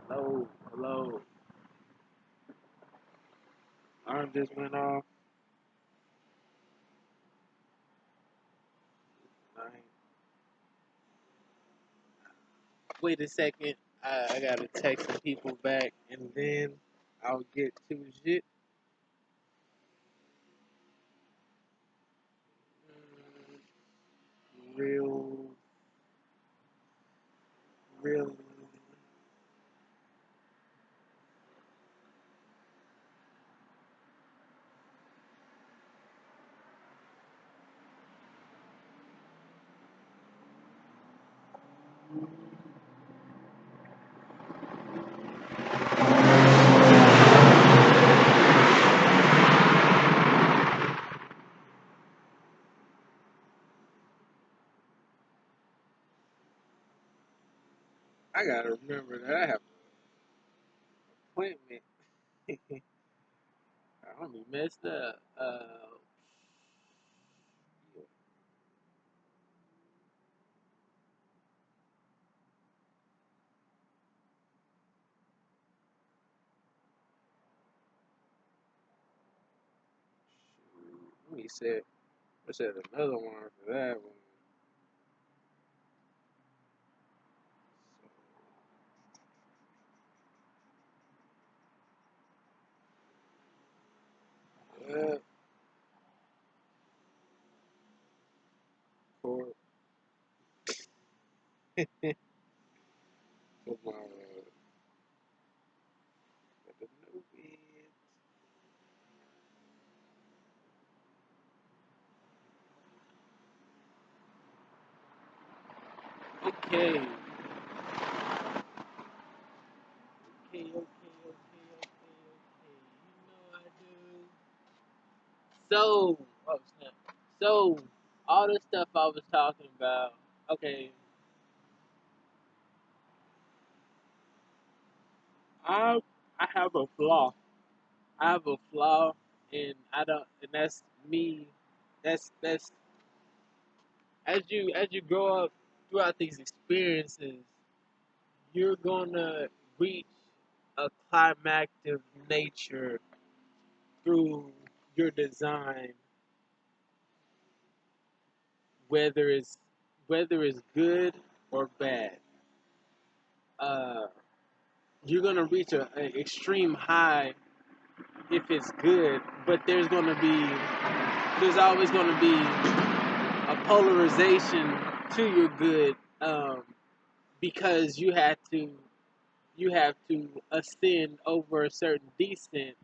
Hello, hello. Arm just went off. Alright. Wait a second. I gotta text some people back and then I'll get to shit. Real, real. I gotta remember that I have an appointment. I'm gonna be messed up. Let me set. Let's set another one for that one. So, for tomorrow. The new bit. Okay. Okay, okay, okay, okay, okay. You know I do. So, oh snap. So, all the stuff I was talking about. Okay, I I have a flaw. I have a flaw, and I don't. And that's me. That's as you grow up throughout these experiences, you're gonna reach a climactic nature through your design, whether it's whether it's good or bad. Uh, you're gonna reach a extreme high if it's good, but there's always gonna be a polarization to your good, because you have to ascend over a certain descent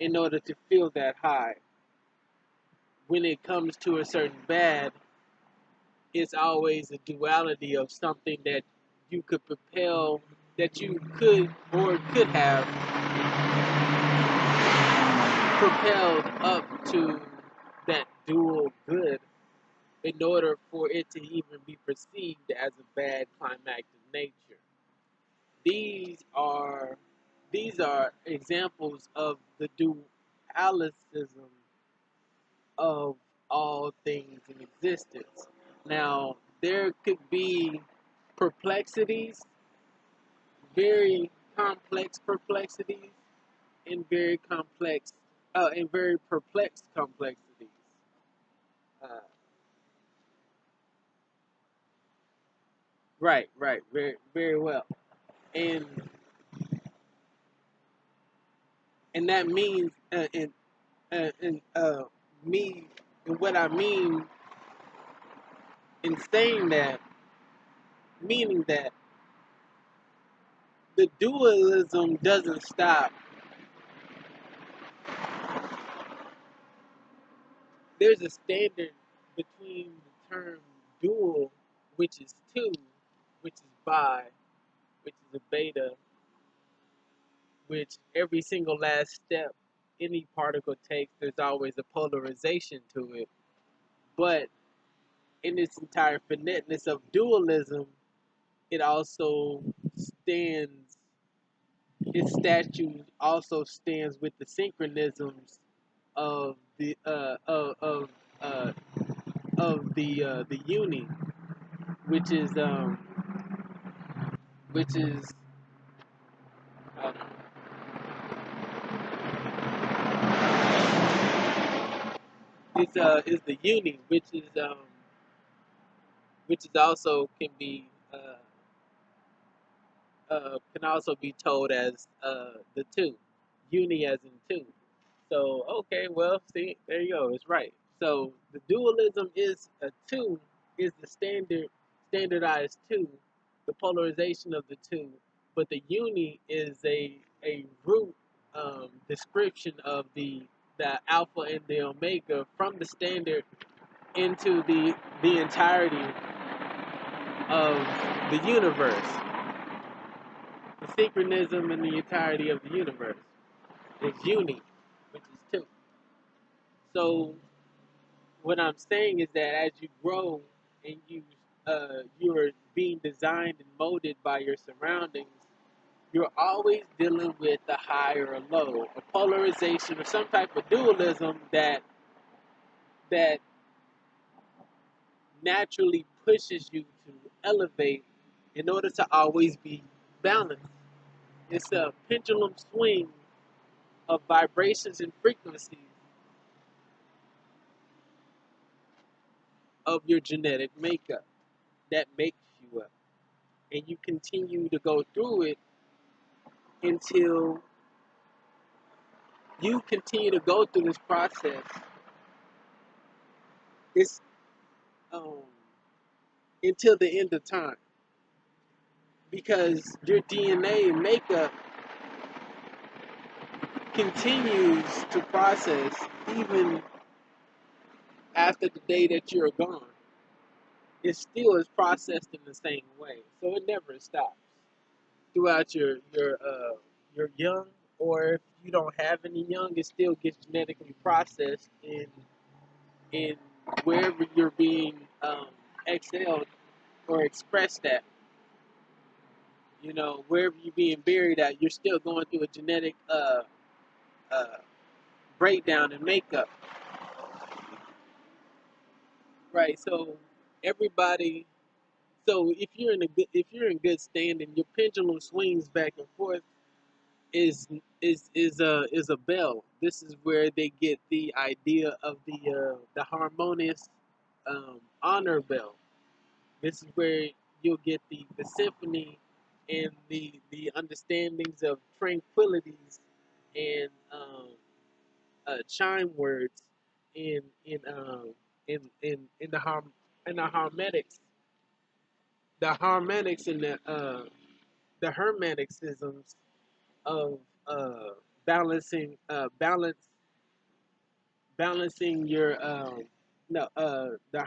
in order to feel that high. When it comes to a certain bad, it's always a duality of something that you could propel, that you could have propelled up to that dual good in order for it to even be perceived as a bad climactic nature. These are these are examples of the dualicism of all things in existence. Now, there could be perplexities, very complex perplexities, and very perplexed complexities. Uh, right, right, very, very well, and that means, me, and what I mean in saying that, meaning that the dualism doesn't stop. There's a standard between the term dual, which is two, which is bi, which is a beta, which every single last step any particle takes, there's always a polarization to it. But in its entire finiteness of dualism, it also stands, its statue also stands with the synchronisms of uh, the uni, which is which is is the uni, which is also can also be told as the two, uni as in two. So okay, well, see, there you go. It's right. So the dualism is a two, is the standardized two, the polarization of the two, but the uni is a root description of the alpha and the omega from the standard into the entirety of the universe, the synchronism and the entirety of the universe is uni, which is two. So what I'm saying is that as you grow and you're being designed and molded by your surroundings, you're always dealing with a high or a low, a polarization or some type of dualism that naturally pushes you to elevate in order to always be balanced. It's a pendulum swing of vibrations and frequencies of your genetic makeup that makes you up. And you continue to go through it until you continue to go through this process. It's um, until the end of time, because your DNA makeup continues to process even after the day that you're gone. It still is processed in the same way, so it never stops throughout your young, or if you don't have any young, it still gets genetically processed in wherever you're being exhaled or expressed at. You know, wherever you're being buried at, you're still going through a genetic uh, breakdown and makeup, right? So everybody, so if you're in good standing, your pendulum swings back and forth. Is a bell. This is where they get the idea of the harmonious honor bell. This is where you'll get the symphony and the understandings of tranquilities and chime words in in um in the harmonics, and the hermeticisms of uh balancing balancing your no the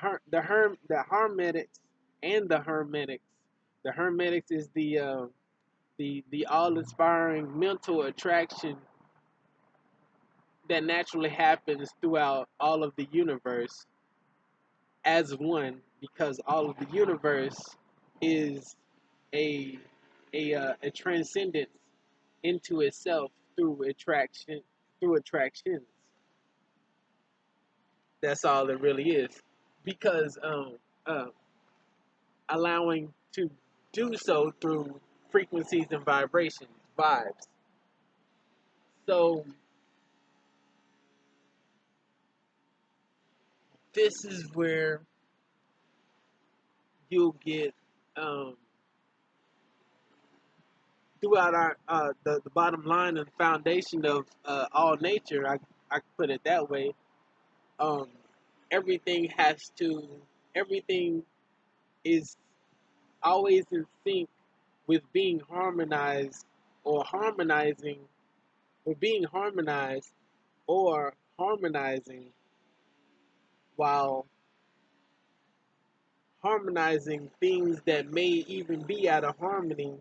harmetics and the hermetics. The hermetics is the all inspiring mental attraction that naturally happens throughout all of the universe as one, because all of the universe is a a transcendence into itself through attractions. That's all it really is, because uh, allowing to do so through frequencies and vibrations, vibes. So this is where you'll get um, throughout our the bottom line and foundation of all nature. I put it that way. Um, everything has to everything is always in sync with being harmonized or harmonizing or being harmonized or harmonizing while harmonizing things that may even be out of harmony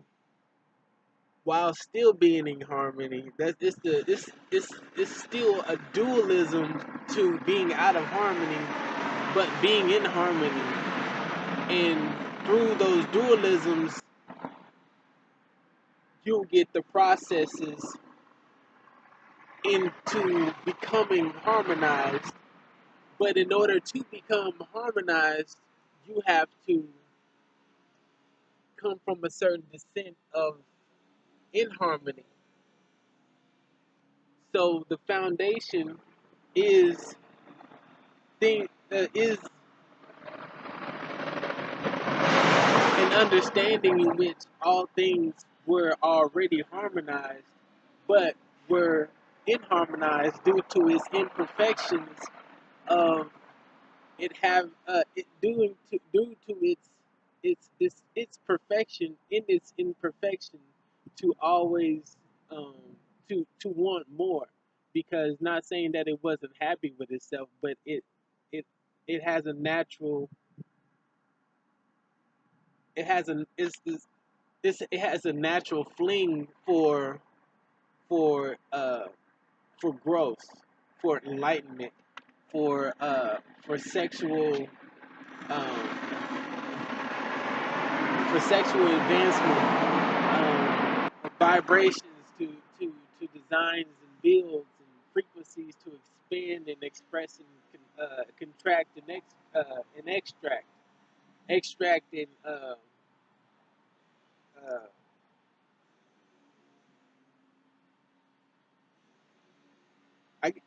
while still being in harmony. That's it's still a dualism to being out of harmony, but being in harmony. And through those dualisms, you'll get the processes into becoming harmonized. But in order to become harmonized, you have to come from a certain descent of in harmony. So the foundation is thing is an understanding in which all things were already harmonized, but were inharmonized due to its imperfections of it have it due to its perfection in its imperfection to always um, to want more, because not saying that it wasn't happy with itself, but it it has a natural it has an it has a natural fling for uh for growth, for enlightenment, for sexual um, for sexual advancement, vibrations to, to, to designs and builds and frequencies to expand and express and contract and extract and uh,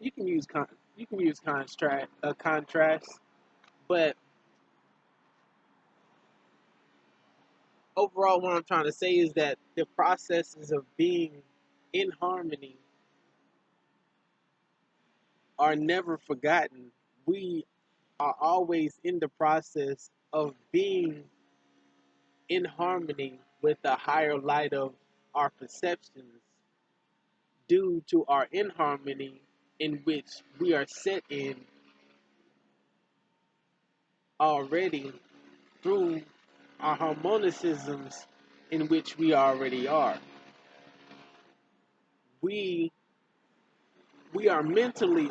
you can use contrast, but overall, what I'm trying to say is that the processes of being in harmony are never forgotten. We are always in the process of being in harmony with the higher light of our perceptions due to our inharmony in which we are set in already through our harmonicisms in which we already are. We we are mentally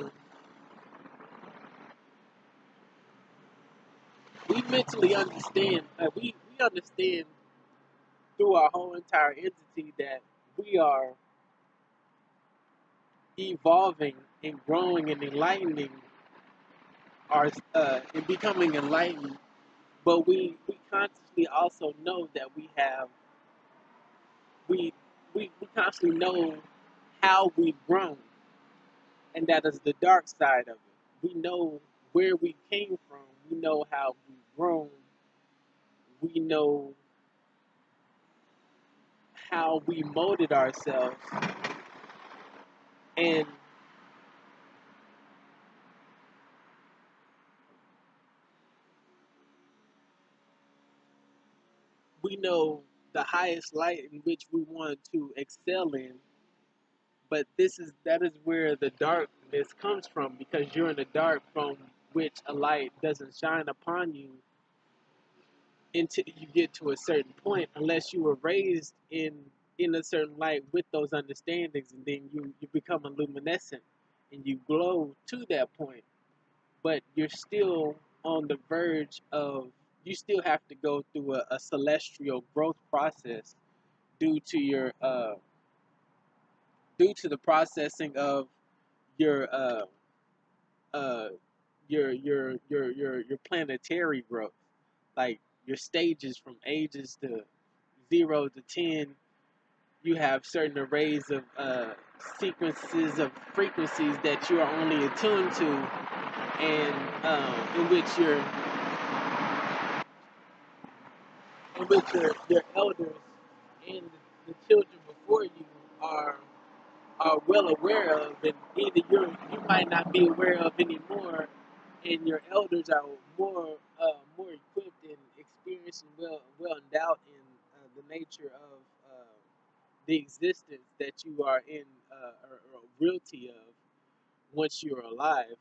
understand we understand through our whole entire entity that we are evolving and growing and enlightening our and becoming enlightened, but we consciously also know that we we constantly know how we've grown, and that is the dark side of it. We know where we came from, we know how we've grown, we know how we molded ourselves, and we know the highest light in which we want to excel in. But that is where the darkness comes from, because you're in the dark from which a light doesn't shine upon you until you get to a certain point, unless you were raised in a certain light with those understandings, and then you become a luminescent and you glow to that point. But you're still on the verge of you still have to go through a celestial growth process due to your due to the processing of your uh your planetary growth, like your stages from ages to 0 to 10. You have certain arrays of sequences of frequencies that you are only attuned to, and in which your elders and the children before you are well aware of, and either you might not be aware of anymore, and your elders are more equipped and experienced and well endowed in the nature of the existence that you are in or realty of once you are alive.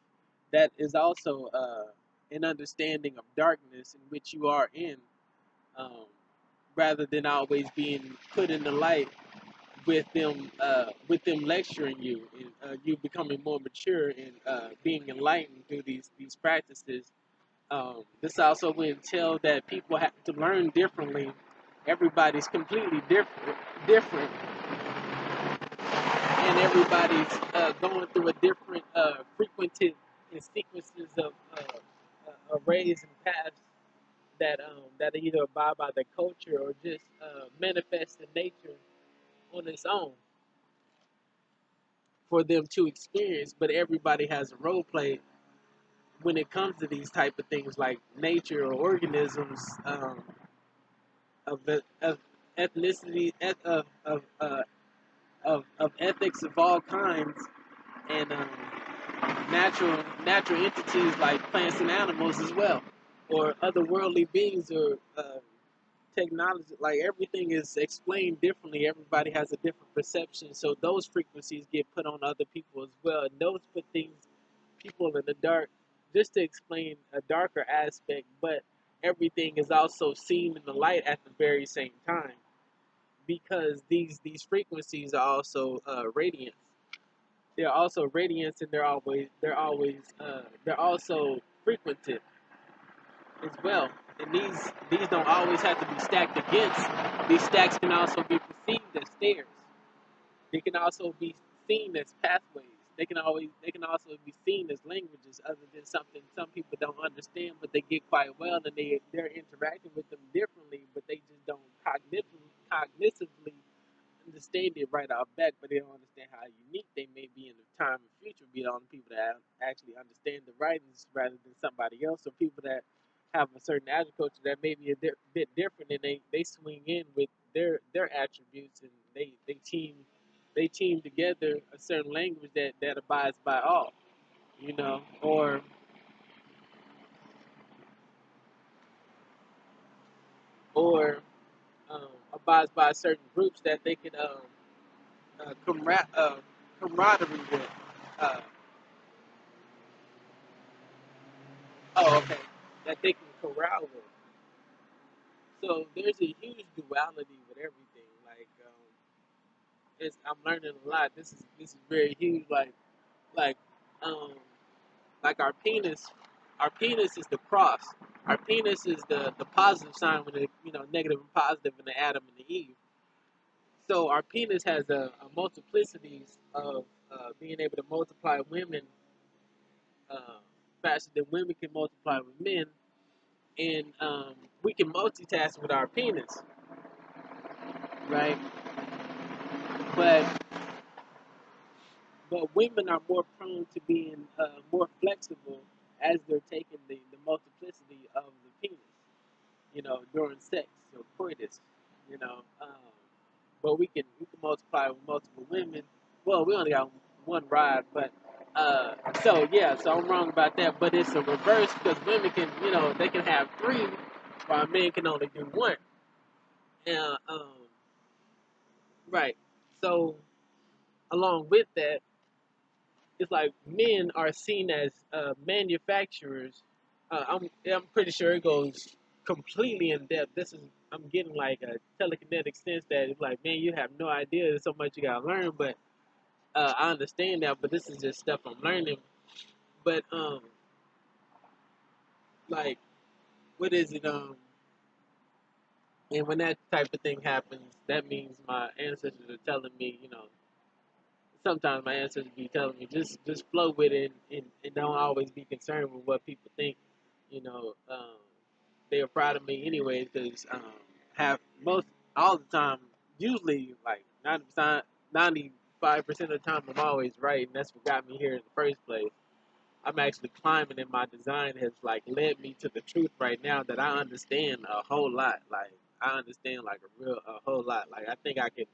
That is also an understanding of darkness in which you are in, um, rather than always being put in the light with them lecturing you, and you becoming more mature and being enlightened through these practices. This also will entail that people have to learn differently. Everybody's completely different, and everybody's going through a different frequented and sequences of arrays and paths that either abide by the culture or just manifest in nature on its own for them to experience. But everybody has a role play when it comes to these type of things like nature or organisms, of ethnicity, of ethics of all kinds, and natural entities like plants and animals as well, or otherworldly beings, or technology. Like everything is explained differently. Everybody has a different perception, so those frequencies get put on other people as well, and those put people in the dark, just to explain a darker aspect. But everything is also seen in the light at the very same time, because these frequencies are also radiance. They're also radiance, and they're also frequented as well. And these don't always have to be stacked against. These stacks can also be perceived as stairs. They can also be seen as pathways. They can also be seen as languages, other than something some people don't understand, but they get quite well, and they're interacting with them differently, but they just don't cognitively understand it right off back, but they don't understand how unique they may be in the time and future beyond people that actually understand the writings rather than somebody else, or people that have a certain agriculture that may be a bit different, and they swing in with their attributes, and they team together a certain language that abides by all, or abides by certain groups that they can camaraderie with. Uh, oh, okay. That they can corral with. So there's a huge duality with everything. I'm learning a lot. This is very huge. Like um, like our penis is the cross. Our penis is the positive sign with the negative and positive in the Adam and the Eve. So our penis has a multiplicities of being able to multiply women uh, faster than women can multiply with men, and we can multitask with our penis, right? But women are more prone to being more flexible as they're taking the multiplicity of the penis, during sex or coitus, you know. But we can multiply with multiple women. Well, we only got one rod, but so yeah, so I'm wrong about that. But it's a reverse, because women can, they can have three, while men can only do one. And right. So along with that, it's like men are seen as manufacturers. I'm pretty sure it goes completely in depth. I'm getting like a telekinetic sense that it's like, man, you have no idea. There's so much you gotta learn, but I understand that. But this is just stuff I'm learning. But like, what is it? And when that type of thing happens, that means my ancestors are telling me, sometimes my ancestors be telling me, just flow with it, and don't always be concerned with what people think. You know, they are proud of me anyway, because have most all the time, usually like 90%, 95% of the time, I'm always right, and that's what got me here in the first place. I'm actually climbing, and my design has like led me to the truth right now, that I understand a whole lot. Like I understand like a whole lot. Like I think I can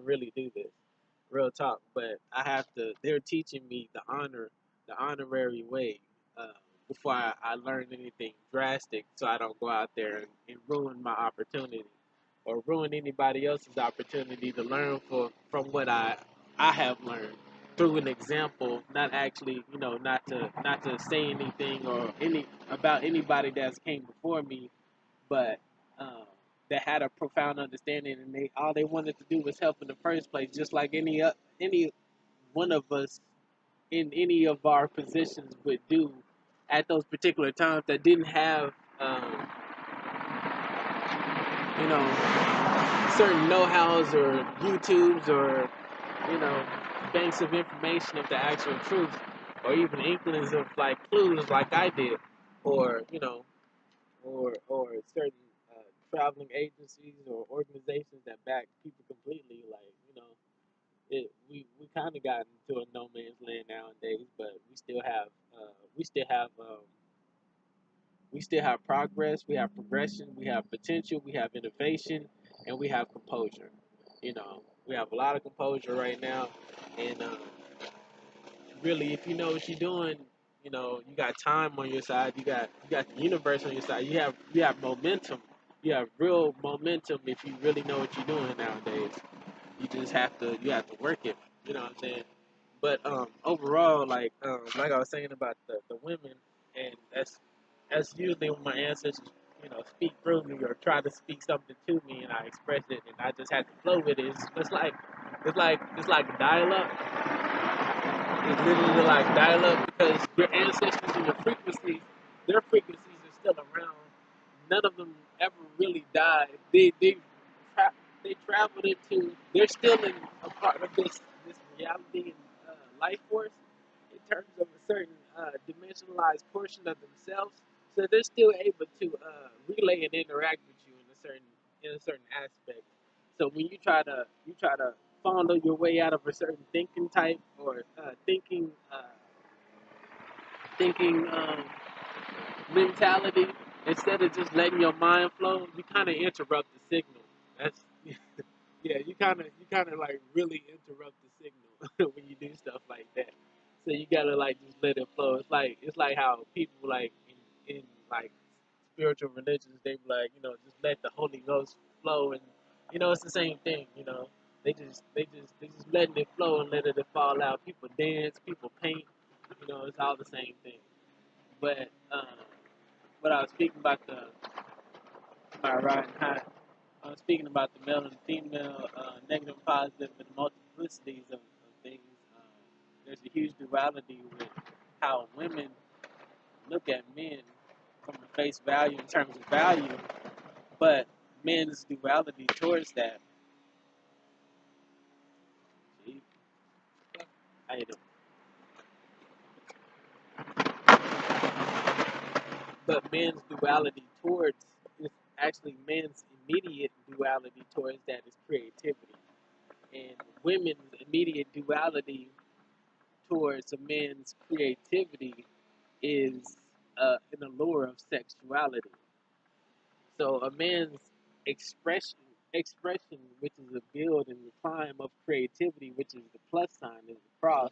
really do this, real talk. But I have to. They're teaching me the honorary way, uh, before I learn anything drastic, so I don't go out there and ruin my opportunity, or ruin anybody else's opportunity to learn from what I have learned through an example. Not actually, not to say anything or any about anybody that's came before me, but um, that had a profound understanding, and they all they wanted to do was help in the first place, just like any one of us in any of our positions would do at those particular times, that didn't have um, you know certain know-hows or YouTubes, or banks of information of the actual truth, or even inklings of like clues like I did, or or certain traveling agencies or organizations that back people completely. Like, we kind of got into a no man's land nowadays, but we still have We still have progress, we have progression, we have potential, we have innovation, and we have composure. We have a lot of composure right now, and really, if you know what you're doing, you got time on your side. You got the universe on your side. You have momentum. You have real momentum if you really know what you're doing nowadays. You have to work it. You know what I'm saying? But overall, like I was saying about the women, and that's usually when my ancestors, speak through me or try to speak something to me, and I express it, and I just have to flow with it. It's like a dial-up. It's literally like dial-up because your ancestors and your frequencies, their frequencies are still around. None of them ever really died. Tra- they traveled into. They're still in a part of this reality and life force in terms of a certain dimensionalized portion of themselves. So they're still able to relay and interact with you in a certain aspect. So when you try to follow your way out of a certain thinking type or thinking mentality, instead of just letting your mind flow, you kind of interrupt the signal. That's yeah, you kind of like really interrupt the signal when you do stuff like that. So you gotta like just let it flow. It's like how people like in like spiritual religions they be like just let the Holy Ghost flow, and it's the same thing. They just letting it flow and letting it fall out. People dance, people paint. It's all the same thing. But what I was speaking about my riding high. I was speaking about the male and female, negative, positive, and multiplicities of things. There's a huge duality with how women look at men from the face value in terms of value, but men's duality towards that. Gee, I hate it. But men's duality towards is actually men's immediate duality towards that is creativity, and women's immediate duality towards a man's creativity is an allure of sexuality. So a man's expression, which is a build and the climb of creativity, which is the plus sign, is the cross,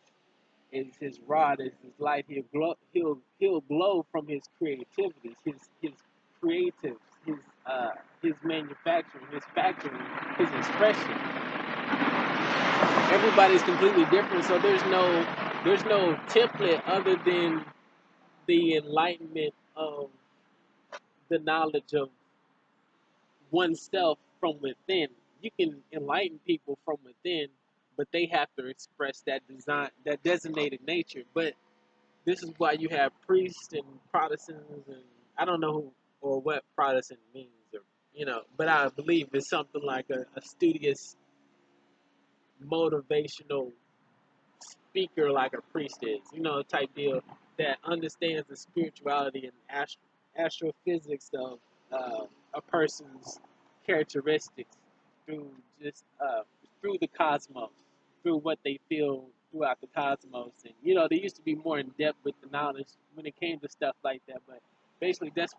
is his rod, is his light. He'll glow from his creativities, his creatives, his manufacturing, his factory, his expression. Everybody's completely different, so there's no template other than the enlightenment of the knowledge of oneself from within. You can enlighten people from within, but they have to express that designated nature. But this is why you have priests and Protestants, and I don't know who or what Protestant means, or but I believe it's something like a studious, motivational speaker like a priest is, type deal that understands the spirituality and astrophysics of a person's characteristics through just through the cosmos, through what they feel throughout the cosmos, and they used to be more in depth with the knowledge when it came to stuff like that, but. Basically, that's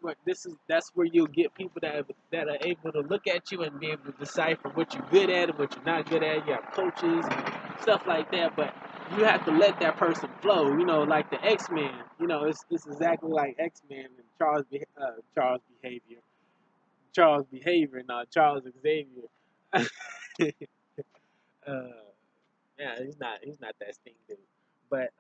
where you'll get people that are able to look at you and be able to decipher what you're good at and what you're not good at. You have coaches and stuff like that, but you have to let that person flow. Like the X-Men. It's exactly like X-Men and Charles Behavior, not Charles Xavier. uh, yeah, he's not that sting dude. But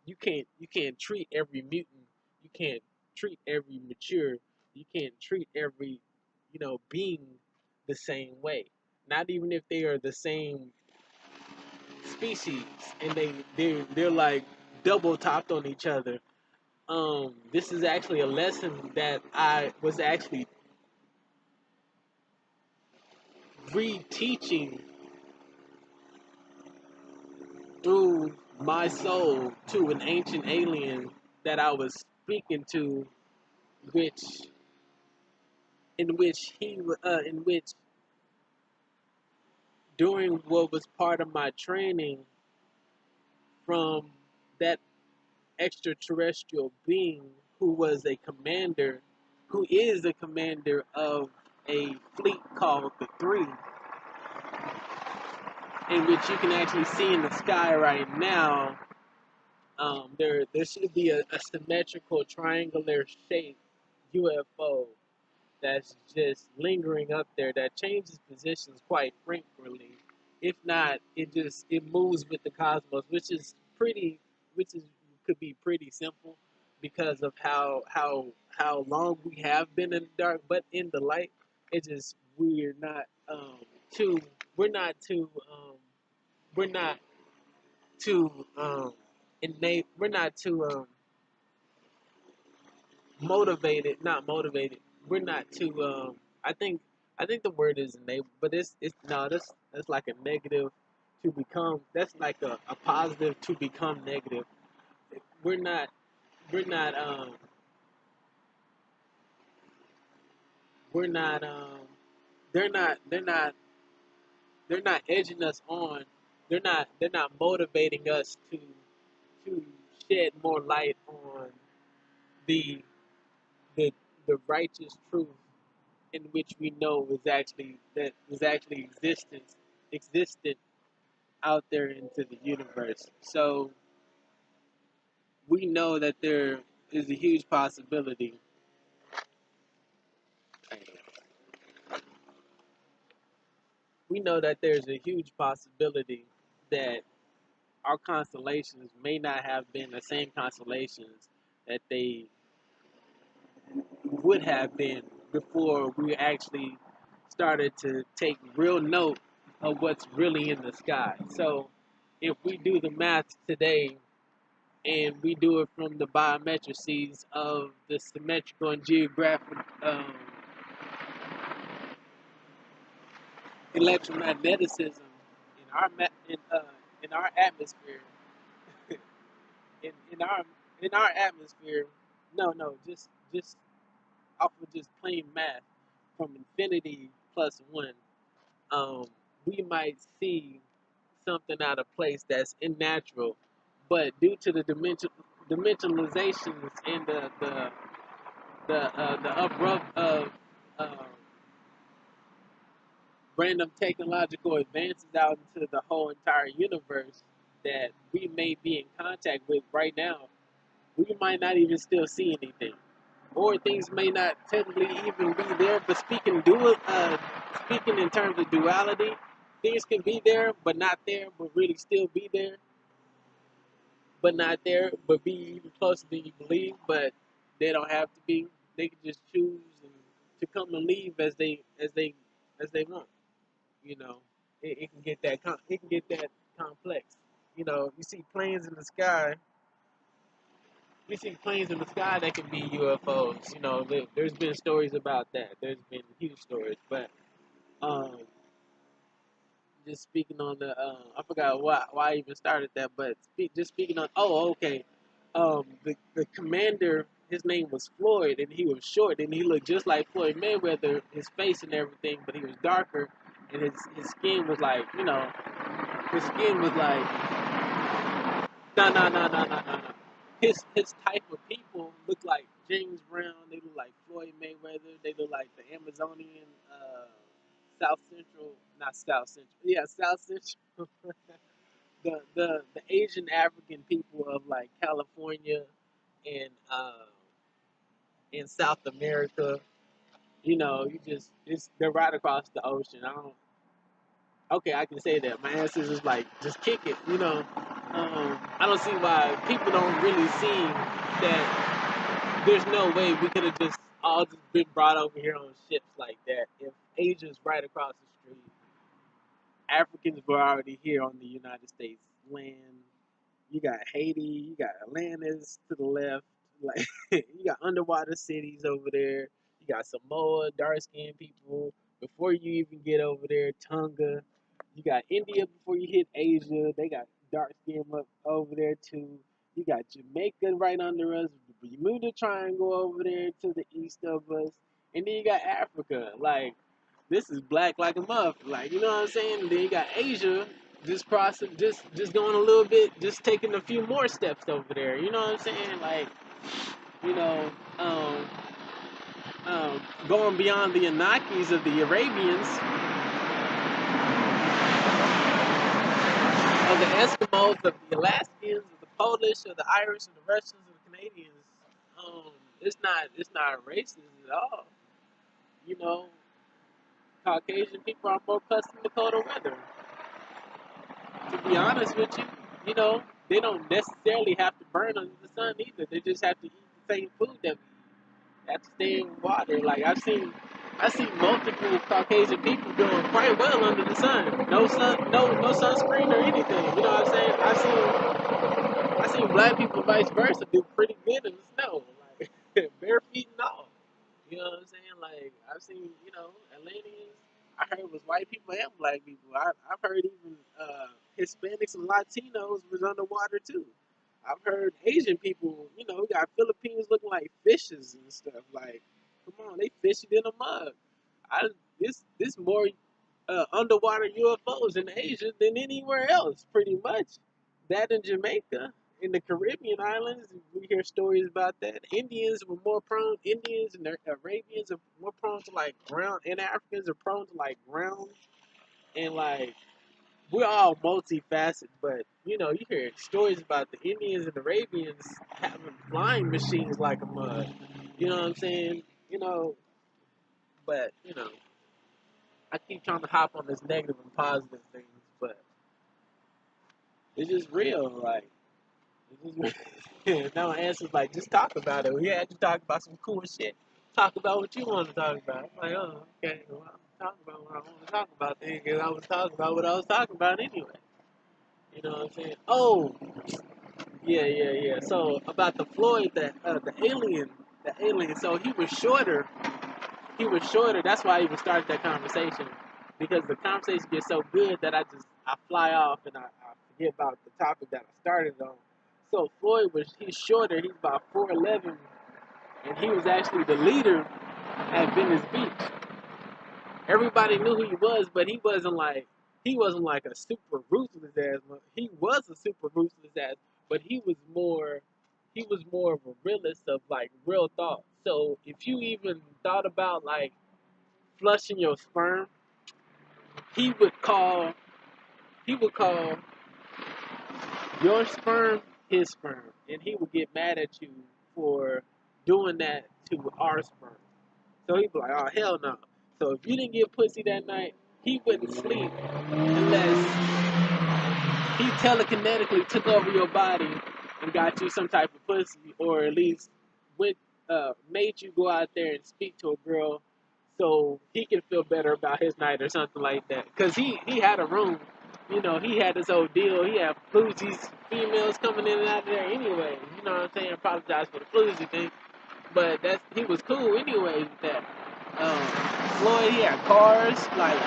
you can't treat every mutant. You can't treat every mature. You can't treat every being the same way. Not even if they are the same species and they're like double topped on each other. This is actually a lesson that I was actually reteaching through my soul to an ancient alien that I was speaking to, which in which during what was part of my training from that extraterrestrial being who was a commander who is the commander of a fleet called the Three, in which you can actually see in the sky right now. There should be a symmetrical triangular shaped UFO that's just lingering up there that changes positions quite frequently. If not, it moves with the cosmos, which is could be pretty simple because of how long we have been in the dark, but in the light, it's just too we're not too we're not too innate we're not too motivated, not motivated. We're not too. I think I think the word is enable, but it's no. That's like a negative to become. That's like a positive to become negative. We're not. We're not. We're not. They're not. They're not. They're not edging us on. They're not. They're not motivating us to shed more light on the the the righteous truth in which we know is actually existent out there into the universe. So we know that there is a huge possibility. We know that there's a huge possibility that our constellations may not have been the same constellations that they would have been before we actually started to take real note of what's really in the sky. So if we do the math today and we do it from the biometrics of the symmetrical and geographic electromagnetism in our atmosphere, in our in our atmosphere, no, just off of just plain math from infinity plus one, um, we might see something out of place that's unnatural, but due to the dimensionalizations and the abrupt of uh, random technological advances out into the whole entire universe that we may be in contact with right now, we might not even still see anything, or things may not technically even be there. But speaking in terms of duality, things can be there but not there, but really still be there, but not there, but be even closer than you believe. But they don't have to be. They can just choose to come and leave as they want. You know, it can get it can get that complex. You know, you see planes in the sky. You see planes in the sky that can be UFOs. You know, there's been stories about that. There's been huge stories, but um, just speaking on I forgot why I even started that, but just speaking on. Oh, okay. The commander, his name was Floyd, and he was short, and he looked just like Floyd Mayweather, his face and everything, but he was darker, and his skin was like, his skin was like, no. His type of people look like James Brown. They look like Floyd Mayweather. They look like the Amazonian, South Central, not South Central. Yeah, South Central. The Asian African people of like California and in South America. You know, they're right across the ocean. Okay, I can say that. My ancestors like just kick it. I don't see why people don't really see that there's no way we could have just all just been brought over here on ships like that. If Asia's right across the street, Africans were already here on the United States land. You got Haiti, you got Atlantis to the left, like you got underwater cities over there. You got Samoa, dark skinned people. Before you even get over there, Tonga. You got India before you hit Asia. They got dark skin up over there too. You got Jamaica right under us, the Bermuda Triangle over there to the east of us, and then you got Africa. Like this is black like a muff. Like you know what I'm saying? And then you got Asia just crossing, just going a little bit, just taking a few more steps over there. You know what I'm saying? Like, you know, um, going beyond the Anakis of the Arabians, of the Eskimos, of the Alaskans, of the Polish, of the Irish, of the Russians, of the Canadians. It's not racist at all. You know, Caucasian people are more accustomed to colder weather. To be honest with you, you know, they don't necessarily have to burn under the sun either. They just have to eat the same food that we have to stay in water. Like I've seen multiple Caucasian people doing quite well under the sun. No sun, no sunscreen or anything. You know what I'm saying? I've seen black people vice versa do pretty good in the snow, like bare feet and all. You know what I'm saying? Like I've seen, Atlanteans. I heard it was white people and black people. I've heard even Hispanics and Latinos was underwater too. I've heard Asian people. We got Filipinos looking like fishes and stuff. Like, come on, they fishy in a mug. I this more underwater UFOs in Asia than anywhere else, pretty much. That in Jamaica, in the Caribbean islands, we hear stories about that. Indians and the Arabians are more prone to like ground, and Africans are prone to like ground, and like we're all multifaceted. But you hear stories about the Indians and Arabians having flying machines like a mud. You know what I'm saying? But I keep trying to hop on this negative and positive things, but it's just real. Like, it's just real. No answers like, just talk about it. We had to talk about some cool shit. Talk about what you want to talk about. I'm like, oh, okay. Well, I'm talking about what I want to talk about then, because I was talking about what I was talking about anyway. You know what I'm saying? Oh, yeah, yeah, yeah. So about the Floyd, the alien. So he was shorter. That's why I even started that conversation, because the conversation gets so good that I fly off and I forget about the topic that I started on. So he's shorter. He's about 4'11", and he was actually the leader at Venice Beach. Everybody knew who he was, but he wasn't like a super ruthless ass. He was a super ruthless ass, but he was more of a realist of like real thought. So if you even thought about like flushing your sperm, he would call he would call your sperm his sperm, and he would get mad at you for doing that to our sperm. So he'd be like, "Oh hell no!" So if you didn't get pussy that night, he wouldn't sleep unless he telekinetically took over your body and got you some type of pussy, or at least went made you go out there and speak to a girl so he can feel better about his night or something like that. Cause he had a room, he had this whole deal. He had floozies, females coming in and out of there anyway. You know what I'm saying? Apologize for the floozy thing, but he was cool anyway with that. Floyd, he had cars. Like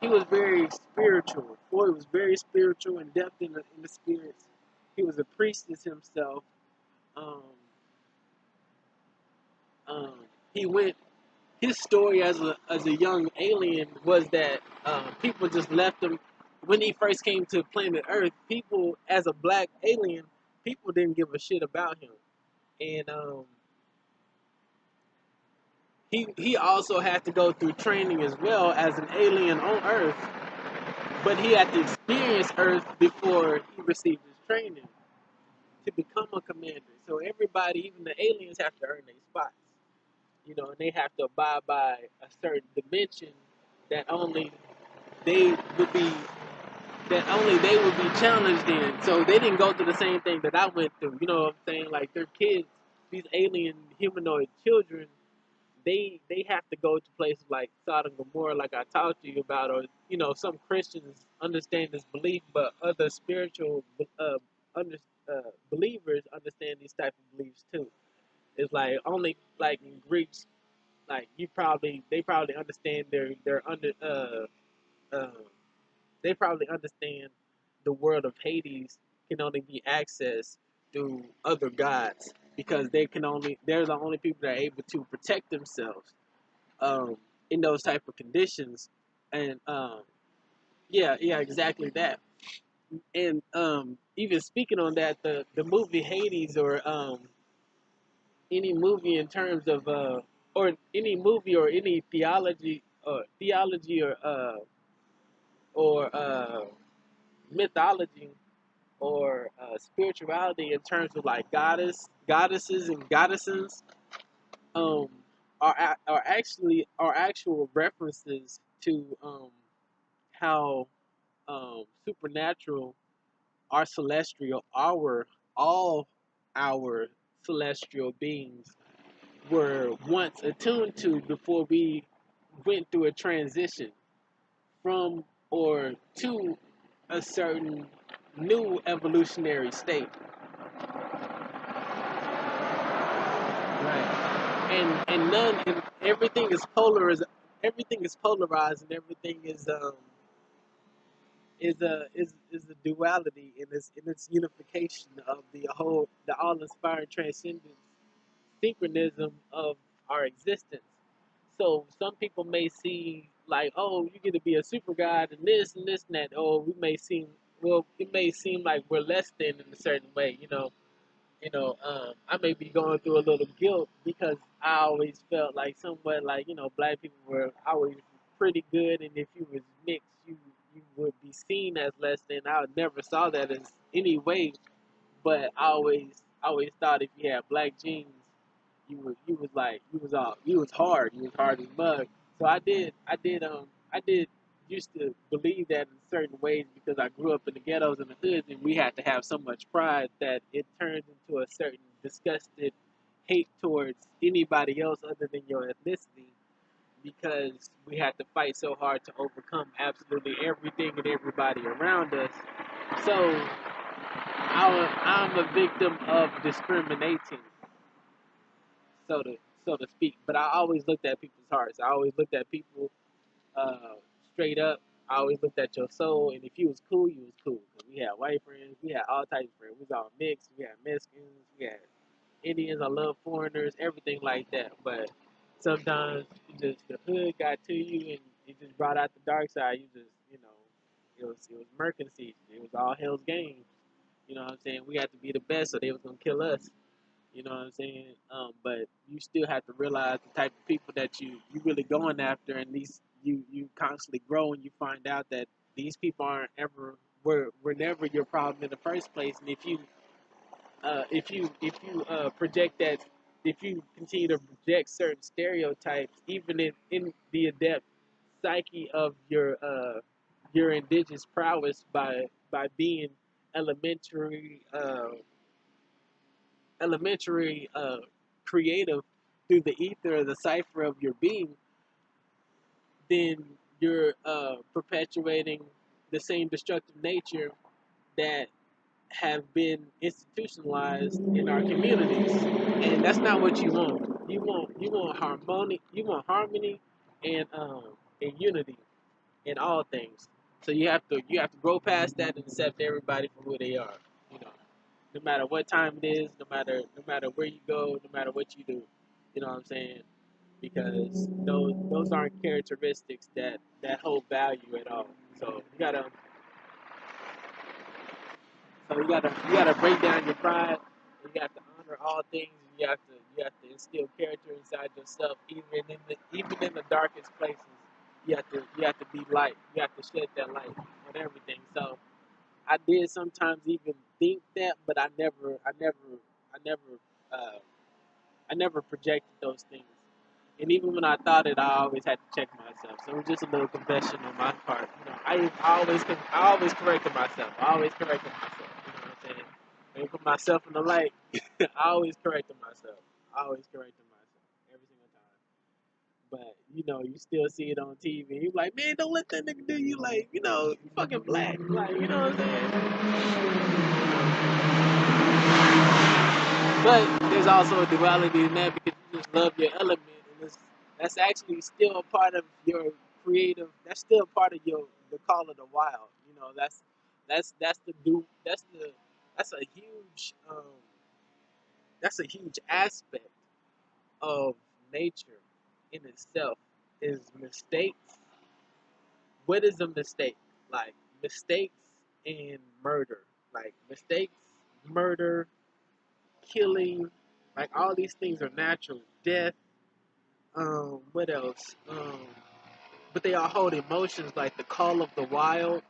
he was very spiritual. Floyd was very spiritual and depth in the spirits. He was a priestess himself. Um, um, he went. His story as a young alien was that people just left him when he first came to planet Earth. People, as a black alien, people didn't give a shit about him, and he also had to go through training as well as an alien on Earth, but he had to experience Earth before he received his training to become a commander. So everybody, even the aliens, have to earn their spots, and they have to abide by a certain dimension that only they would be challenged in. So they didn't go through the same thing that I went through. You know what I'm saying? Like their kids, these alien humanoid children, they have to go to places like Sodom and Gomorrah, like I talked to you about, or some Christians understand this belief, but other spiritual under, believers understand these type of beliefs too. It's like only like in Greeks, like they probably understand their under uh, they probably understand the world of Hades can only be accessed through other gods, because they're the only people that are able to protect themselves um, in those type of conditions. And yeah, yeah, exactly that. And even speaking on that, the movie Hades, or any movie in terms of or any movie or any theology or mythology or spirituality in terms of like goddesses and goddesses um are actual references to how supernatural our celestial all our celestial beings were once attuned to before we went through a transition from or to a certain new evolutionary state. Right. And everything is polarized and everything is a duality in its unification of the all inspiring transcendence synchronism of our existence. So some people may see like, oh, you get to be a super god and this and that. Or we may seem well, it may seem like we're less than in a certain way. I may be going through a little guilt because I always felt like somewhat like black people were always pretty good, and if you was mixed, you would be seen as less than. I never saw that as any way, but I always thought if you had black genes, you was hard. You was hard as mud. So I did used to believe that in certain ways because I grew up in the ghettos and the hoods, and we had to have so much pride that it turned into a certain disgusted hate towards anybody else other than your ethnicity because we had to fight so hard to overcome absolutely everything and everybody around us. So I'm a victim of discriminating, so to speak. But I always looked at people's hearts. I always looked at people uh, straight up. I always looked at your soul, and if you was cool, you was cool. 'Cause we had white friends, we had all types of friends. We was all mixed. We had Mexicans, we had Indians. I love foreigners, everything like that. But sometimes the hood got to you, and it just brought out the dark side. You just it was mercancy. It was all hell's games. You know what I'm saying? We had to be the best, so they was gonna kill us. You know what I'm saying? But you still have to realize the type of people that you really going after, and these you constantly grow, and you find out that these people aren't ever were never your problem in the first place. And if you project that, if you continue to project certain stereotypes, even in the adept psyche of your indigenous prowess by being elementary creative through the ether or the cipher of your being, then you're perpetuating the same destructive nature that have been institutionalized in our communities, and that's not what you want. You want harmony. You want harmony and unity in all things. So you have to grow past that and accept everybody for who they are. You know, no matter what time it is, no matter where you go, no matter what you do. You know what I'm saying? Because those aren't characteristics that hold value at all. So you gotta break down your pride. You have to honor all things. You have to instill character inside yourself, even in the darkest places. You have to be light. You have to shed that light on everything. So I did sometimes even think that, but uh, I never projected those things. And even when I thought it, I always had to check myself. So it was just a little confession on my part. I always corrected myself. I always corrected myself. You know what I'm saying? When I put myself in the light, I always corrected myself. I always corrected myself every single time. But you still see it on TV. You're like, man, don't let that nigga do you. Like, you fucking black. Like, you know what I'm saying? But there's also a duality in that because you just love your element, and that's actually still a part of your creative. That's still a part of the call of the wild. That's the do. That's a huge that's a huge aspect of nature in itself. Is mistakes. What is a mistake? Like mistakes and murder. Like mistakes, murder, killing, Like all these things are natural. Death, what else? But they all hold emotions like the call of the wild.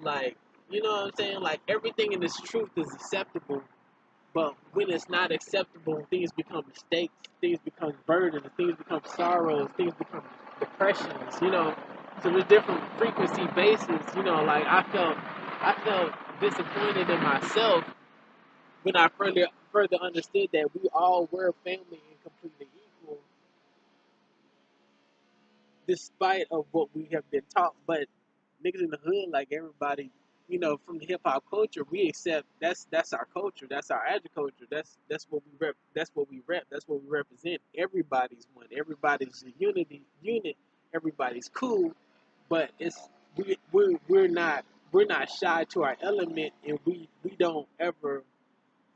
Like, you know what I'm saying? Like everything in this truth is acceptable, but when it's not acceptable, things become mistakes, things become burdens, things become sorrows, things become depressions, you know. So there's different frequency bases, you know, like I felt disappointed in myself when I further understood that we all were family and completely equal, despite of what we have been taught. But niggas in the hood, like everybody, you know, from the hip hop culture, we accept that's our culture, that's our agriculture, that's what we rep, that's what we represent. Everybody's one, everybody's a unit, everybody's cool, but it's we're not shy to our element, and we don't ever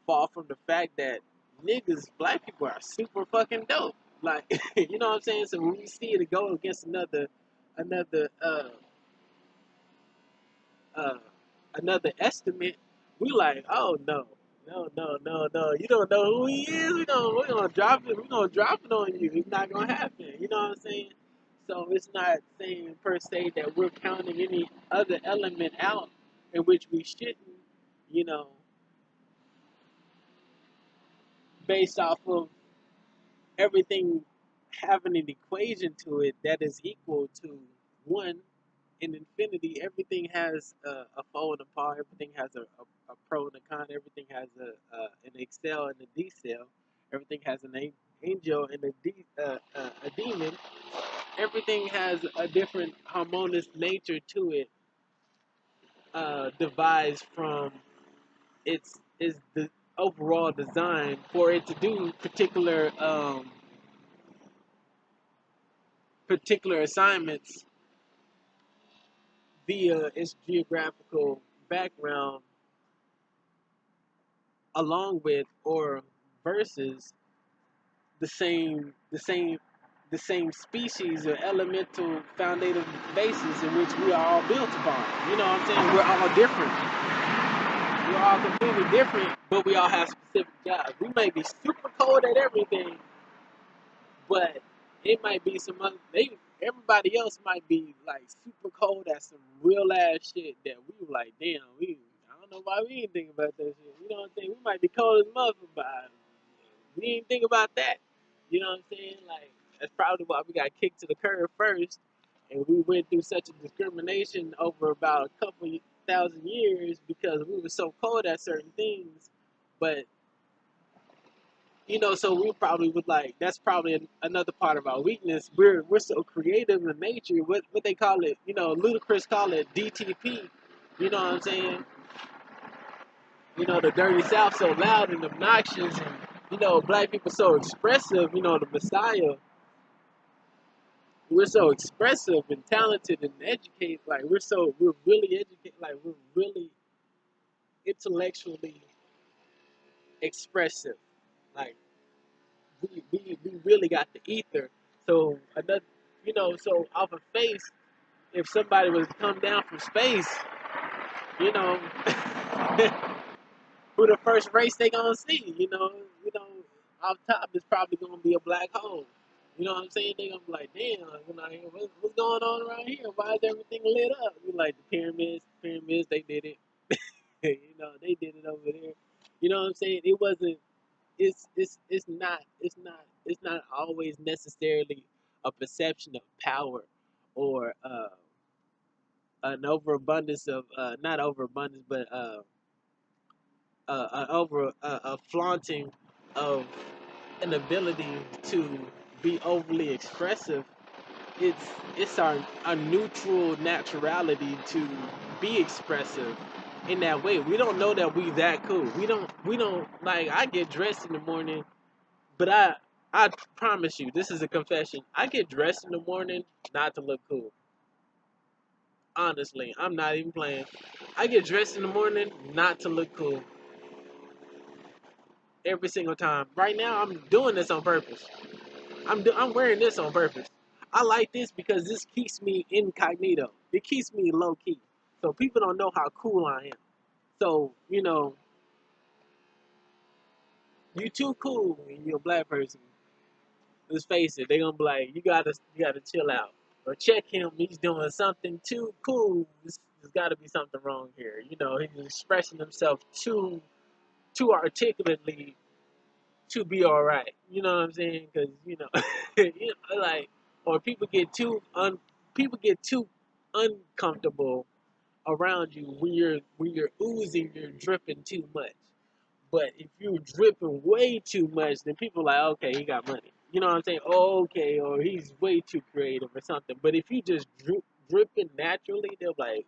fall from the fact that niggas, black people are super fucking dope. Like, you know what I'm saying? So when we see it go against another uh another estimate, we like, oh no, no. You don't know who he is. We're gonna drop it. We're gonna drop it on you. It's not gonna happen. You know what I'm saying? So it's not saying per se that we're counting any other element out in which we shouldn't. You know, based off of everything having an equation to it that is equal to one in infinity. Everything has a foe and a par. Everything has a pro and a con. Everything has an excel and a decel. Everything has an angel and a demon. Everything has a different harmonious nature to it, devised from its is the overall design for it to do particular assignments via its geographical background, along with or versus the same species or elemental foundational basis in which we are all built upon. You know what I'm saying? We're all different. We're all completely different, but we all have specific jobs. We may be super cold at everything, but it might be some other. Everybody else might be like super cold at some real ass shit that we were like, damn, I don't know why we didn't think about that shit. You know what I'm saying? We might be cold as mother, but we didn't think about that. You know what I'm saying? Like that's probably why we got kicked to the curb first, and we went through such a discrimination over about a couple thousand years because we were so cold at certain things, but so we probably would like that's probably another part of our weakness. We're so creative in nature. What they call it, Ludacris call it DTP. You know what I'm saying? The dirty South so loud and obnoxious, and black people so expressive. The Messiah. We're so expressive and talented and educated. Like we're really educated. Like we're really intellectually expressive. Like we really got the ether. So another, so off of face, if somebody was to come down from space, you know, who the first race they gonna see? Off top is probably gonna be a black hole. You know what I'm saying? They gonna be like, damn, what's going on around here? Why is everything lit up? We like the pyramids, they did it. They did it over there. You know what I'm saying? It wasn't it's not always necessarily a perception of power or an overabundance of not overabundance but an over a flaunting of an ability to be overly expressive. It's our neutral naturality to be expressive in that way. We don't know that we that cool. We don't like I get dressed in the morning. But I promise you, this is a confession. I get dressed in the morning not to look cool. Honestly, I'm not even playing. I get dressed in the morning not to look cool every single time. Right now, I'm doing this on purpose. I'm wearing this on purpose. I like this because this keeps me incognito. It keeps me low key, so people don't know how cool I am. So You too cool and you're a black person. Let's face it, they gonna be like, you gotta chill out. Or check him, he's doing something too cool. There's gotta be something wrong here. You know, he's expressing himself too articulately to be all right. You know what I'm saying? Because you know, like, or people get too uncomfortable around you when you're oozing, you're dripping too much. But if you're dripping way too much, then people are like, okay, he got money. You know what I'm saying? Oh, okay, or he's way too creative or something. But if you just dripping naturally, they're like,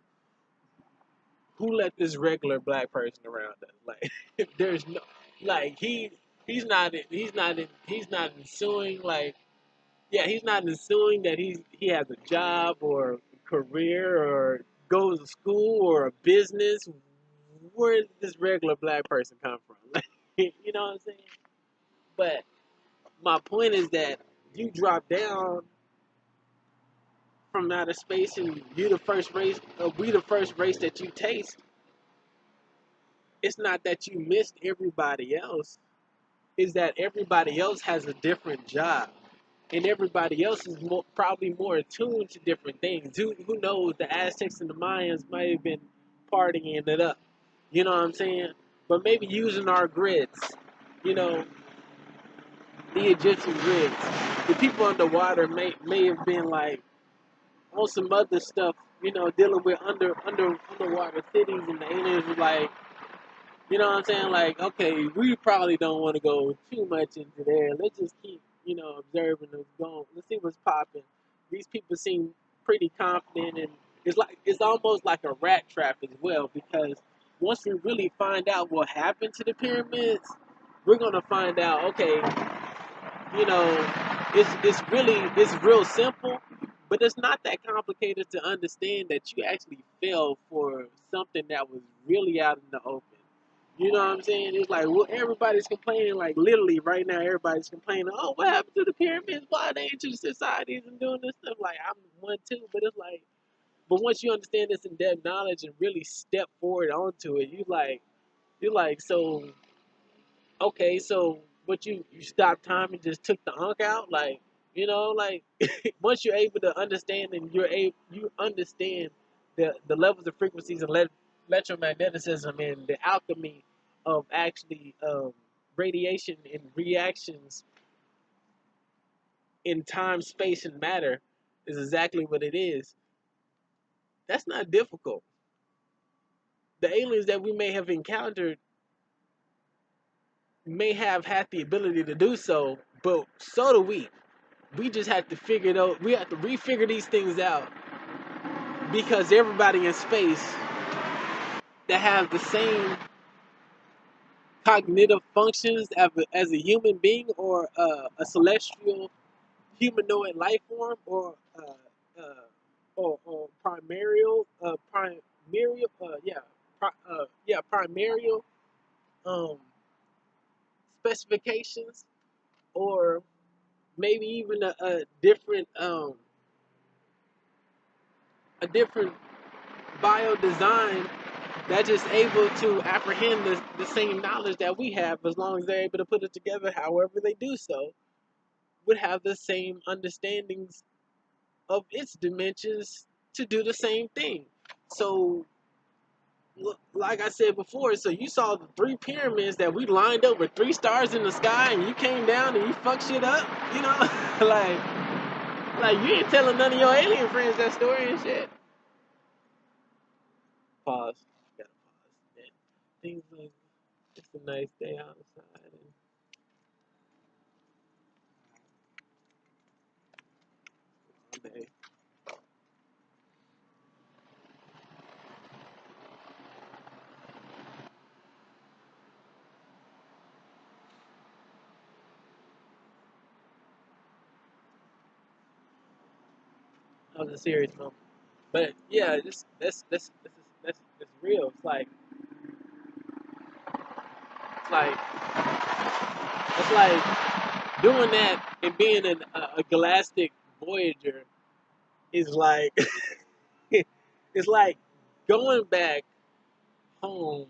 who let this regular black person around us? Like, there's no, like he's not ensuing like, yeah, he's not ensuing that he has a job or career or goes to school or a business. Where did this regular black person come from? Like, you know what I'm saying? But my point is that you drop down from outer space and you the first race, we the first race that you taste. It's not that you missed everybody else. Is that everybody else has a different job, and everybody else is probably more attuned to different things. Who knows? The Aztecs and the Mayans might have been partying it up. You know what I'm saying? But maybe using our grids. You know, the Egyptian grids. The people underwater may have been like on some other stuff. You know, dealing with underwater cities, and the aliens were like, you know what I'm saying? Like, okay, we probably don't want to go too much into there. Let's just keep, observing what's going. Let's see what's popping. These people seem pretty confident, and it's almost like a rat trap as well. Because once we really find out what happened to the pyramids, we're gonna find out. Okay, you know, it's real simple, but it's not that complicated to understand that you actually fell for something that was really out in the open. You know what I'm saying? It's like, well, everybody's complaining, like literally right now, everybody's complaining, oh, what happened to the pyramids? Why are they ancient societies and doing this stuff? Like, I'm one too, but it's like, but once you understand this in depth knowledge and really step forward onto it, you're like, so okay, so but you stopped time and just took the unk out, like, like once you're able to understand and you understand the levels of frequencies and electromagneticism and the alchemy of actually radiation and reactions in time, space, and matter is exactly what it is. That's not difficult. The aliens that we may have encountered may have had the ability to do so, but so do we. We just have to figure it out. We have to refigure these things out because everybody in space that has the same cognitive functions as a human being or a celestial humanoid life form or primarial primarial um, specifications or maybe even a different bio design that's just able to apprehend the same knowledge that we have as long as they're able to put it together however they do so would have the same understandings of its dimensions to do the same thing. So like I said before, so you saw the three pyramids that we lined up with three stars in the sky and you came down and you fucked shit up, you know? like you ain't telling none of your alien friends that story and shit. Pause. Gotta pause. Man. Things like it's a nice day outside and all day. That was a serious moment. But yeah, just that's real. Like it's like doing that and being a galactic voyager is like it's like going back home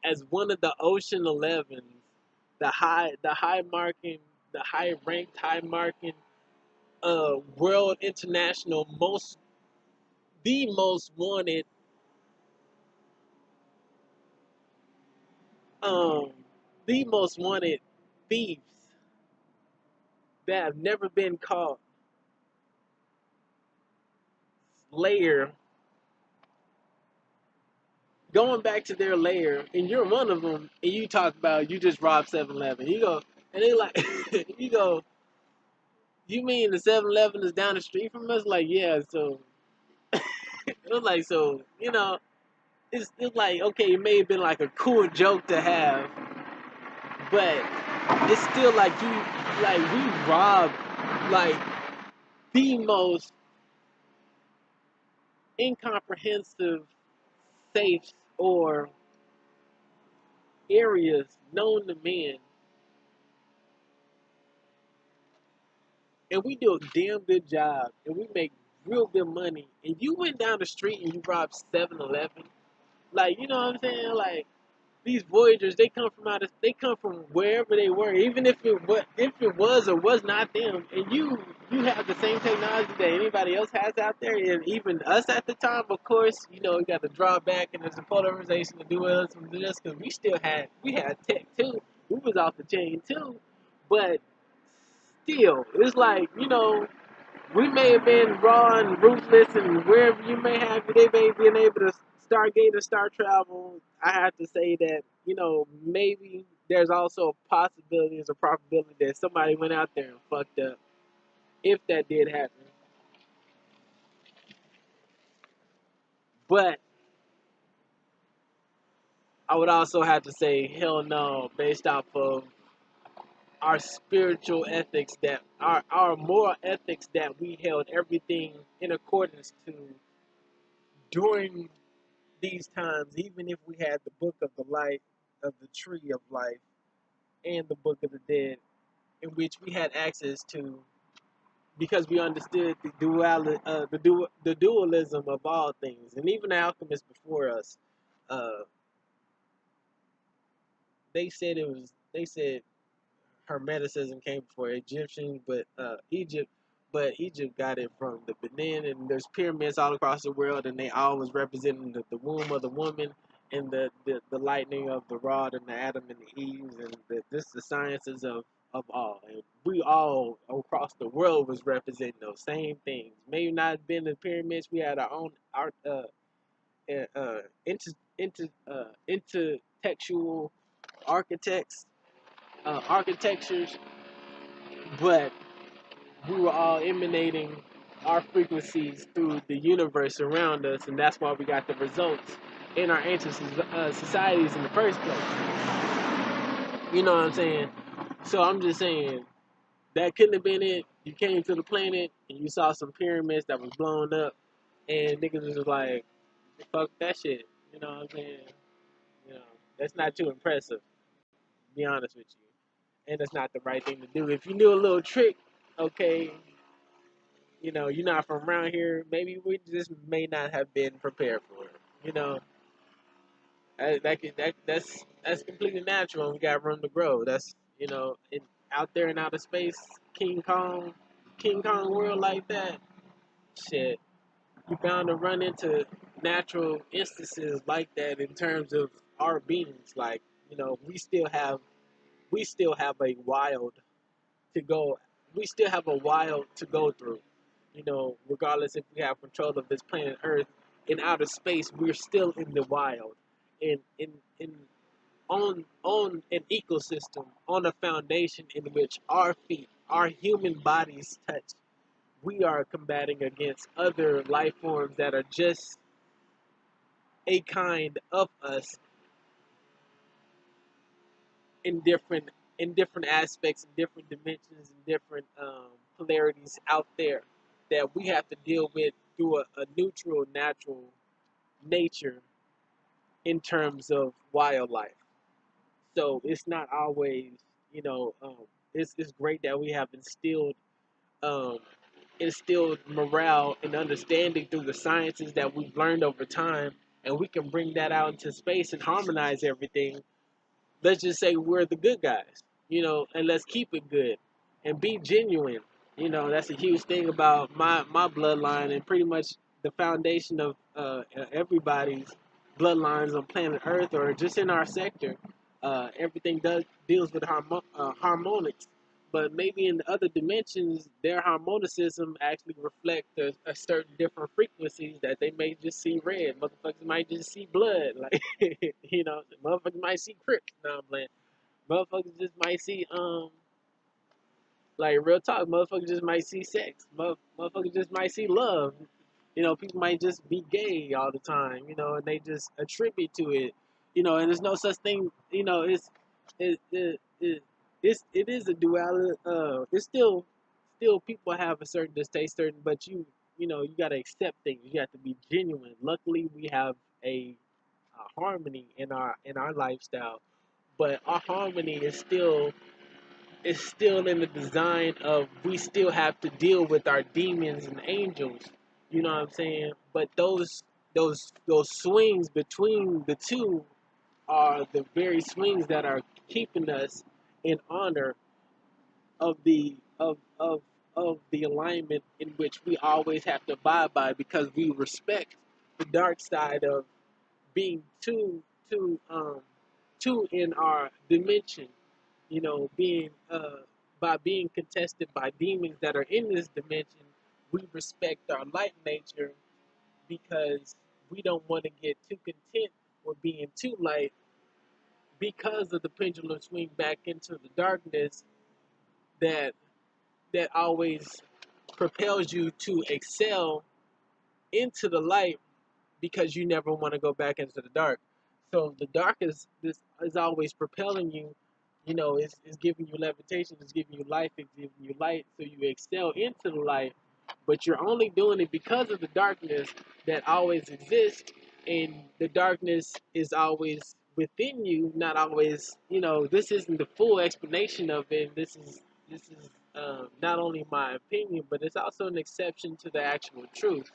as one of the Ocean 11s the high marking, the high ranked, high marking, world international the most wanted, um the most wanted thieves that have never been caught layer, going back to their layer, and you're one of them, and you talk about you just robbed 7-Eleven. You go, and they like, you go, you mean the 7-Eleven is down the street from us? Like, yeah, so, it was like, so, it's like, okay, it may have been like a cool joke to have, but it's still like we robbed, like, the most incomprehensive safes or areas known to men, and we do a damn good job, and we make real good money, and you went down the street and you robbed 7-Eleven. Like, you know what I'm saying? Like, these voyagers, they come from wherever they were, even if it was or was not them, and you have the same technology that anybody else has out there, and even us at the time, of course, we got to draw back, and there's a polarization to do with us and this, because we had tech too. We was off the chain too, but still, it's like, we may have been raw and ruthless, and wherever you may have, they may have been able to start getting to start travel. I have to say that, maybe there's also a possibility, there's a probability that somebody went out there and fucked up, if that did happen. But I would also have to say, hell no, based off of our spiritual ethics, that our moral ethics that we held everything in accordance to during these times, even if we had the book of the life, of the tree of life, and the book of the dead, in which we had access to, because we understood the dualism of all things, and even the alchemists before us, uh, they said Hermeticism came before Egyptian, but Egypt got it from the Benin, and there's pyramids all across the world, and they all was representing the womb of the woman, and the lightning of the rod, and the Adam and the Eve, and the sciences of all, and we all across the world was representing those same things. Maybe not been the pyramids. We had our own art, intertextual architects, architectures, but we were all emanating our frequencies through the universe around us, and that's why we got the results in our ancient societies in the first place. You know what I'm saying? So I'm just saying that couldn't have been it. You came to the planet and you saw some pyramids that was blown up, and niggas was just like, "Fuck that shit." You know what I'm saying? You know, that's not too impressive. To be honest with you, and that's not the right thing to do. If you knew a little trick, okay, you're not from around here, maybe we just may not have been prepared for it. You know, that's completely natural, and we got room to grow. That's out there in outer space, King Kong, King Kong world like that. Shit, you bound to run into natural instances like that in terms of our beings. Like, we still have a wild to go. We still have a wild to go through. Regardless if we have control of this planet Earth, in outer space, we're still in the wild, in on an ecosystem, on a foundation in which our feet, our human bodies touch. We are combating against other life forms that are just a kind of us, in different aspects, in different dimensions, in different polarities out there, that we have to deal with through a neutral, natural nature in terms of wildlife. So it's not always, it's great that we have um, instilled morale and understanding through the sciences that we've learned over time, and we can bring that out into space and harmonize everything. Let's just say we're the good guys. and let's keep it good and be genuine. That's a huge thing about my bloodline and pretty much the foundation of everybody's bloodlines on planet Earth or just in our sector. Everything deals with harmonics, but maybe in the other dimensions, their harmonicism actually reflect a certain different frequencies that they may just see red. Motherfuckers might just see blood, like motherfuckers might see Crips. No, I'm playing. Motherfuckers just might see like real talk, motherfuckers just might see sex. Motherfuckers just might see love. People might just be gay all the time, and they just attribute to it. And there's no such thing, it is a duality. It's still people have a certain distaste, but you gotta accept things. You have to be genuine. Luckily, we have a harmony in our lifestyle, but our harmony is still in the design of we still have to deal with our demons and angels. You know what I'm saying? But those swings between the two are the very swings that are keeping us in honor of the alignment in which we always have to abide by because we respect the dark side of being two in our dimension, being by being contested by demons that are in this dimension. We respect our light nature because we don't want to get too content with being too light because of the pendulum swing back into the darkness that always propels you to excel into the light because you never want to go back into the dark. So the dark is always propelling you. It's giving you levitation, it's giving you life, it's giving you light, so you excel into the light. But you're only doing it because of the darkness that always exists, and the darkness is always within you, not always. This isn't the full explanation of it. This is not only my opinion, but it's also an exception to the actual truth.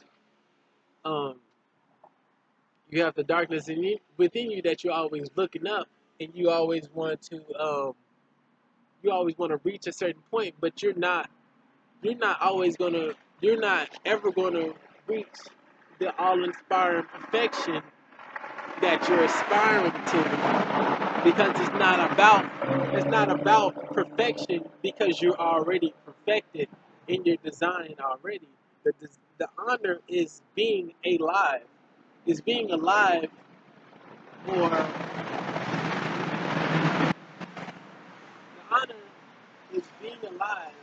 Um, you have the darkness within you that you're always looking up, and you always want to reach a certain point, but you're not always gonna you're not ever gonna reach the all-inspiring perfection that you're aspiring to because it's not about perfection because you're already perfected in your design already. The honor is being alive, or the honor is being alive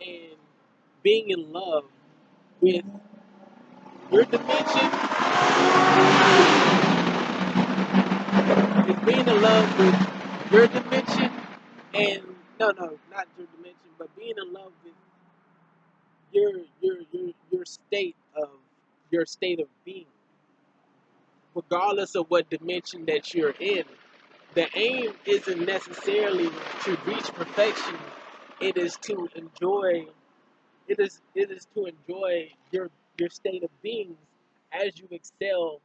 and being in love with your dimension, is being in love with your dimension, and no, not your dimension, but being in love with your state of being, regardless of what dimension that you're in. The aim isn't necessarily to reach perfection. It is to enjoy. It is to enjoy your state of being as you excel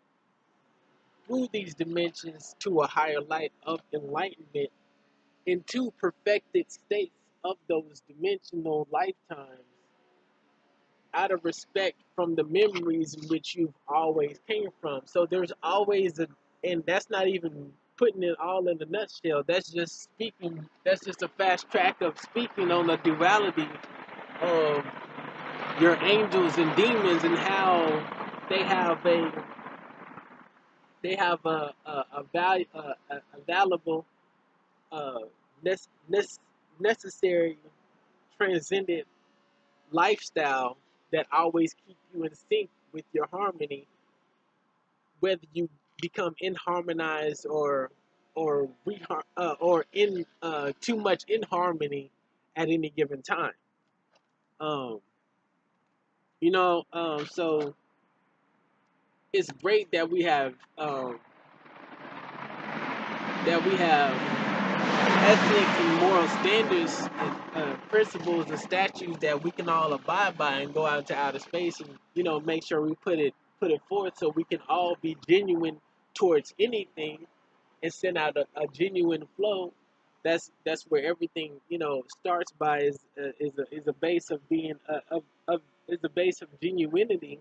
through these dimensions to a higher light of enlightenment into perfected states of those dimensional lifetimes out of respect from the memories in which you've always came from. So there's always and that's not even putting it all in a nutshell. That's just a fast track of speaking on the duality of your angels and demons and how they have a value, a valuable, uh, necessary, transcendent lifestyle that always keep you in sync with your harmony, whether you become inharmonized or in too much in harmony at any given time. Um, so it's great that we have ethics and moral standards and principles and statutes that we can all abide by and go out into outer space and make sure we put it forth so we can all be genuine towards anything and send out a genuine flow That's where everything starts by is a base of being of is a base of genuinity,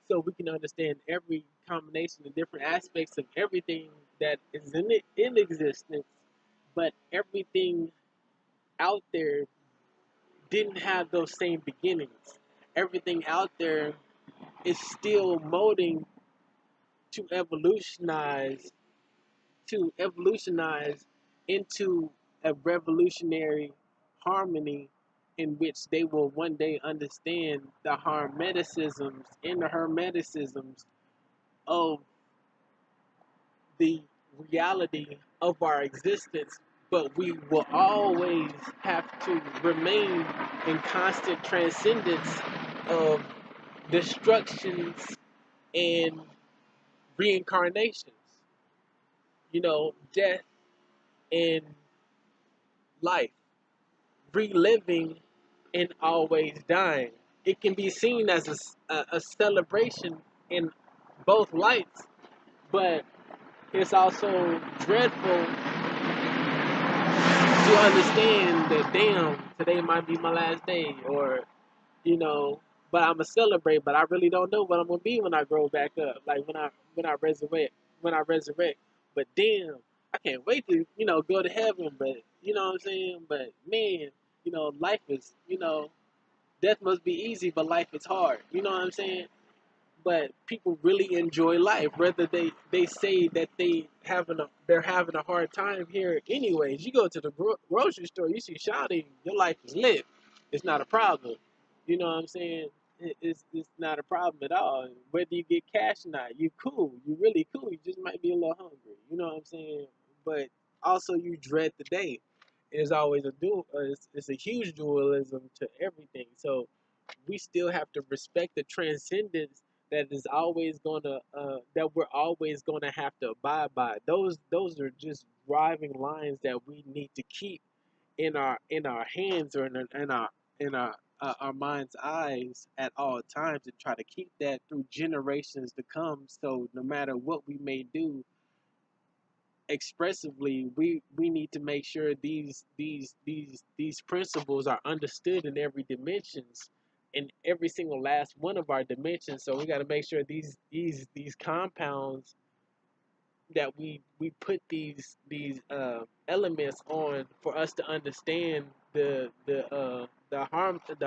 so we can understand every combination of different aspects of everything that is in existence, but everything out there didn't have those same beginnings. Everything out there is still molding to evolutionize to evolutionize into a revolutionary harmony in which they will one day understand the hermeticisms and the hermeticisms of the reality of our existence, but we will always have to remain in constant transcendence of destructions and reincarnations, death and life, reliving and always dying. It can be seen as a celebration in both lights, but it's also dreadful to understand that, damn, today might be my last day, or you know, but I'm gonna celebrate. But I really don't know what I'm gonna be when I grow back up, like when I resurrect. But damn, I can't wait to go to heaven. But you know what I'm saying. But man, life is death must be easy, but life is hard. You know what I'm saying? But people really enjoy life, whether they say that they're having a hard time here. Anyways, you go to the grocery store, you see shouting, your life is lit. It's not a problem. You know what I'm saying? It's not a problem at all. Whether you get cash or not, you cool. You really cool. You just might be a little hungry. You know what I'm saying? But also you dread the day. There's always a dual. It's a huge dualism to everything. So we still have to respect the transcendence that we're always gonna have to abide by. Those are just driving lines that we need to keep in our hands, or in our mind's eyes at all times, and try to keep that through generations to come. So no matter what we may do expressively, we need to make sure these principles are understood in every dimensions, in every single last one of our dimensions. So we got to make sure these compounds that we put these elements on, for us to understand the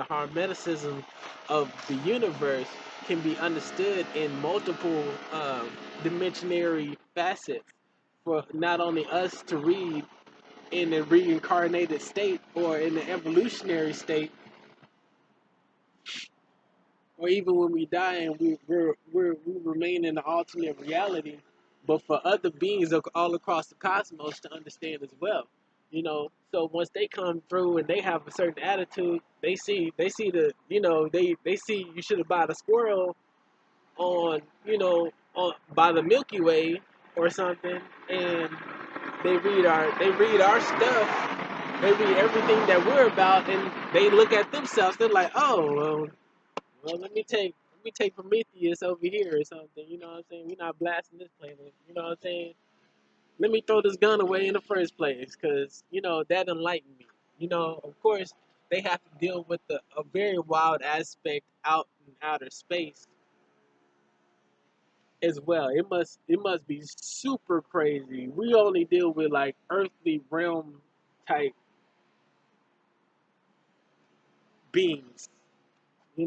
harmonicism of the universe, can be understood in multiple dimensionary facets, for not only us to read in a reincarnated state or in the evolutionary state, or even when we die and we remain in the alternate reality, but for other beings all across the cosmos to understand as well. So once they come through and they have a certain attitude, they see they see you should have bought a squirrel by the Milky Way or something, and they read our stuff, they read everything that we're about, and they look at themselves. They're like, oh, well, let me take Prometheus over here or something. You know what I'm saying? We're not blasting this planet. You know what I'm saying? Let me throw this gun away in the first place, because that enlightened me. Of course, they have to deal with a very wild aspect out in outer space as well. It must be super crazy. We only deal with like earthly realm type beings. We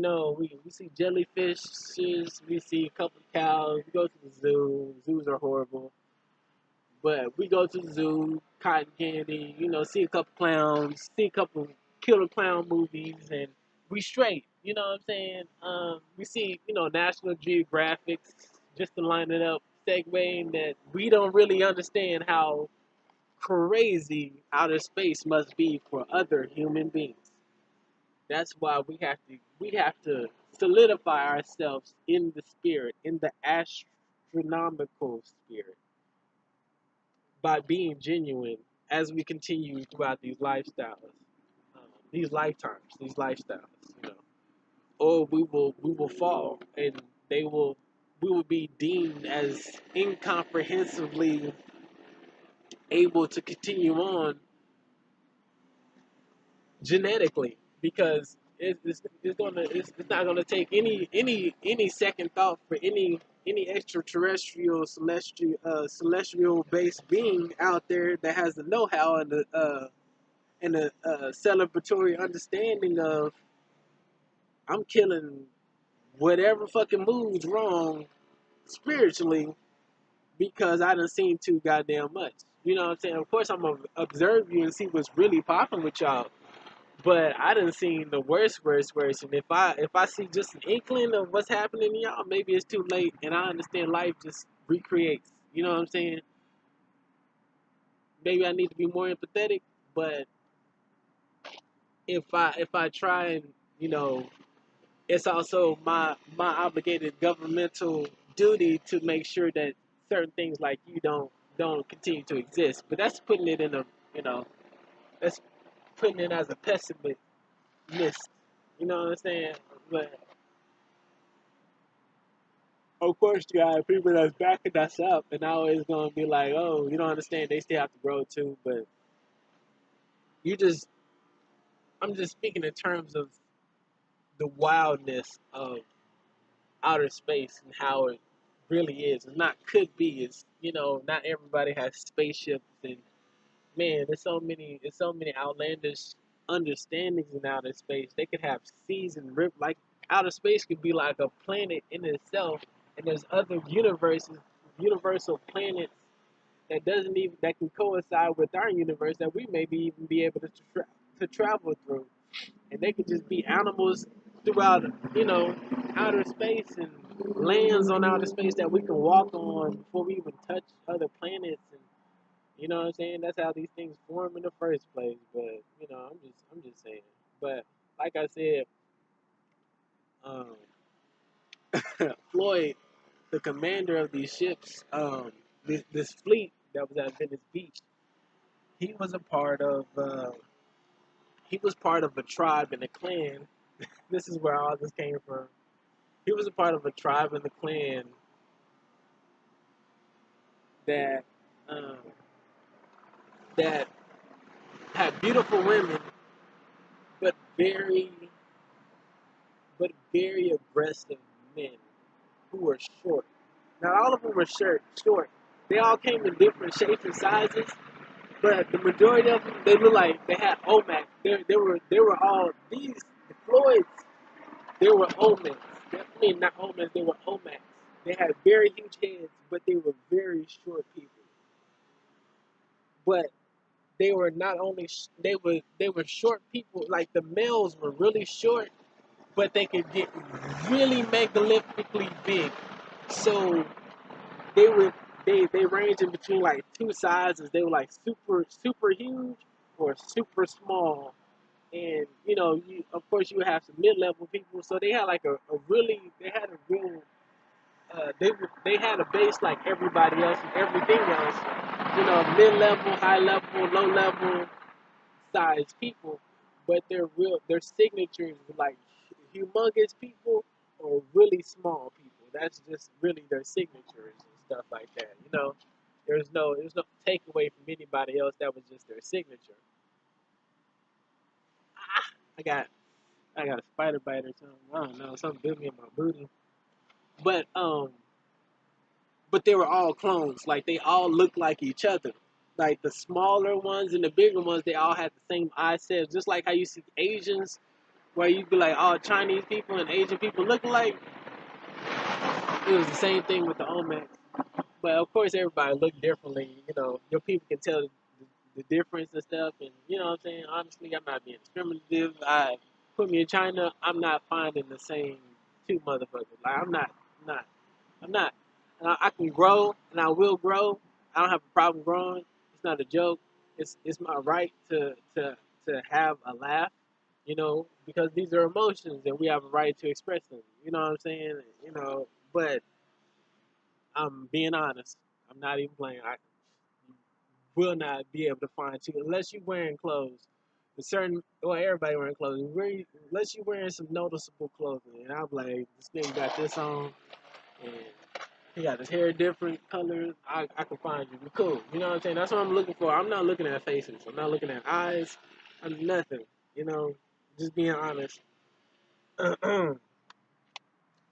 see jellyfishes, we see a couple of cows, we go to the zoo. Zoos are horrible. But we go to the zoo, cotton candy, see a couple clowns, see a couple killer clown movies, and we straight. You know what I'm saying? We see, National Geographics, just to line it up, segueing that we don't really understand how crazy outer space must be for other human beings. That's why we have to solidify ourselves in the spirit, in the astronomical spirit, by being genuine as we continue throughout these lifestyles, these lifetimes, these lifestyles, or we will fall, and they will we will be deemed as incomprehensibly able to continue on genetically, because it's not gonna take any second thought for any extraterrestrial celestial based being out there that has the know-how and the celebratory understanding of, I'm killing whatever fucking moves wrong spiritually because I done seen too goddamn much. You know what I'm saying? Of course, I'm gonna observe you and see what's really popping with y'all. But I done seen the worst, and if I see just an inkling of what's happening to y'all, maybe it's too late, and I understand life just recreates. You know what I'm saying? Maybe I need to be more empathetic, but if I try and, you know, it's also my obligated governmental duty to make sure that certain things like you don't continue to exist. But that's putting it in a, you know, that's putting it as a pessimist. You know what I'm saying? But of course, you got people that's backing us up, and always gonna be like, "Oh, you don't understand. They still have to grow too." But you just, I'm just speaking in terms of the wildness of outer space and how it really is. It's not could be. It's, you know, not everybody has spaceships, and man, there's so many outlandish understandings in outer space. They could have seas and rip like outer space could be like a planet in itself, and there's other universal planets that can coincide with our universe that we maybe even be able to travel through, and they could just be animals throughout, you know, outer space, and lands on outer space that we can walk on before we even touch other planets. And you know what I'm saying? That's how these things form in the first place. But you know, I'm just saying. But like I said, um, Floyd, the commander of these ships, this fleet that was at Venice Beach, he was a part of a tribe and a clan. This is where all this came from. He was a part of a tribe and a clan that um, that had beautiful women, but very aggressive men who were short. Not all of them were short. They all came in different shapes and sizes, but the majority of them, they looked like they had Omac. They were all these the Floyds. They were Omens. I mean, not Omens. They were Omacs. They had very huge heads, but they were very short people. But they were not only they were short people. Like the males were really short, but they could get really megalithlically big. So they were they range in between like two sizes. They were like super huge or super small. And you know, of course you have some mid level people. So they had like a really they had a real they had a base like everybody else and everything else. You know, mid level, high level, low level size people, but their signatures were like humongous people or really small people. That's just really their signatures and stuff like that. You know, there's no takeaway from anybody else. That was just their signature. Ah, I got a spider bite or something. I don't know. Something bit me in my booty. But they were all clones. Like they all looked like each other. Like the smaller ones and the bigger ones, they all had the same eye set. Just like how you see Asians, where you be like, all Chinese people and Asian people look alike. It was the same thing with the Olmecs. But of course, everybody looked differently. You know, your people can tell the difference and stuff. And you know what I'm saying? Honestly, I'm not being discriminative. I put me in China, I'm not finding the same two motherfuckers. Like not, I'm not. And I can grow, and I will grow. I don't have a problem growing. It's not a joke. It's my right to have a laugh, you know, because these are emotions, and we have a right to express them. You know what I'm saying? You know, but I'm being honest. I'm not even playing. I will not be able to find you unless you're wearing clothes. Well, everybody wearing clothes. Unless you're wearing some noticeable clothing, and I'm like, this nigga got this on, and he got his hair different colors. I can find you. We're cool. You know what I'm saying? That's what I'm looking for. I'm not looking at faces. I'm not looking at eyes. I'm nothing. You know, just being honest.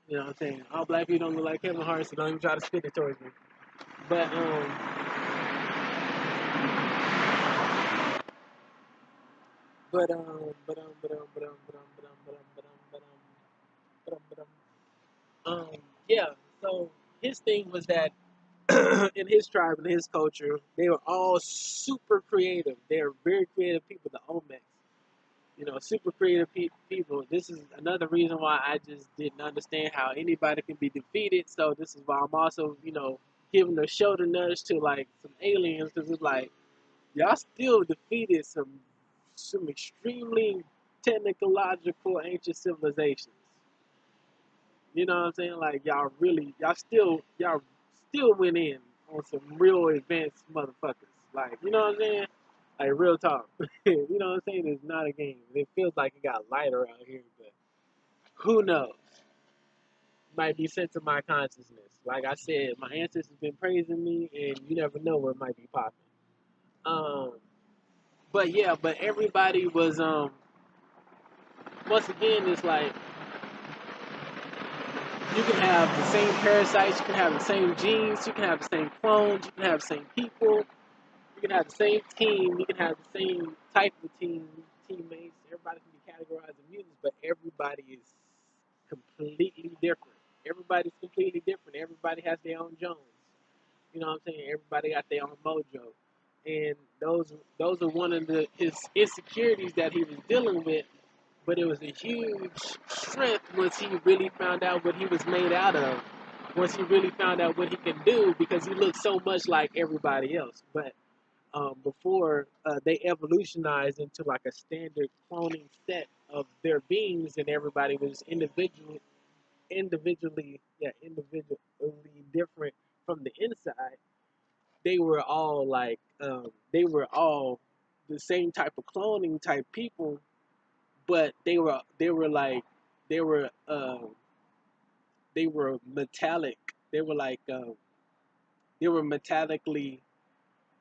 You know what I'm saying? All black people don't look like Kevin Hart, so don't even try to spit it towards me. But but but but but but but yeah. So his thing was that in his tribe and his culture, they were all super creative. They're very creative people, the Olmecs. You know, super creative people. This is another reason why I just didn't understand how anybody can be defeated. So this is why I'm also, giving a shoulder nudge to like some aliens, because it's like y'all still defeated some extremely technological ancient civilizations. You know what I'm saying? Like y'all still went in on some real advanced motherfuckers. Like, you know what I'm saying? Like real talk. You know what I'm saying? It's not a game. It feels like it got lighter out here, but who knows? Might be sent to my consciousness. Like I said, my ancestors been praising me, and you never know where it might be popping. Um, but yeah, but everybody was once again, it's like you can have the same parasites, you can have the same genes, you can have the same clones, you can have the same people, you can have the same team, you can have the same type of teammates. Everybody can be categorized as mutants, but everybody is completely different. Everybody's completely different. Everybody has their own Jones. You know what I'm saying? Everybody got their own mojo. And those are one of his insecurities that he was dealing with, but it was a huge strength once he really found out what he was made out of. Once he really found out what he can do, because he looked so much like everybody else. But before they evolutionized into like a standard cloning set of their beings, and everybody was individually different from the inside. They were all like they were all the same type of cloning type people, but they were they were metallic. They were like they were metallically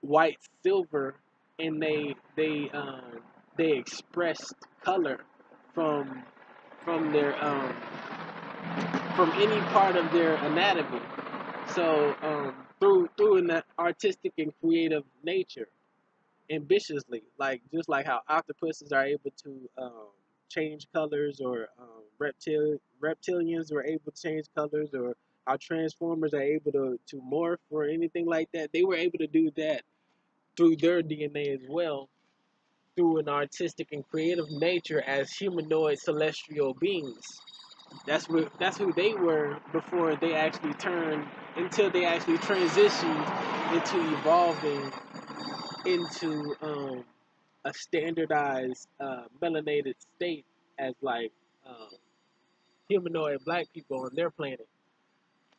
white silver, and they expressed color from from their from any part of their anatomy. So through an artistic and creative nature, ambitiously, like just like how octopuses are able to change colors, or reptilians were able to change colors, or how transformers are able to morph or anything like that. They were able to do that through their DNA as well, through an artistic and creative nature as humanoid celestial beings. That's who they were before they actually turned, until they actually transitioned into evolving into a standardized melanated state as like um, humanoid black people on their planet,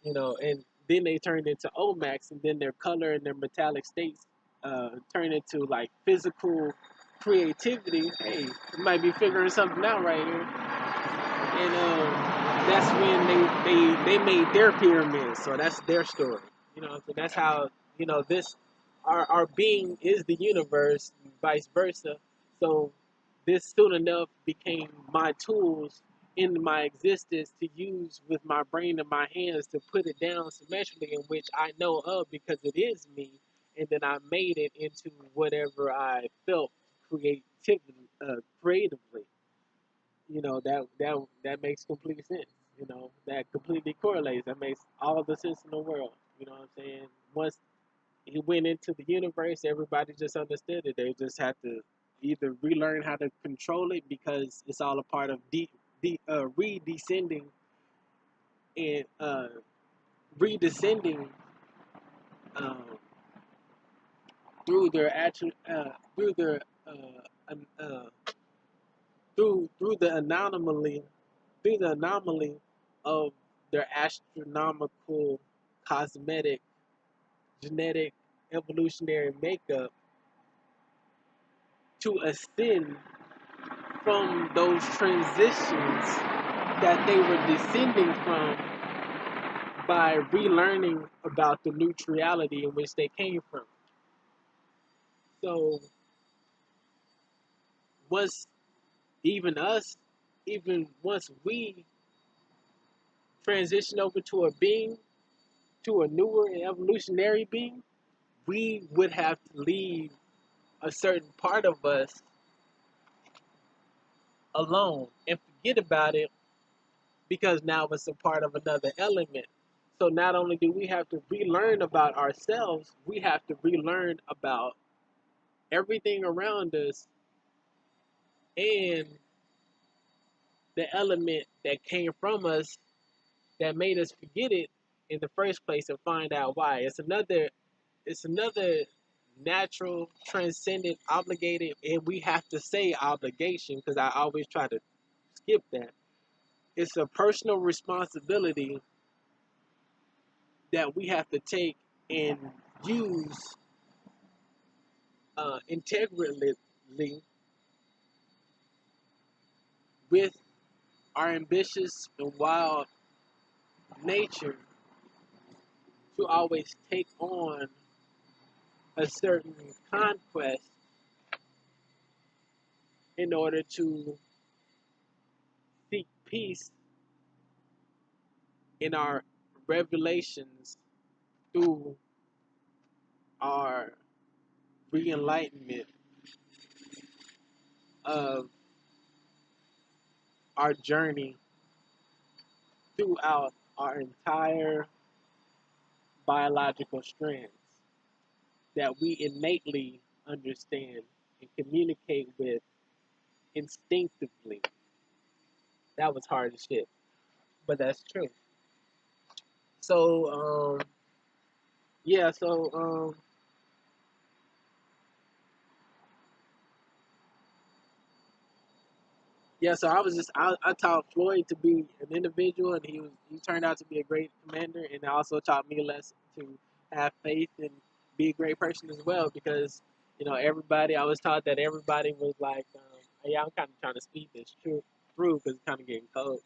and then they turned into Omax, and then their color and their metallic states turned into like physical creativity. Hey, you might be figuring something out right here. And that's when they made their pyramids. So that's their story. So that's how this our being is the universe, and vice versa. So this soon enough became my tools in my existence to use with my brain and my hands to put it down symmetrically, in which I know of because it is me, and then I made it into whatever I felt creatively. That makes complete sense. That completely correlates. That makes all the sense in the world. You know what I'm saying? Once he went into the universe, everybody just understood it. They just had to either relearn how to control it, because it's all a part of redescending and redescending um, through their actual through their uh, through the anomaly of their astronomical cosmetic genetic evolutionary makeup, to ascend from those transitions that they were descending from, by relearning about the neutrality in which they came from. So once even us, even once we transition over to a being, to a newer and evolutionary being, we would have to leave a certain part of us alone and forget about it because now it's a part of another element. So not only do we have to relearn about ourselves, we have to relearn about everything around us and the element that came from us that made us forget it in the first place and find out why. It's another natural, transcendent, obligated, and we have to say obligation because I always try to skip that. It's a personal responsibility that we have to take and use integrally with our ambitious and wild nature to always take on a certain conquest in order to seek peace in our revelations through our re-enlightenment of our journey throughout our entire biological strands that we innately understand and communicate with instinctively. That was hard as shit, but that's true. So, yeah, yeah, so I taught Floyd to be an individual, and he turned out to be a great commander, and it also taught me a lesson to have faith and be a great person as well, because everybody I was taught that everybody was like, yeah, I'm kind of trying to speed this through because it's kind of getting cold,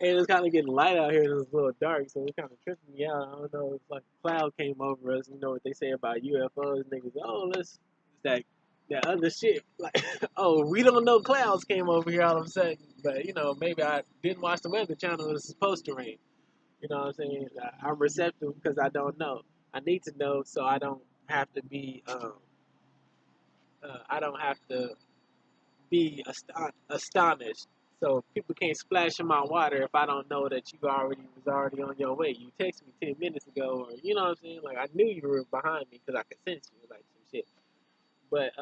and it's kind of getting light out here, and it's a little dark, so it's kind of tripping me out. I don't know, it's like a cloud came over us. You know what they say about UFOs, niggas? Oh, that that other shit. Like, oh, we don't know clouds came over here all of a sudden, but maybe I didn't watch the weather channel. It's supposed to rain. You know what I'm saying? I'm receptive because I don't know. I need to know so I don't have to be. I don't have to be astonished. So people can't splash in my water if I don't know that you was already on your way. You texted me 10 minutes ago, or you know what I'm saying? Like I knew you were behind me because I could sense you, like some shit. But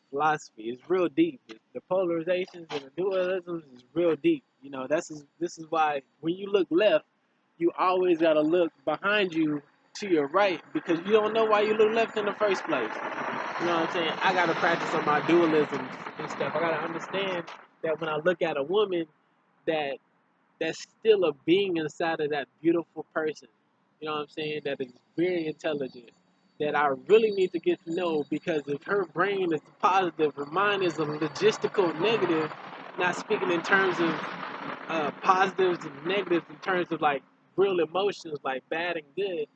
philosophy is real deep. The polarizations and the dualisms is real deep. This is why when you look left, you always gotta look behind you to your right because you don't know why you look left in the first place. You know what I'm saying? I gotta practice on my dualisms and stuff. I gotta understand that when I look at a woman, that that's still a being inside of that beautiful person. You know what I'm saying? That is very intelligent. That I really need to get to know because if her brain is positive, her mind is a logistical negative, not speaking in terms of positives and negatives in terms of like real emotions like bad and good,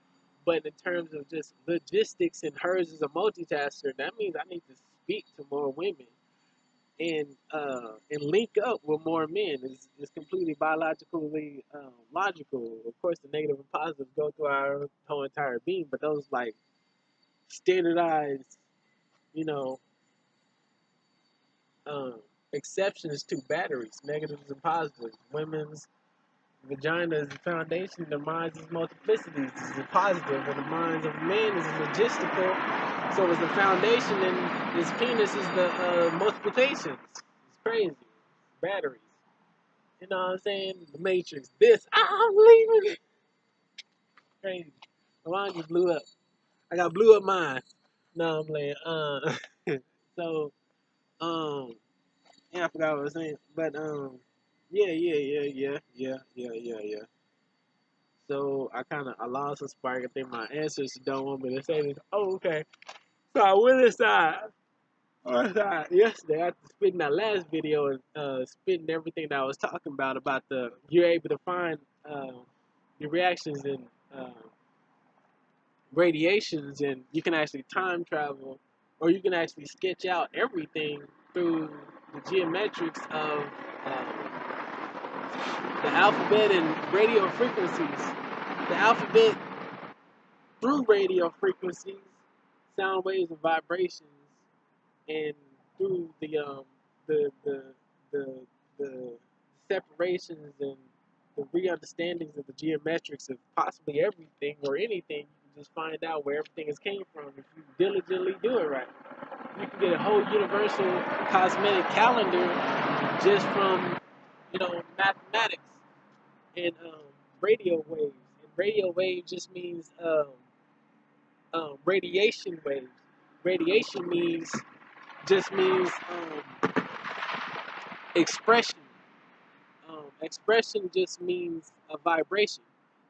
but in terms of just logistics and hers is a multitasker, that means I need to speak to more women and link up with more men. It's completely biologically logical. Of course, the negative and positive go through our whole entire being, but those like standardized, you know, um, exceptions to batteries, negatives and positives. Women's vagina is the foundation, the minds is multiplicities, is a positive, and the minds of men is logistical. So it's the foundation, and his penis is the multiplications. It's crazy. Batteries. You know what I'm saying? The Matrix. I'm leaving. Crazy. My mind just blew up. I got blew up mine. No, I'm playing. So, um, yeah, I forgot what I was saying. But, yeah. So I lost a spark. I think my ancestors don't want me to say this. Oh, okay. So I went inside yesterday after spitting that last video and spitting everything that I was talking about the you're able to find your reactions and radiations, and you can actually time travel, or you can actually sketch out everything through. the geometrics of the alphabet and radio frequencies. The alphabet through radio frequencies, sound waves and vibrations, and through the the the the separations and the re-understandings of the geometrics of possibly everything or anything, you can just find out where everything has came from if you diligently do it right. You can get a whole universal cosmetic calendar just from mathematics and radio waves. And radio wave just means radiation waves. Radiation means expression. Expression just means a vibration.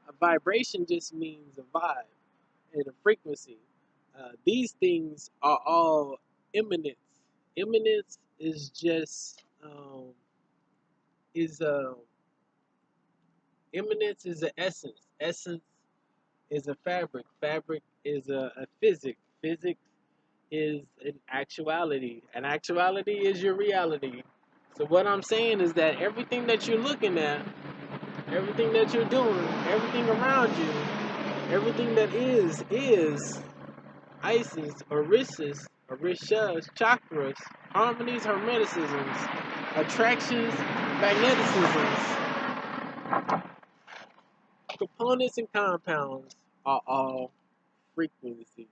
A vibration just means a vibe and a frequency. These things are all immanence. Immanence is just is immanence is an essence. Essence is a fabric. Fabric is a physic. Physics is an actuality. An actuality is your reality. So what I'm saying is that everything that you're looking at, everything that you're doing, everything around you, everything that is Isis, Orishas, chakras, harmonies, hermeticisms, attractions, magneticisms, components and compounds are all frequencies.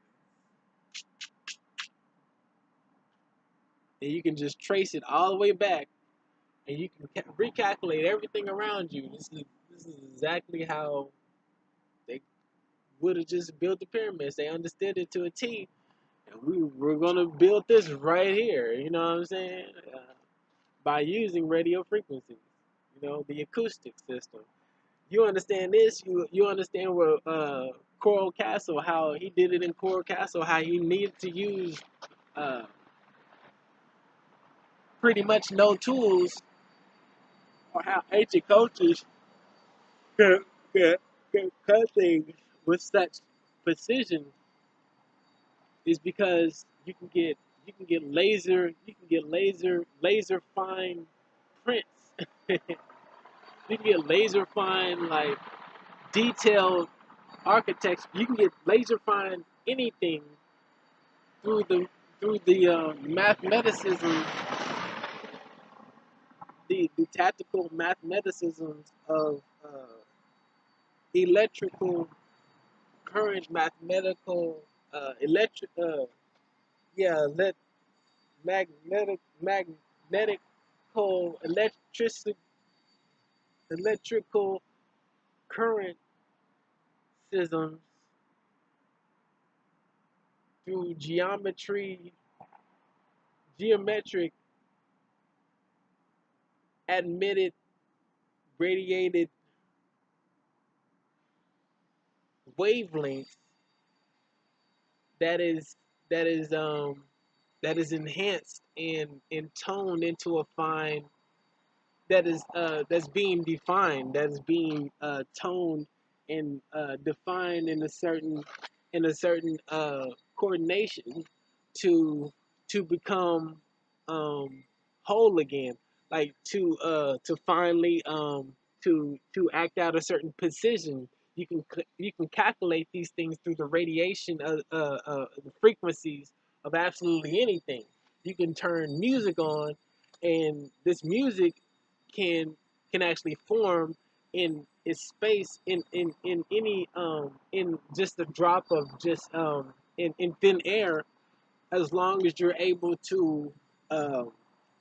And you can just trace it all the way back, and you can recalculate everything around you. This is exactly how they would have just built the pyramids. They understood it to a T, and we're gonna build this right here. You know what I'm saying? By using radio frequencies, the acoustic system. You understand this? You understand where Coral Castle, how he did it in Coral Castle, how he needed to use uh, pretty much no tools, or how ancient cultures could, could cut things with such precision, is because you can get fine prints. You can get laser fine, like, detailed architecture. You can get laser fine anything through the mathematicism, the tactical mathematicisms of electrical current, mathematical electric yeah let magnetical electrical current systems through geometric admitted radiated wavelengths that is that is um that is enhanced and toned into a fine, that's being defined, that's being toned and defined in a certain coordination to become whole again, like to finally to act out a certain precision. You can calculate these things through the radiation of the frequencies of absolutely anything. You can turn music on, and this music can actually form in its space, in any in just a drop of just in thin air, as long as you're able to um,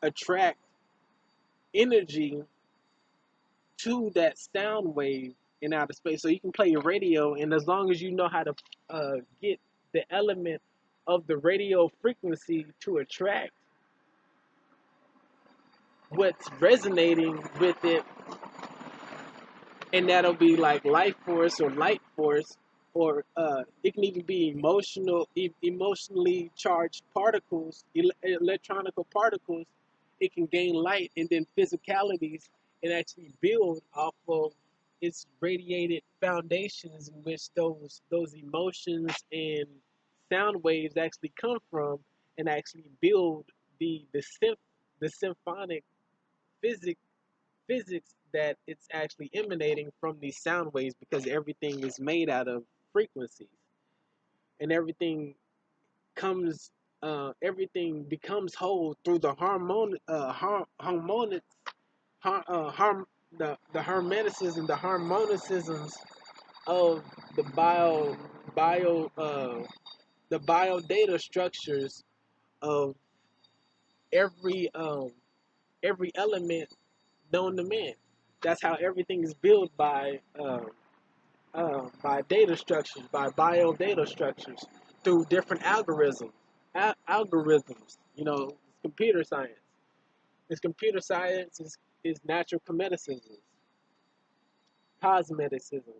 attract energy to that sound wave in outer space. So you can play your radio, and as long as you know how to get the element of the radio frequency to attract what's resonating with it, and that'll be like life force or light force, or it can even be emotionally charged particles, electronical particles. It can gain light, and then physicalities, and actually build off of its radiated foundations, in which those emotions and sound waves actually come from, and actually build the synth. the symphonic physics physics that it's actually emanating from these sound waves, because everything is made out of frequencies, and everything becomes whole through the harmonics, har, harm the harmonicism, the harmonicisms of the bio the bio data structures of every um every element known to man. That's how everything is built by data structures, by bio data structures, through different algorithms. It's computer science. It's computer science is natural cosmeticism,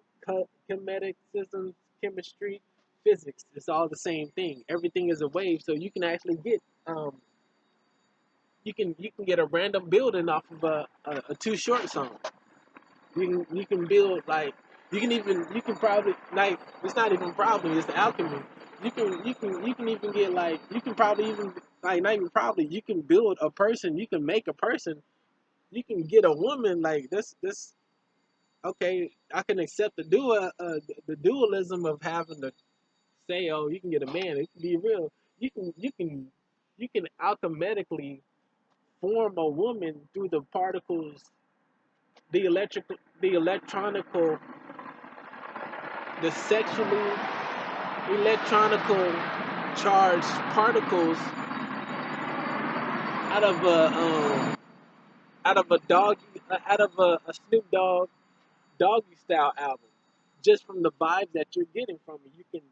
chemeticism, chemistry, physics. It's all the same thing. Everything is a wave, so you can actually get you can get a random building off of a Too Short song. You can build, like, you can probably, like, it's not even probably, it's the alchemy. You can even get, like, you can probably even, like, not even probably, you can build a person, you can make a person, you can get a woman, like, this. Okay, I can accept the dualism of having to say, oh, you can get a man. It can be real. You can alchematically form a woman through the particles, the electronical, the sexually electronical charged particles out of a Snoop Dogg doggy style album, just from the vibes that you're getting from it. You can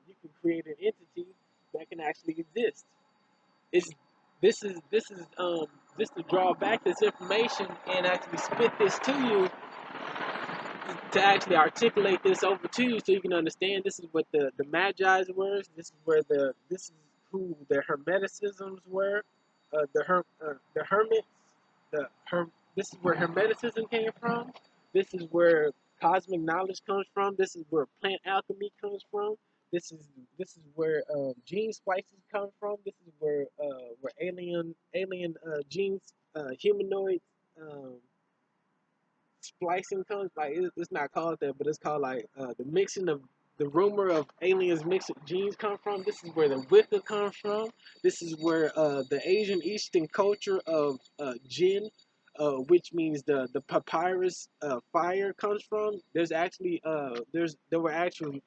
create an entity that can actually exist. It's this is to draw back this information and actually spit this to you, to actually articulate this over to you, so you can understand. This is what the Magi's were. This is who the Hermeticisms were. The Hermits. The Herm. This is where Hermeticism came from. This is where cosmic knowledge comes from. This is where plant alchemy comes from. This is where gene splices come from. This is where alien genes, humanoid um, splicing comes, like, it's not called that, but it's called, like, the mixing of the rumor of aliens mixing genes come from. This is where the Wicca comes from. This is where the Asian Eastern culture of jinn, which means the papyrus fire, comes from. There were actually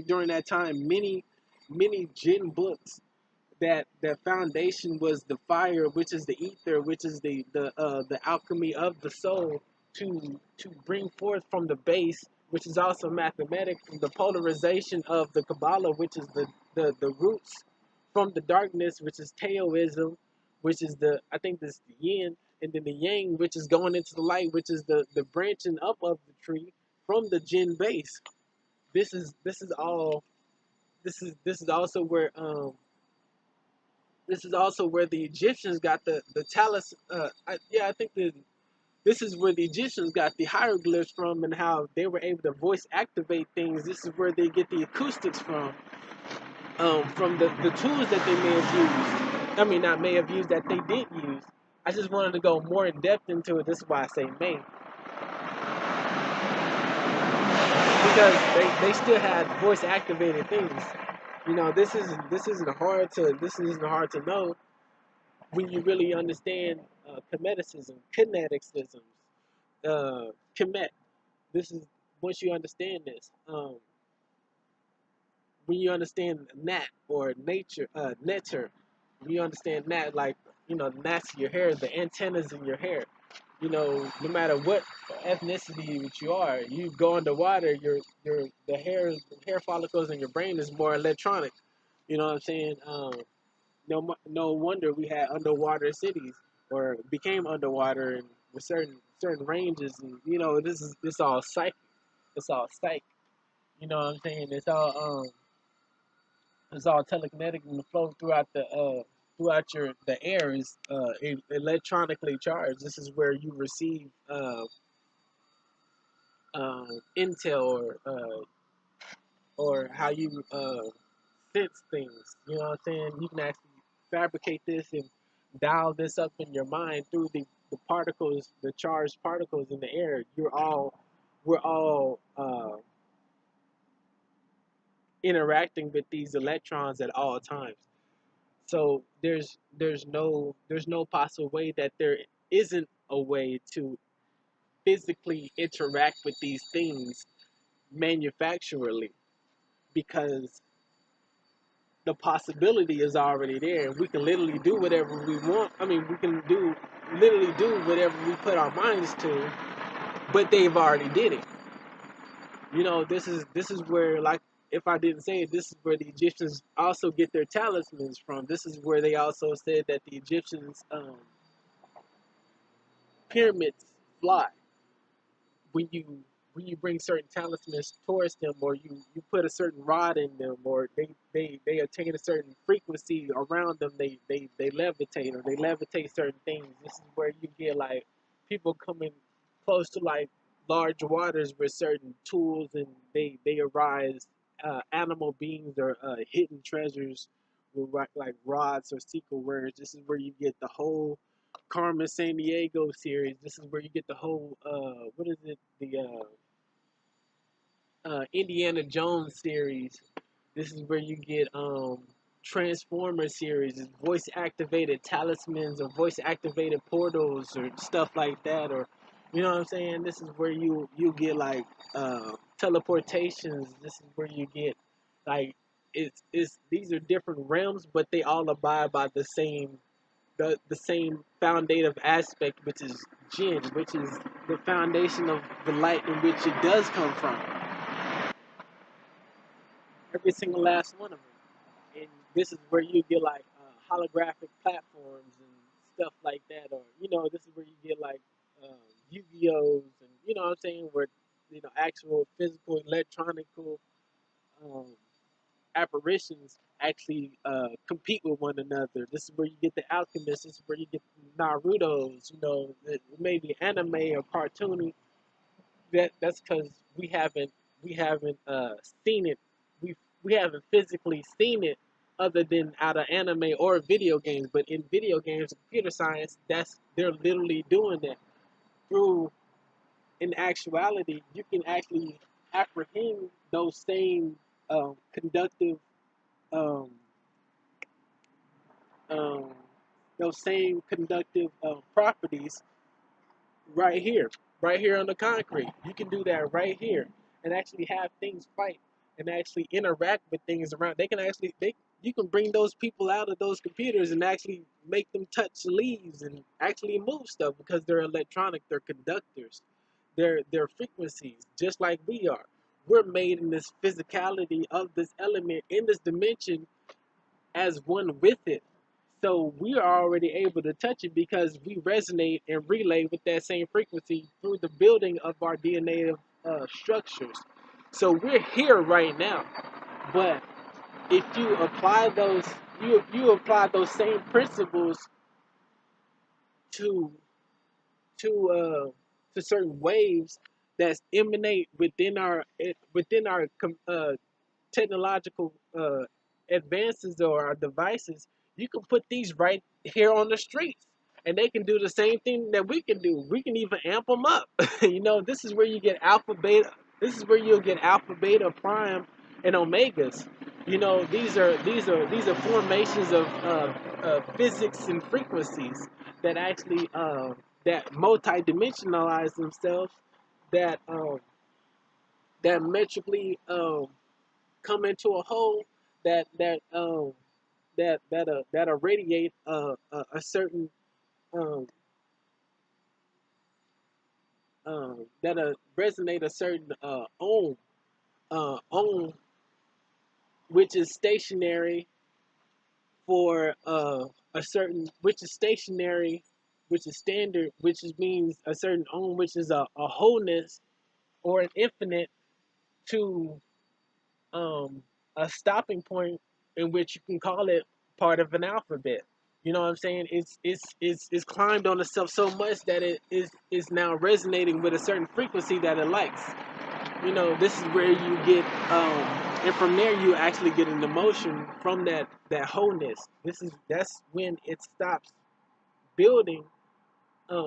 during that time many jinn books that foundation was the fire, which is the ether, which is the alchemy of the soul, to bring forth from the base, which is also mathematics, the polarization of the Kabbalah, which is the roots from the darkness, which is Taoism, which is I think this the yin, and then the yang, which is going into the light, which is the branching up of the tree from the jinn base. This is all. This is also where the Egyptians got the talus. I think this is where the Egyptians got the hieroglyphs from, and how they were able to voice activate things. This is where they get the acoustics from the tools that they may have used. I mean, not may have used, that they did use. I just wanted to go more in depth into it. This is why I say may, because they still had voice activated things. This isn't hard to know when you really understand kineticism, chemet. This is Once you understand this, when you understand nat, or nature, netter, when you understand that, like, gnats in your hair, the antennas in your hair. No matter what ethnicity that you are, you go underwater, the hair follicles in your brain is more electronic. You know what I'm saying? No wonder we had underwater cities, or became underwater, and with certain ranges, and this all psychic. It's all psych. You know what I'm saying? It's all telekinetic, and the flow throughout the air is electronically charged. This is where you receive intel, or how you sense things. You know what I'm saying? You can actually fabricate this and dial this up in your mind through the particles, the charged particles in the air. We're all interacting with these electrons at all times. So there's no possible way that there isn't a way to physically interact with these things manufacturally, because the possibility is already there. We can literally do whatever we want. I mean, we can do literally do whatever we put our minds to, but they've already did it. This is where, like, if I didn't say it, this is where the Egyptians also get their talismans from. This is where they also said that the Egyptians pyramids fly. When you bring certain talismans towards them, or you put a certain rod in them, or they attain a certain frequency around them, they levitate, or they levitate certain things. This is where you get like people coming close to like large waters with certain tools, and they arise animal beings or hidden treasures with like rods or secret words. This is where you get the whole Carmen San Diego series. This is where you get the whole what is it? The Indiana Jones series. This is where you get Transformer series, voice activated talismans or voice activated portals or stuff like that, or you know what I'm saying. This is where you get like teleportations. This is where you get like it's these are different realms, but they all abide by the same foundative aspect, which is Jinn, which is the foundation of the light in which it does come from. Every single last one of them. And this is where you get like holographic platforms and stuff like that, or this is where you get like Yu-Gi-Ohs, and what I'm saying, where actual physical electronical um, apparitions actually compete with one another. This is where you get the alchemists. This is where you get Naruto's. Maybe anime or cartoony. That's because we haven't seen it. We haven't physically seen it other than out of anime or video games. But in video games, computer science, they're literally doing that through. In actuality, you can actually apprehend those same conductive um, um, properties right here, right here on the concrete. You can do that right here and actually have things fight and actually interact with things around. You can bring those people out of those computers and actually make them touch leaves and actually move stuff because they're electronic, they're conductors, they're frequencies, just like we are. We're made in this physicality of this element in this dimension as one with it. So we are already able to touch it because we resonate and relay with that same frequency through the building of our DNA structures. So we're here right now. But if you apply you apply those same principles to to uh, to certain waves that emanate within our technological advances or our devices, you can put these right here on the streets, and they can do the same thing that we can do. We can even amp them up. This is where you get alpha, beta. This is where you'll get alpha, beta, prime, and omegas. These are formations of physics and frequencies that actually that multi-dimensionalize themselves, that that metrically come into a whole, that irradiate a certain um, that resonate a certain ohm, which is stationary for a certain, which is stationary, which is standard, means a certain ohm, which is a wholeness or an infinite to um, a stopping point in which you can call it part of an alphabet. You know what I'm saying? It's climbed on itself so much that it is now resonating with a certain frequency that it likes. This is where you get, and from there you actually get an emotion from that wholeness. That's when it stops building,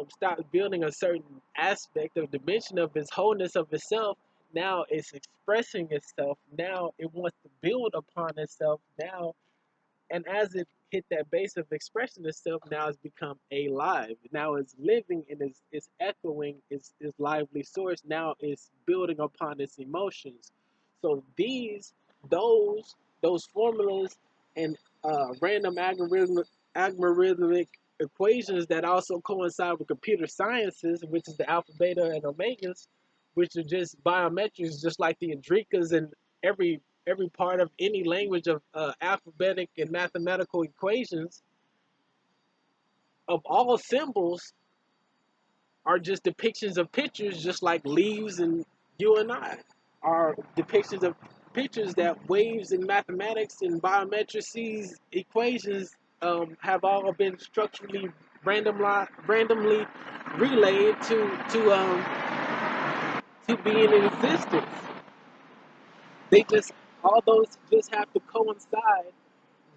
stops building a certain aspect or dimension of its wholeness of itself. Now it's expressing itself. Now it wants to build upon itself. Now, and as it hit that base of expressing itself, now it's become alive. Now it's living and it's echoing its lively source. Now it's building upon its emotions. So those formulas and random algorithmic equations that also coincide with computer sciences, which is the alpha, beta, and omegas, which are just biometrics, just like the Andrikas and every part of any language of alphabetic and mathematical equations of all symbols are just depictions of pictures, just like leaves and you and I are depictions of pictures that waves in mathematics and biometrics equations have all been structurally randomly relayed to being in existence. They just all those just have to coincide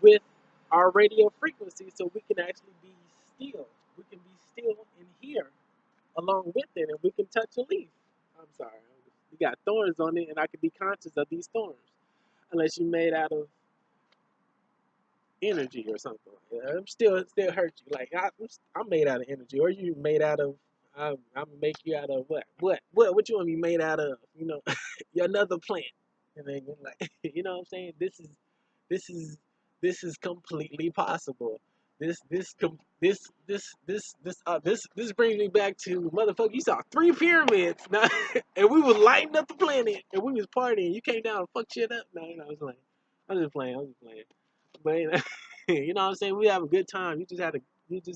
with our radio frequency so we can actually be still. We can be still and hear along with it, and we can touch a leaf. I'm sorry, we got thorns on it, and I can be conscious of these thorns. Unless you made out of energy or something. I'm still hurt you. Like I'm made out of energy, or you made out of. I'm gonna make you out of what? What you want to be made out of? You know, you're another plant, and then you're like, you know what I'm saying? This is this is completely possible. This brings me back to motherfucker. You saw 3 pyramids, now, and we was lighting up the planet, and we was partying. You came down and fucked shit up. No, I was like, I'm just playing. I'm just playing. But you know what I'm saying? We have a good time. You just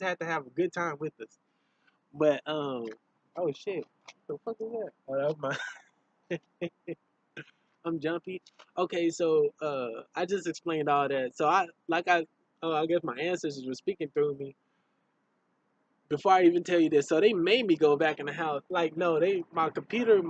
had to have a good time with us. But oh shit, what the fuck is that? Oh, that was my I'm jumpy. Okay, so I just explained all that. So I guess my ancestors were speaking through me before I even tell you this. So they made me go back in the house. Like no, my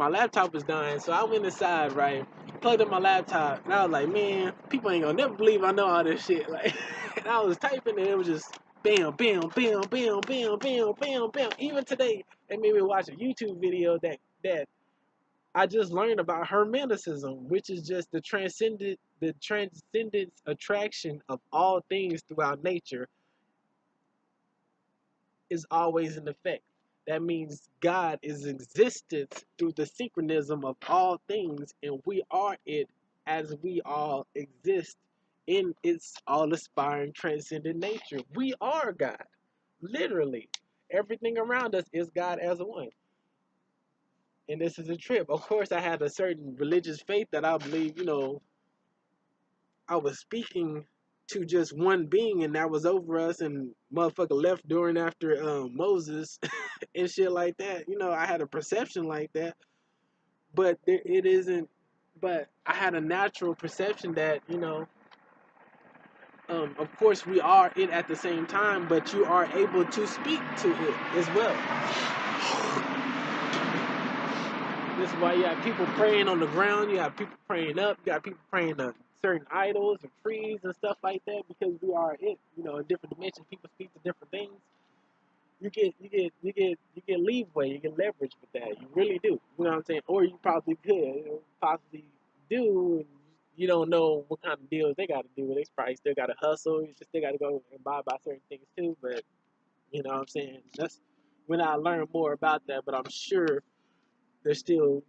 laptop was dying. So I went inside, right, plugged in my laptop, and I was like, man, people ain't gonna never believe I know all this shit. Like, and I was typing, and it was just bam, bam, bam, bam, bam, bam, bam, bam. Even today, they made me watch a YouTube video that I just learned about Hermeticism, which is just the transcendence attraction of all things throughout nature is always in effect. That means God is existence through the synchronism of all things, and we are it as we all exist in its all aspiring transcendent nature. We are God. Literally. Everything around us is God as one. And this is a trip. Of course, I had a certain religious faith that I believe, I was speaking to just one being and that was over us and motherfucker left during after Moses and shit like that. I had a perception like that, but it isn't. But I had a natural perception that of course we are it at the same time, but you are able to speak to it as well. This is why you have people praying on the ground, you have people praying up, you got people praying to certain idols and trees and stuff like that because we are it. In different dimensions, people speak to different things. You get leeway, you get leverage with that. You really do. You know what I'm saying? Or you probably could, possibly do, and you don't know what kind of deals they got to do. They probably still got to hustle. You still got to go and buy certain things too. But you know what I'm saying? That's when I learn more about that. But I'm sure there's still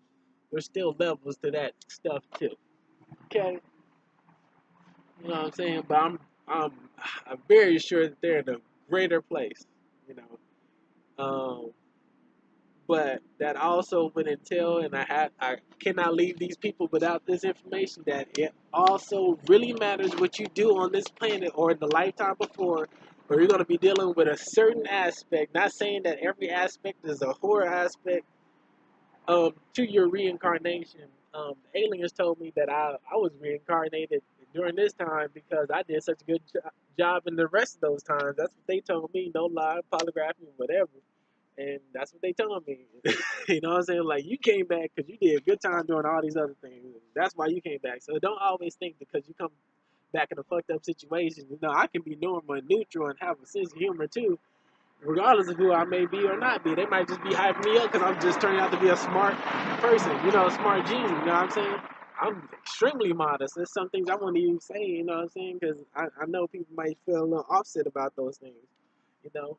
levels to that stuff too. Okay, you know what I'm saying? But I'm very sure that they're in a greater place. You know, but that also would entail, and I cannot leave these people without this information, that it also really matters what you do on this planet or in the lifetime before, or you're going to be dealing with a certain aspect. Not saying that every aspect is a horror aspect to your reincarnation. The aliens told me that I was reincarnated during this time because I did such a good job in the rest of those times. That's what they told me. No lie, polygraphing, whatever. And that's what they told me. You know what I'm saying? Like, you came back because you did a good time doing all these other things. That's why you came back. So don't always think because you come back in a fucked up situation. I can be normal and neutral and have a sense of humor too. regardless of who I may be or not be. They might just be hyping me up because I'm just turning out to be a smart person, a smart genius, you know what I'm saying? I'm extremely modest. There's some things I won't even say, you know what I'm saying? Because I know people might feel a little offset about those things,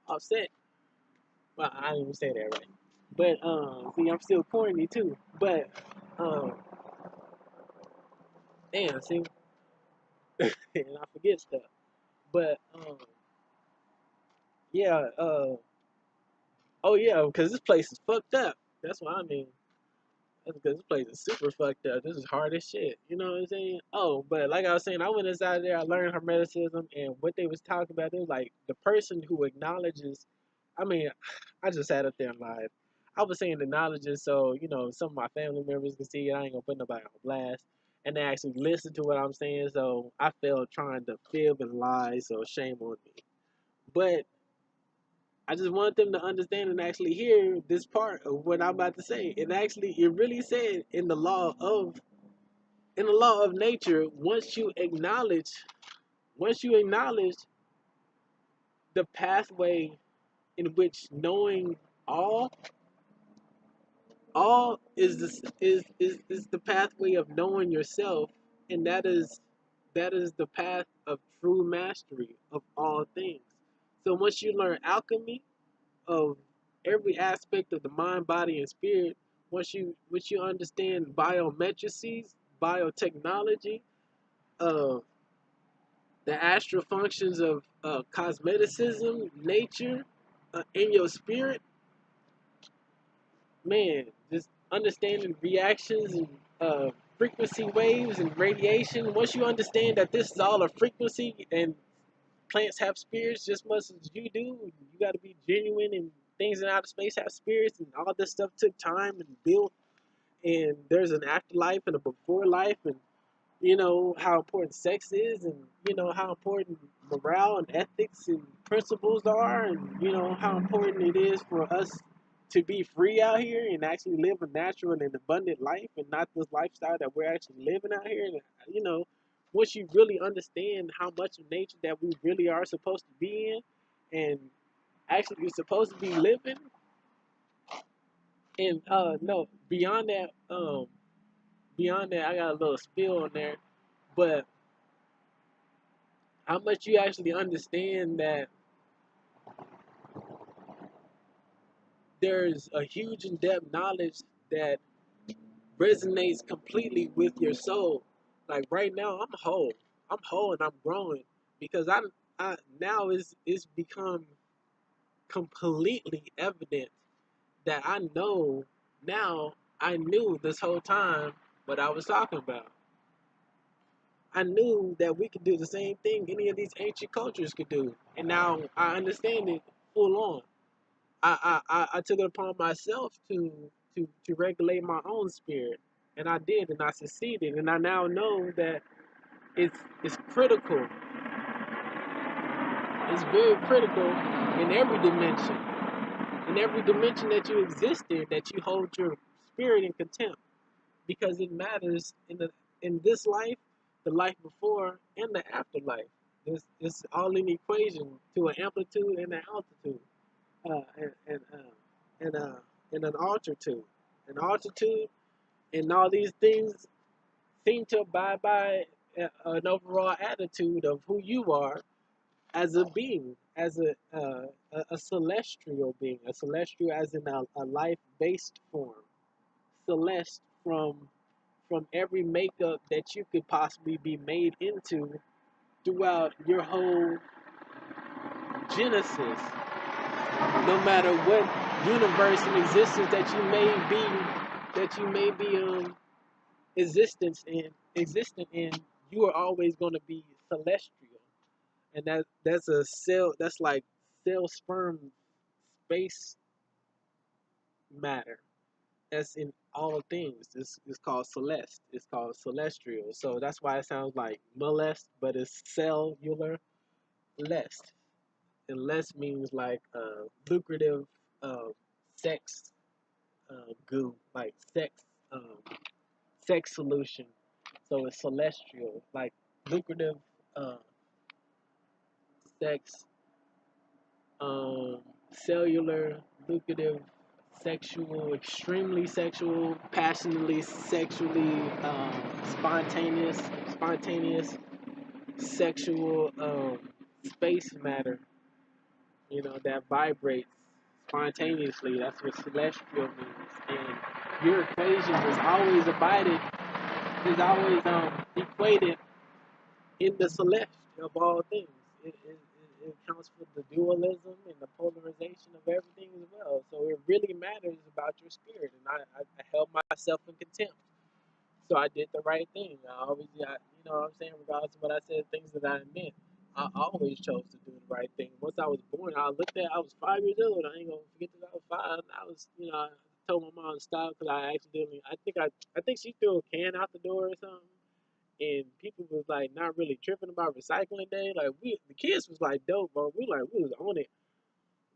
offset. Well, I didn't even say that right. But, see, I'm still corny too. But, um, damn, see, and I forget stuff. But, yeah, oh yeah, because this place is fucked up. That's what I mean. That's because this place is super fucked up. This is hard as shit. You know what I'm saying? Oh, but like I was saying, I went inside there, I learned Hermeticism, and what they was talking about, it was like the person who acknowledges. I mean, I just sat up there and lied. I was saying acknowledges so, some of my family members can see it. I ain't gonna put nobody on blast. And they actually listen to what I'm saying, so I failed trying to fib and lie, so shame on me. But I just want them to understand and actually hear this part of what I'm about to say. It really said in the law of nature, once you acknowledge the pathway in which knowing all, all is the pathway of knowing yourself, and that is the path of true mastery of all things. So once you learn alchemy of every aspect of the mind, body, and spirit, once you understand biometrices, biotechnology, uh, the astral functions of cosmeticism, nature, in your spirit, man, just understanding reactions and frequency waves and radiation. Once you understand that this is all a frequency and plants have spirits just much as you do, you got to be genuine, and things in outer space have spirits, and all this stuff took time and built, and there's an afterlife and a before life, and how important sex is, and how important morale and ethics and principles are, and how important it is for us to be free out here and actually live a natural and an abundant life, and not this lifestyle that we're actually living out here. And once you really understand how much of nature that we really are supposed to be in, and actually you're supposed to be living, and no, beyond that, I got a little spill on there, but how much you actually understand that there's a huge in-depth knowledge that resonates completely with your soul. Like right now, I'm whole and I'm growing because I now it's become completely evident that I know now. I knew this whole time what I was talking about. I knew that we could do the same thing any of these ancient cultures could do, and now I understand it full on. I took it upon myself to regulate my own spirit, and I did, and I succeeded, and I now know that it's critical. It's very critical in every dimension, that you exist in, that you hold your spirit in contempt, because it matters in this life, the life before, and the afterlife. It's all in equation to an amplitude and an altitude. And and and an altitude, and all these things seem to abide by an overall attitude of who you are as a being, as a celestial being, a celestial as in a life-based form, celeste from every makeup that you could possibly be made into throughout your whole genesis, no matter what universe and existence that you may be existent in, you are always going to be celestial, and that's a cell. That's like cell sperm space matter. That's in all things. It's called celeste. It's called celestial. So that's why it sounds like molest, but it's cellular lest. And less means like lucrative sex goo, like sex solution. So it's celestial, like lucrative uh, sex cellular, lucrative, sexual, extremely sexual, passionately, sexually, spontaneous, sexual, space matter, that vibrates spontaneously. That's what celestial means. And your equation is always equated in the celestial of all things. It accounts for the dualism and the polarization of everything as well. So it really matters about your spirit. And I held myself in contempt. So I did the right thing. You know what I'm saying, regardless of what I said, things that I meant, I always chose to do the right thing. Once I was born, I was 5 years old. I ain't gonna forget that I was five. I was, I told my mom to stop because I think she threw a can out the door or something. And people was like not really tripping about recycling day. Like the kids was like dope, bro. We was on it.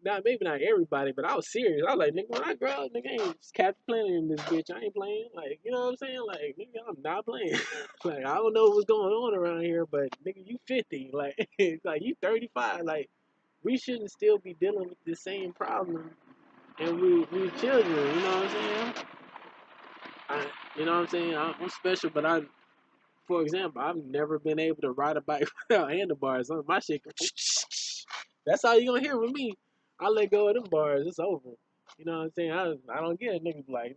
Now maybe not everybody, but I was serious. I was like, nigga, when I grow up, nigga, I ain't Captain Planet in this bitch. I ain't playing. Like, you know what I'm saying? Like, nigga, I'm not playing. Like, I don't know what's going on around here, but nigga, you 50. Like, like you 35. Like, we shouldn't still be dealing with the same problem. And we children. You know what I'm saying? You know what I'm saying? I'm special, but for example, I've never been able to ride a bike without handlebars. My shit, that's all you gonna hear from me. I let go of them bars, it's over. You know what I'm saying? I don't get it. Niggas like,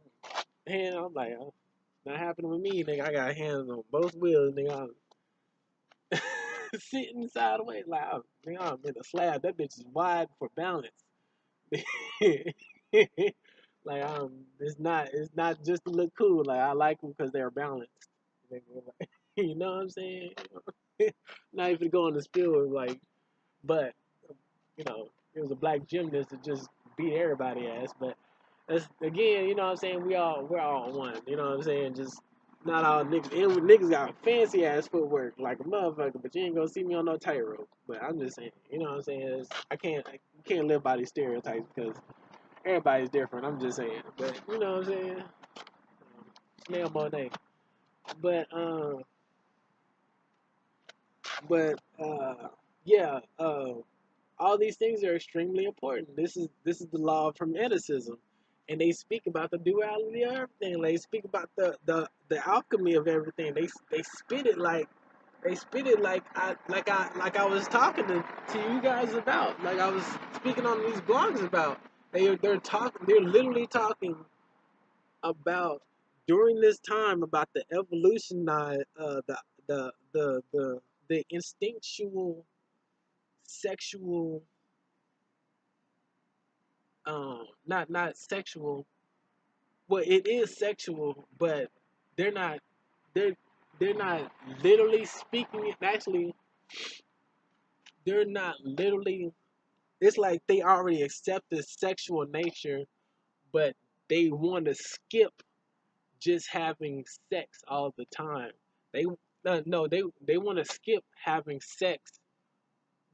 I'm like, not happening with me, nigga. I got hands on both wheels, nigga. I'm sitting sideways, like, nigga, I'm in a slab. That bitch is wide for balance. Like, it's not just to look cool. Like, I like them because they're balanced. You know what I'm saying? Not even going to spill, like, but it was a black gymnast that just beat everybody ass. But that's again, you know what I'm saying? We're all one. You know what I'm saying? Just not all niggas. And niggas got fancy ass footwork like a motherfucker, but you ain't gonna see me on no tightrope. But I'm just saying, you know what I'm saying? You can't live by these stereotypes because everybody's different. I'm just saying. But you know what I'm saying? Snail Monet. But but yeah, all these things are extremely important. This is the law of hermeticism, and they speak about the duality of everything. They speak about the alchemy of everything. They spit it like I was talking to you guys about, like I was speaking on these blogs about. They're literally talking about during this time about the evolutionized the instinctual sexual, not sexual, well, it is sexual, but they're not they're they're not literally speaking it. Actually, they're not literally, it's like they already accept the sexual nature, but they want to skip just having sex all the time. They no, they want to skip having sex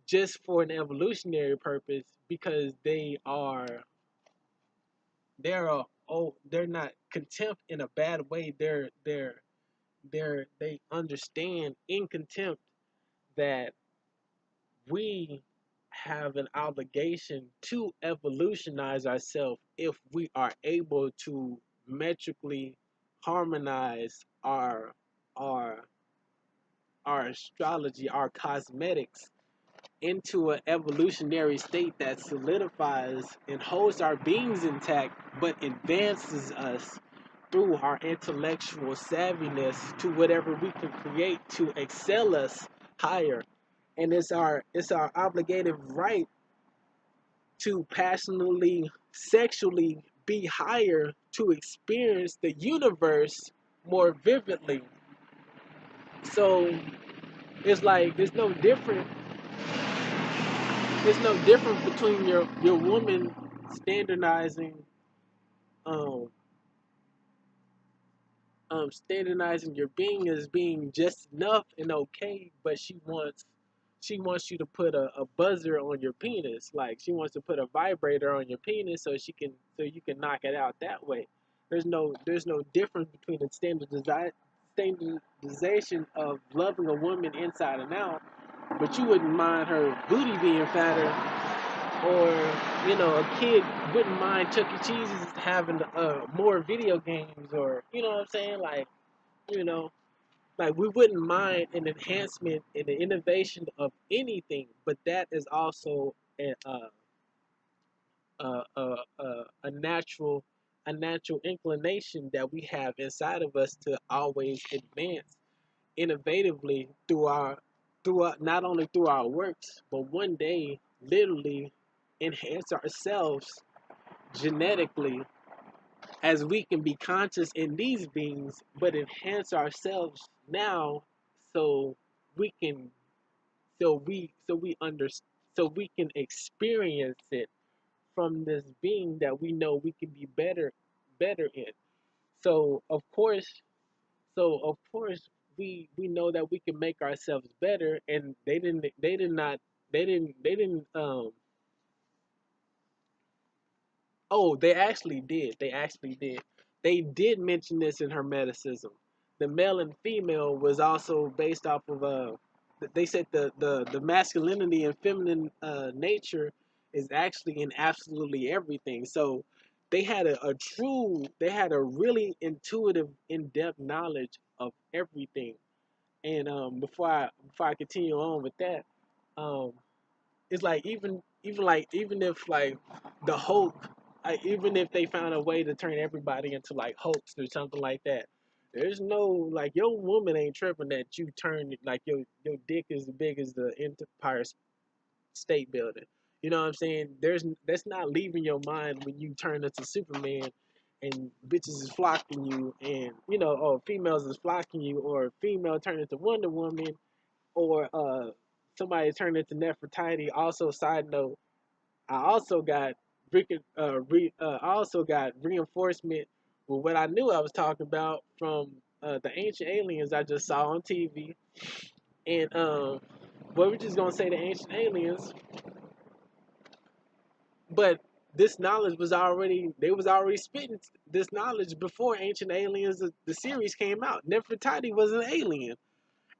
just for an evolutionary purpose because they're not contempt in a bad way. They understand in contempt that we have an obligation to evolutionize ourselves if we are able to metrically harmonize our our astrology, our cosmetics into an evolutionary state that solidifies and holds our beings intact, but advances us through our intellectual savviness to whatever we can create to excel us higher. And it's our obligated right to passionately, sexually be higher to experience the universe more vividly. So it's like it's no different between your woman standardizing um standardizing your being as being just enough and okay, but she wants you to put a buzzer on your penis, like she wants to put a vibrator on your penis so you can knock it out that way. There's no difference between the standardization of loving a woman inside and out, but you wouldn't mind her booty being fatter or a kid wouldn't mind Chuck E. Cheese's having more video games, or what I'm saying, like you know like we wouldn't mind an enhancement and an innovation of anything, but that is also a natural inclination that we have inside of us to always advance innovatively through not only through our works, but one day literally enhance ourselves genetically, as we can be conscious in these beings, but enhance ourselves now, so we can so we under so we can experience it from this being that we know we can be better in. So of course we know that we can make ourselves better, and they didn't. Oh, they actually did. They actually did. They did mention this in Hermeticism. The male and female was also based off of they said the masculinity and feminine nature is actually in absolutely everything. So they had a really intuitive, in-depth knowledge of everything. And before I continue on with that, um, it's like even if like the Hulk, even if they found a way to turn everybody into like Hulks or something like that, there's no, like, your woman ain't tripping that you turn, like, your dick is as big as the Empire State Building. You know what I'm saying? That's not leaving your mind when you turn into Superman and bitches is flocking you, and or females is flocking you, or a female turn into Wonder Woman, or somebody turned into Nefertiti. Also, side note, I also got I also got reinforcement with what I knew I was talking about from the ancient aliens I just saw on TV. And well, we're just gonna say the ancient aliens, but this knowledge was already they was already spitting this knowledge before Ancient Aliens the series came out. Nefertiti was an alien,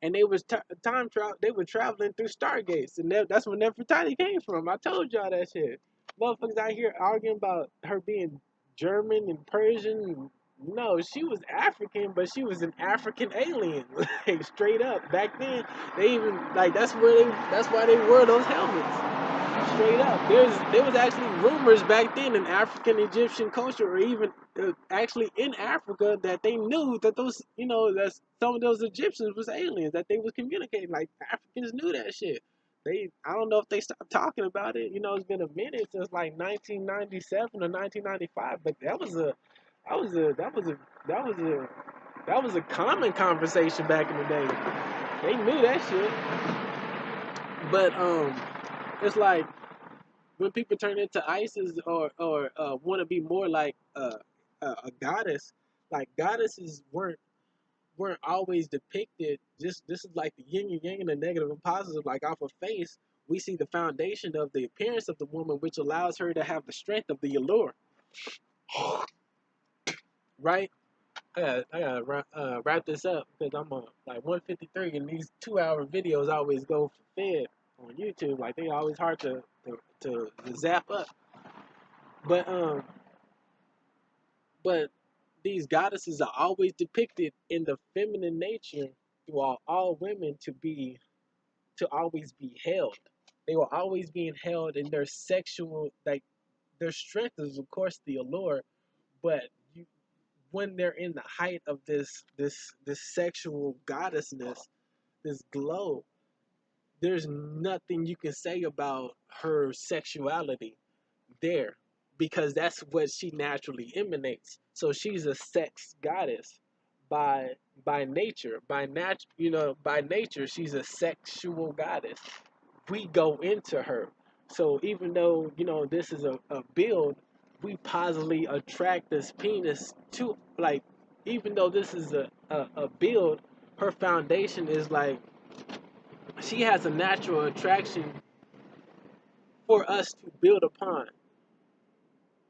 and they was time travel. They were traveling through stargates, and that's where Nefertiti came from. I told y'all that shit. Motherfuckers out here arguing about her being German and Persian. No, she was African, but she was an African alien, like straight up. Back then, they even like that's why they wore those helmets. Straight up, there was actually rumors back then in African Egyptian culture, or even actually in Africa, that they knew that those, that some of those Egyptians was aliens, that they was communicating. Like, Africans knew that shit. I don't know if they stopped talking about it. It's been a minute since like 1997 or 1995, but that was a that was a that was a that was a common conversation back in the day. They knew that shit, but it's like, when people turn into ISIS, or want to be more like a goddess, like, goddesses weren't always depicted. Just This is like the yin and yang and the negative and positive. Like, off of face, we see the foundation of the appearance of the woman, which allows her to have the strength of the allure. Right? I gotta wrap this up because I'm on like 153, and these 2-hour videos always go for fed on YouTube. Like, they always hard to zap up. But But these goddesses are always depicted in the feminine nature through all women to always be held. They will always being held in their sexual, like, their strength is of course the allure, but when they're in the height of this sexual goddessness, this glow, there's nothing you can say about her sexuality there, because that's what she naturally emanates. So she's a sex goddess by nature. By nature, she's a sexual goddess. We go into her. So even though this is a build, we positively attract this penis to, like, even though this is a build, her foundation is like, she has a natural attraction for us to build upon.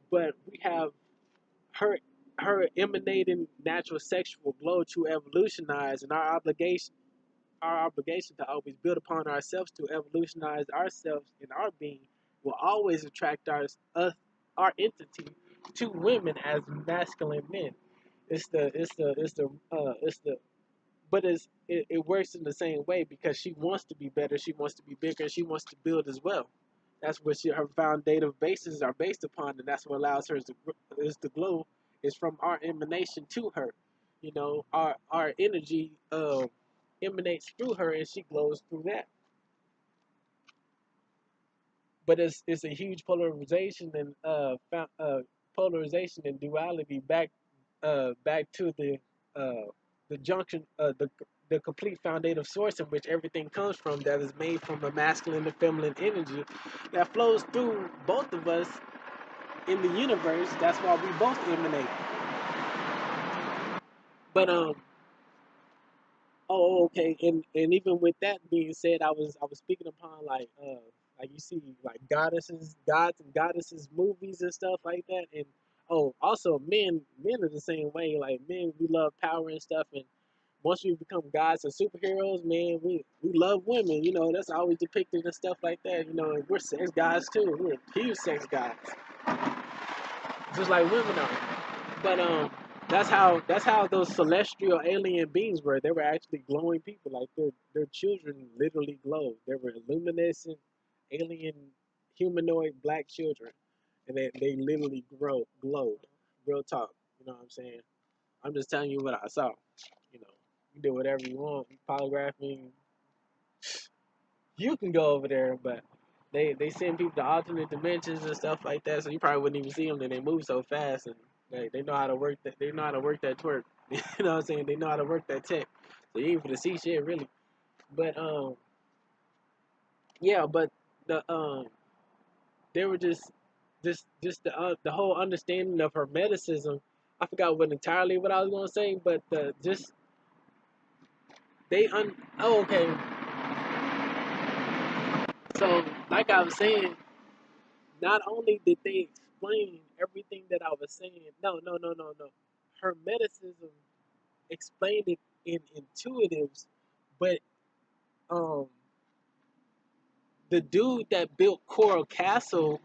But we have her emanating natural sexual glow to evolutionize, and our obligation to always build upon ourselves to evolutionize ourselves in our being, will always attract our entity to women as masculine men. It's the but it works in the same way because she wants to be better, she wants to be bigger, she wants to build as well. That's what her foundative bases are based upon, and that's what allows her to glow is from our emanation to her. Our energy emanates through her, and she glows through that. But it's a huge polarization and duality back to the junction the complete foundative source in which everything comes from, that is made from a masculine and feminine energy that flows through both of us in the universe. That's why we both emanate. But okay. And even with that being said, I was speaking upon like you see like gods and goddesses movies and stuff like that. And also men are the same way. Like men, we love power and stuff. And once we become gods and superheroes, man, we love women. That's always depicted and stuff like that. And we're sex gods too. We're huge sex gods, just like women are. But that's how those celestial alien beings were. They were actually glowing people. Like their children literally glowed. They were luminescent alien humanoid black children, and they literally glowed. Real talk. You know what I'm saying? I'm just telling you what I saw. You know, you do whatever you want. Polygraphing, you can go over there, but they send people to alternate dimensions and stuff like that, so you probably wouldn't even see them. Then they move so fast, and they know how to work that. They know how to work that twerk. You know what I'm saying? They know how to work that tech. So you ain't for to see shit really. But yeah, but the they were just the whole understanding of hermeticism. I forgot what I was gonna say, but the just they un oh okay. So like I was saying, not only did they explain everything that I was saying, no. Hermeticism explained it in intuitives, but um, the dude that built Coral Castle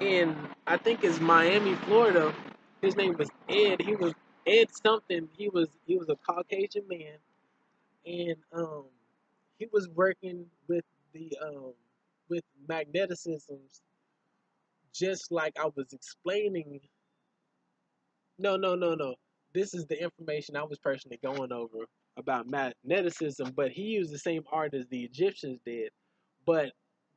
in, I think it's Miami, Florida. His name was Ed. He was Ed something. He was a Caucasian man, and he was working with the with magneticisms, just like I was explaining. No. This is the information I was personally going over about magneticism, but he used the same art as the Egyptians did. But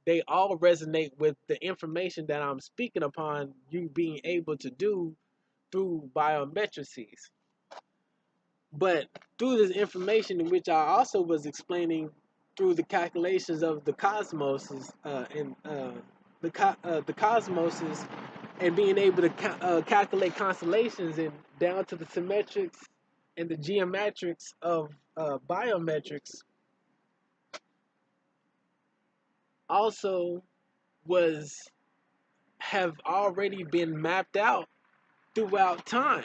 they all resonate with the information that I'm speaking upon, you being able to do through biometrices. But through this information, in which I also was explaining through the calculations of the cosmoses and the cosmoses, and being able to calculate constellations and down to the symmetrics and the geometrics of biometrics, also was have already been mapped out throughout time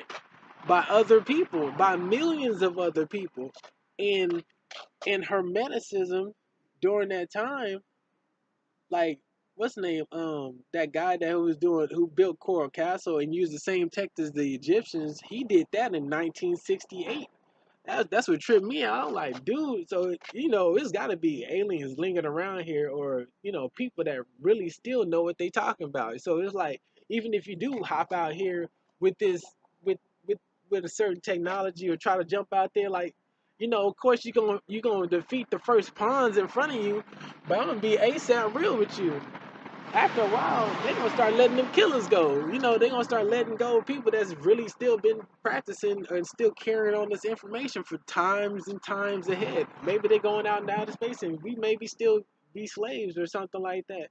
by other people, by millions of other people. And in Hermeticism during that time, like what's the name? That guy that who built Coral Castle and used the same tech as the Egyptians, he did that in 1968. That's what tripped me out. I'm like, dude, so it's got to be aliens lingering around here, or people that really still know what they talking about. So it's like, even if you do hop out here with this, with with with a certain technology, or try to jump out there, like, of course you gonna defeat the first pawns in front of you, but I'm gonna be ASAP real with you. After a while, they're gonna start letting them killers go. They're gonna start letting go of people that's really still been practicing and still carrying on this information for times and times ahead. Maybe they're going out into outer space and we maybe still be slaves or something like that.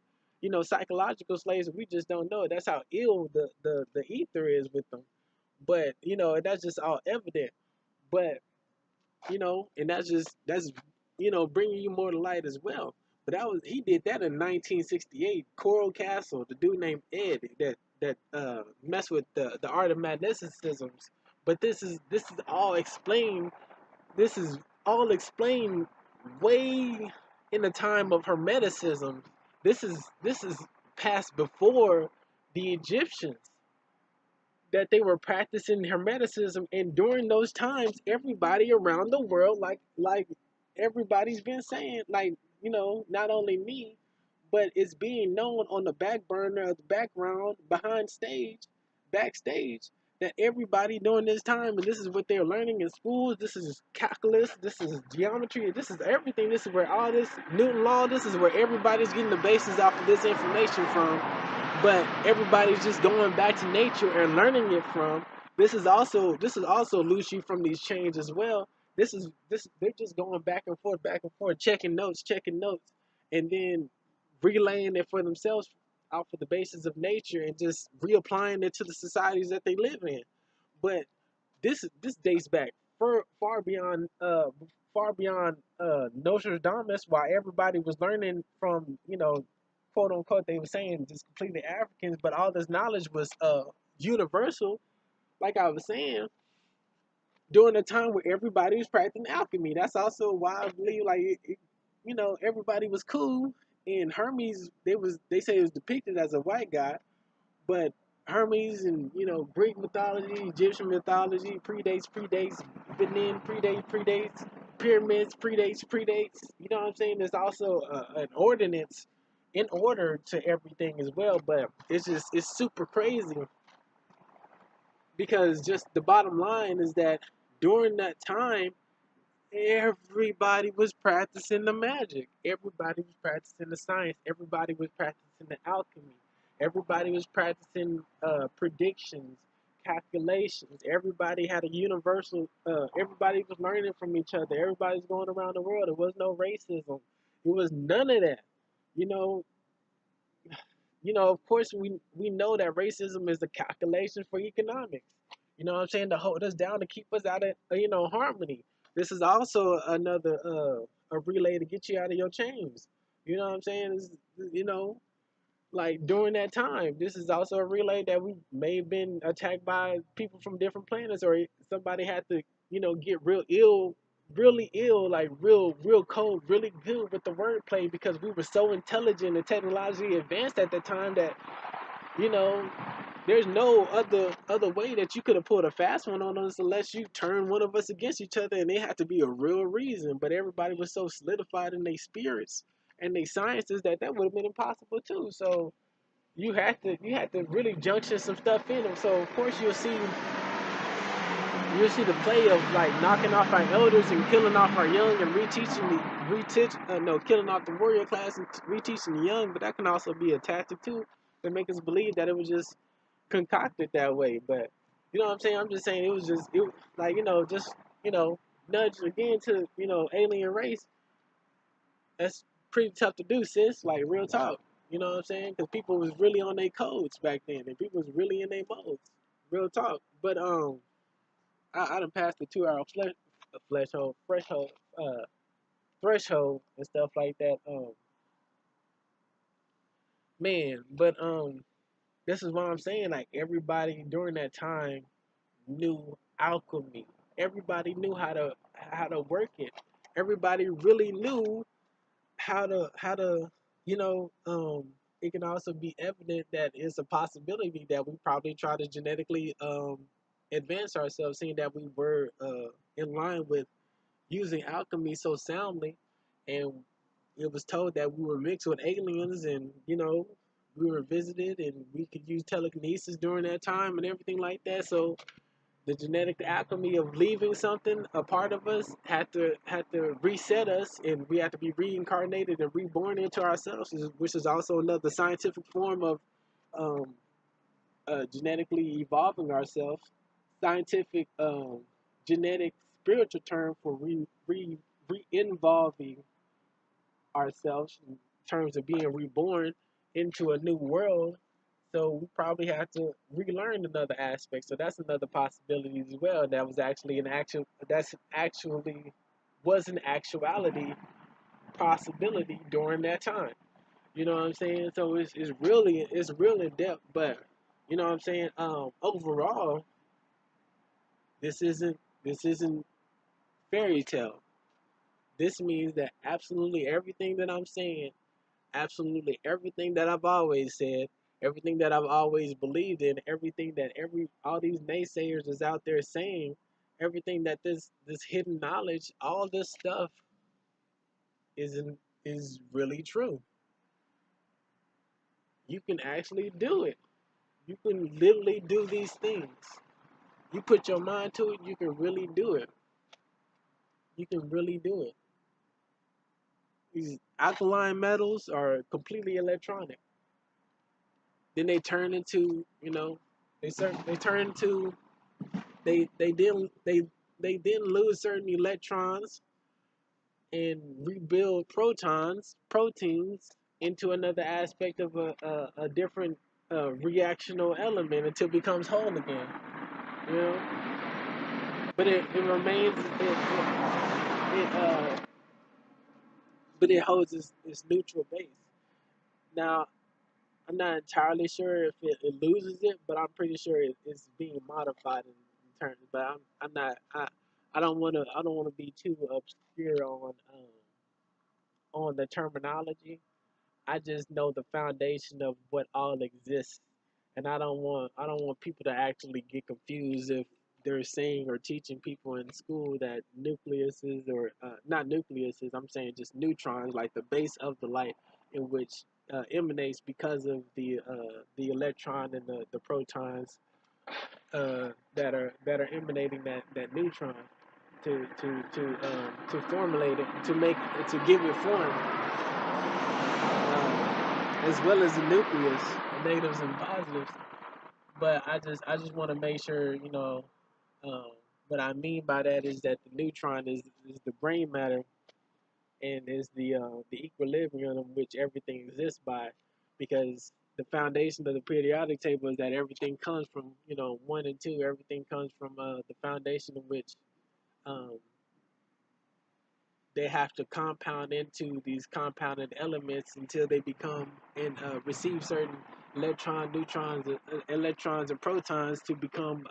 Psychological slaves, we just don't know. That's how ill the ether is with them. But, that's just all evident. But and that's bringing you more to light as well. But he did that in 1968. Coral Castle, the dude named Ed that messed with the art of magneticisms. But this is all explained. This is all explained way in the time of Hermeticism, This is past before the Egyptians, that they were practicing hermeticism, and during those times everybody around the world, like everybody's been saying, like, not only me, but it's being known on the back burner of the background, backstage, that everybody during this time, and this is what they're learning in schools, this is calculus, this is geometry, this is everything, this is where all this Newton law, this is where everybody's getting the basis off of this information from, but everybody's just going back to nature and learning it from. This is also loose you from these chains as well. This they're just going back and forth, checking notes, and then relaying it for themselves out for the basis of nature, and just reapplying it to the societies that they live in. But this dates back far beyond Nostradamus, while everybody was learning from, quote unquote, they were saying just completely Africans, but all this knowledge was universal. Like I was saying, during a time where everybody was practicing alchemy. That's also why I believe, like, everybody was cool. And Hermes, they say it was depicted as a white guy, but Hermes and, Greek mythology, Egyptian mythology predates, Benin predates, pyramids predates. You know what I'm saying? There's also an ordinance in order to everything as well. But it's super crazy, because just the bottom line is that during that time, everybody was practicing the magic. Everybody was practicing the science. Everybody was practicing the alchemy. Everybody was practicing predictions, calculations. Everybody had a universal. Everybody was learning from each other. Everybody was going around the world. There was no racism. It was none of that. You know, of course, we know that racism is a calculation for economics. You know what I'm saying? To hold us down, to keep us out of, harmony. This is also another a relay to get you out of your chains. You know what I'm saying? You know, like during that time, this is also a relay that we may have been attacked by people from different planets, or somebody had to, get really ill, like real cold, really good with the wordplay, because we were so intelligent and technologically advanced at the time that, you know, there's no other way that you could have pulled a fast one on us unless you turn one of us against each other, and it had to be a real reason. But everybody was so solidified in their spirits and their sciences that would have been impossible too. So you had to really junction some stuff in them. So of course you'll see the play of, like, knocking off our elders and killing off our young, and killing off the warrior class and reteaching the young. But that can also be a tactic too, to make us believe that it was just concocted that way. But you know what I'm saying? I'm just saying it was just like, just, you know nudge again to, alien race. That's pretty tough to do, sis. Like, real talk. You know what I'm saying? Because people was really on their codes back then, and people was really in their modes. Real talk. But I done passed the 2 hour threshold and stuff like that. Man, but this is what I'm saying. Like, everybody during that time knew alchemy. Everybody knew how to work it. Everybody really knew how to you know it can also be evident that it's a possibility that we probably try to genetically advance ourselves, seeing that we were in line with using alchemy so soundly, and it was told that we were mixed with aliens, and we were visited, and we could use telekinesis during that time and everything like that. So the genetic alchemy of leaving something, a part of us, had to reset us, and we had to be reincarnated and reborn into ourselves, which is also another scientific form of um, genetically evolving ourselves. Scientific, genetic, spiritual term for re-involving ourselves in terms of being reborn into a new world. So we probably have to relearn another aspect. So that's another possibility as well. That's actually was an actuality possibility during that time. You know what I'm saying? So it's real in depth, but you know what I'm saying? Overall, this isn't fairy tale. This means that absolutely everything that I'm saying absolutely everything that I've always said, everything that I've always believed in, everything that every all these naysayers is out there saying, everything that this hidden knowledge, all this stuff is really true. You can actually do it. You can literally do these things. You put your mind to it, you can really do it. You can really do it. These alkaline metals are completely electronic. Then they turn into, they turn into they then lose certain electrons and rebuild proteins into another aspect of a different reactional element until it becomes whole again. You know, but it remains but it holds its neutral base. Now, I'm not entirely sure if it loses it, but I'm pretty sure it's being modified in terms. But I'm not. I don't want to be too obscure on the terminology. I just know the foundation of what all exists, and I don't want people to actually get confused if they're saying or teaching people in school that nucleuses or not nucleuses. I'm saying just neutrons, like the base of the light, in which emanates because of the electron and the protons that are emanating that neutron to formulate it, to make it, to give it form, as well as the nucleus, negatives and positives. But I just want to make sure, um, what I mean by that is that the neutron is the brain matter and is the equilibrium in which everything exists by, because the foundation of the periodic table is that everything comes from, one and two. Everything comes from the foundation in which um, they have to compound into these compounded elements until they become and receive certain electrons and protons to become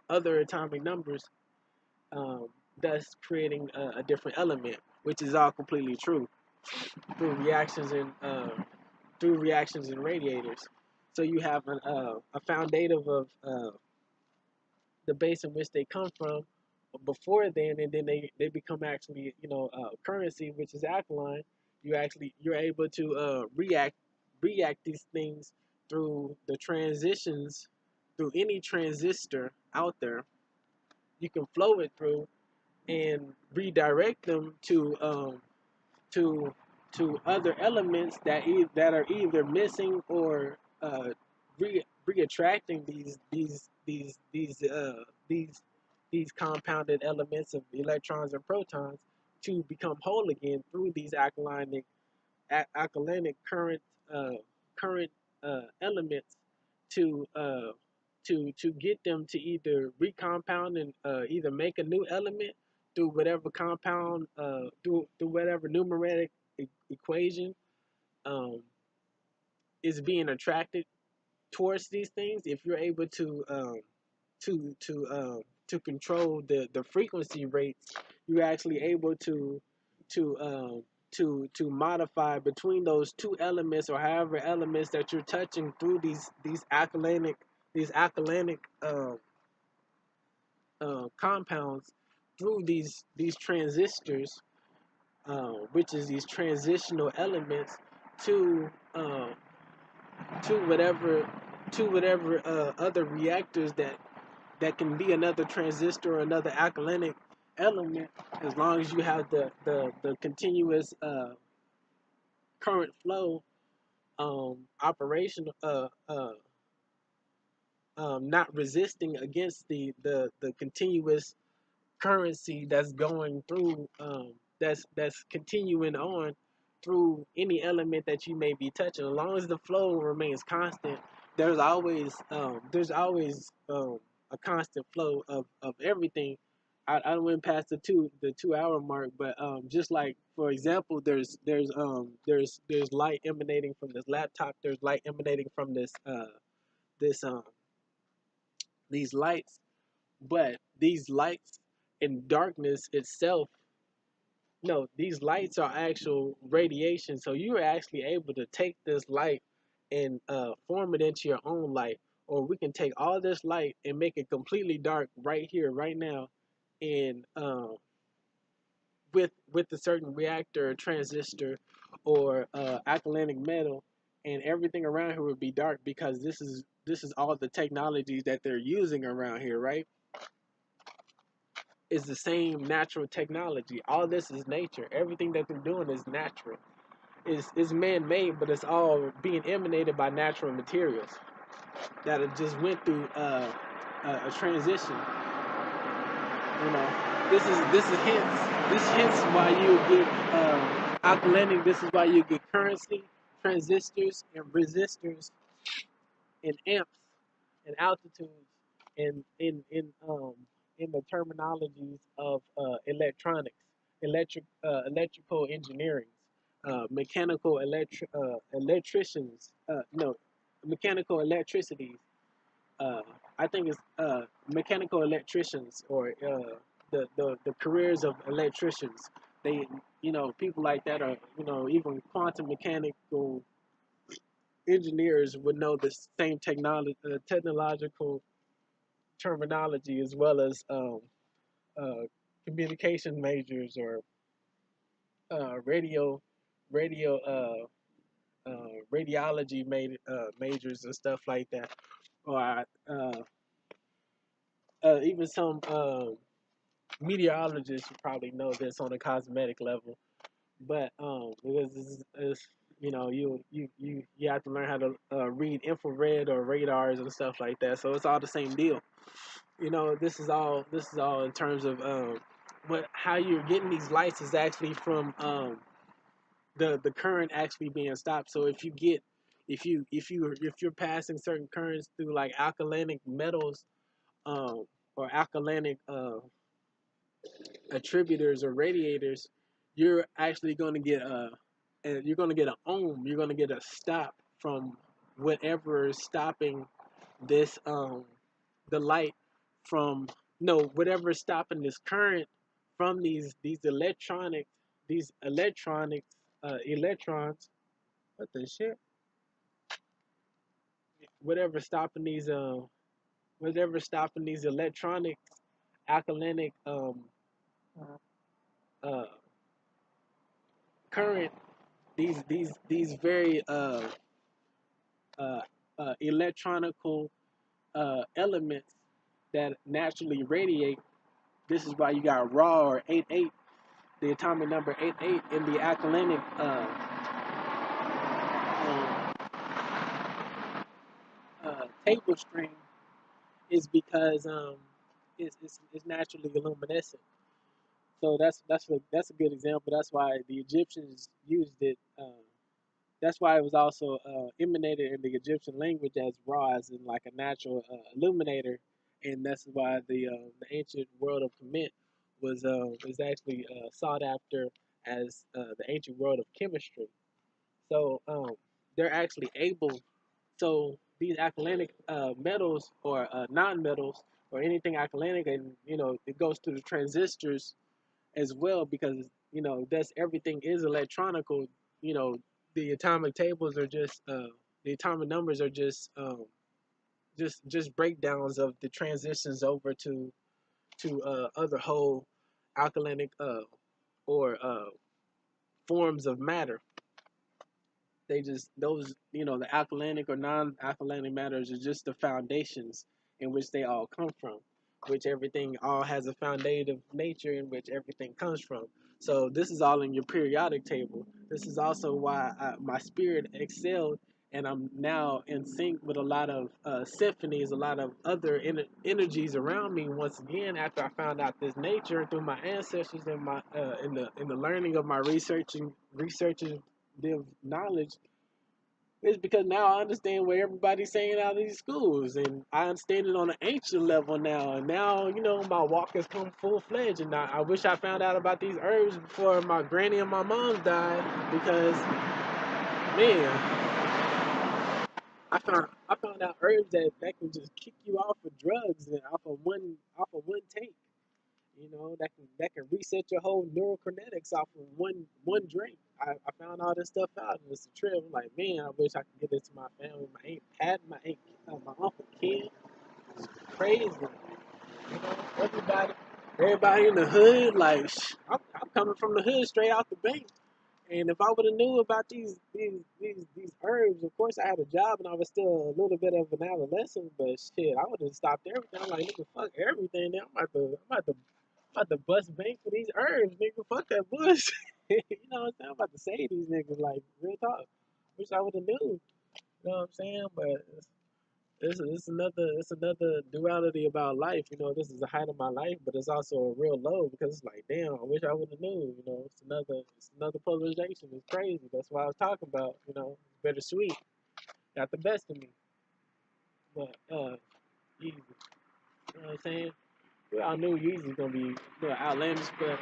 other atomic numbers, um, thus creating a different element, which is all completely true through reactions and radiators. So you have a foundative of the base in which they come from before then, and then they become actually, currency, which is alkaline. You're able to react these things through the transitions, through any transistor out there. You can flow it through and redirect them to to other elements that are either missing or reattracting these these compounded elements of electrons and protons to become whole again through these alkalinic uh, current elements to get them to either recompound and either make a new element through whatever compound through whatever numeric equation um, is being attracted towards these things. If you're able to to um, to control the frequency rates, you're actually able to to modify between those two elements or however elements that you're touching through these alkalinic compounds through these transistors, which is these transitional elements to uh, to whatever other reactors that can be another transistor or another alkalinic element, as long as you have the continuous current flow operation, not resisting against the continuous currency that's going through, that's continuing on through any element that you may be touching. As long as the flow remains constant, there's always a constant flow of everything. I went past the 2 hour mark, but just like, for example, there's light emanating from this laptop. There's light emanating from this these lights, but these lights and darkness itself No, these lights are actual radiation. So you're actually able to take this light and form it into your own light. Or we can take all this light and make it completely dark right here, right now, and with a certain reactor or transistor or alkalinic metal, and everything around here would be dark because this is all the technologies that they're using around here, right? Is the same natural technology. All this is nature. Everything that they're doing is natural. Is man made, but it's all being emanated by natural materials that have just went through a transition. You know, this is why you get alkalinity. This is why you get currency, transistors, and resistors, and amps, and altitudes, and in the terminologies of electronics, electrical engineering, electricians, no, mechanical electricities. Uh, I think it's mechanical electricians or the careers of electricians. They, people like that are, even quantum mechanical engineers would know the same technological terminology as well as uh, communication majors or radio, radio, radiology majors and stuff like that, or even some meteorologists probably know this on a cosmetic level, but because you have to learn how to read infrared or radars and stuff like that, so it's all the same deal. This is all in terms of what how you're getting these lights is actually from the current actually being stopped. So if you're passing certain currents through like alkalinic metals um, or alkalinic attributors or radiators, you're actually going to get you're going to get an ohm. You're going to get a stop from whatever is stopping this the light from no whatever is stopping this current from these electronics electrons. What the shit? Whatever stopping these whatever stopping these electronic alkalinic uh current, these very uh electronical elements that naturally radiate. This is why you got raw or 88, the atomic number 88 in the alkalinic table string, is because it's naturally luminescent. So that's a good example. That's why the Egyptians used it. That's why it was also emanated in the Egyptian language as Ra, as in like a natural illuminator, and that's why the ancient world of Kemet was actually sought after as the ancient world of chemistry. So they're actually able. So these alkalinic metals or non-metals or anything alkalinic, and it goes through the transistors as well, because that's everything is electronical. You know, the atomic tables are just the atomic numbers are just breakdowns of the transitions over to other whole alkalinic or forms of matter. They just those the alkalinic or non-alkalinic matters are just the foundations in which they all come from, which everything all has a foundative nature in which everything comes from. So this is all in your periodic table. This is also why my spirit excelled, and I'm now in sync with a lot of symphonies, a lot of other energies around me. Once again, after I found out this nature through my ancestors and my in the learning of my researching knowledge, it's because now I understand what everybody's saying out of these schools, and I understand it on an ancient level now. And now, my walk has come full fledged. And I wish I found out about these herbs before my granny and my mom died, because man, I found out herbs that can just kick you off of drugs and off of one take. You know, that can reset your whole neurokinetics off of one drink. I found all this stuff out, and it's a trip. I'm like, man, I wish I could get this to my family. My aunt Pat, my uncle Ken, crazy. You know, everybody in the hood, like, I'm coming from the hood straight out the bank. And if I would have knew about these herbs, of course I had a job and I was still a little bit of an adolescent, but shit, I would have stopped everything. I'm like, nigga, fuck everything. Now I'm about to bust bank for these herbs, nigga. Fuck that bush. You know what I'm saying? I'm about to say these niggas like real talk. Wish I would have knew. You know what I'm saying? But it's another duality about life. You know, this is the height of my life, but it's also a real low because it's like, damn, I wish I would have knew. You know, it's another polarization. It's crazy. That's why I was talking about. You know, it's bittersweet. Got the best of me, but easy. You know what I'm saying? We all knew Yeezy's gonna be outlandish, but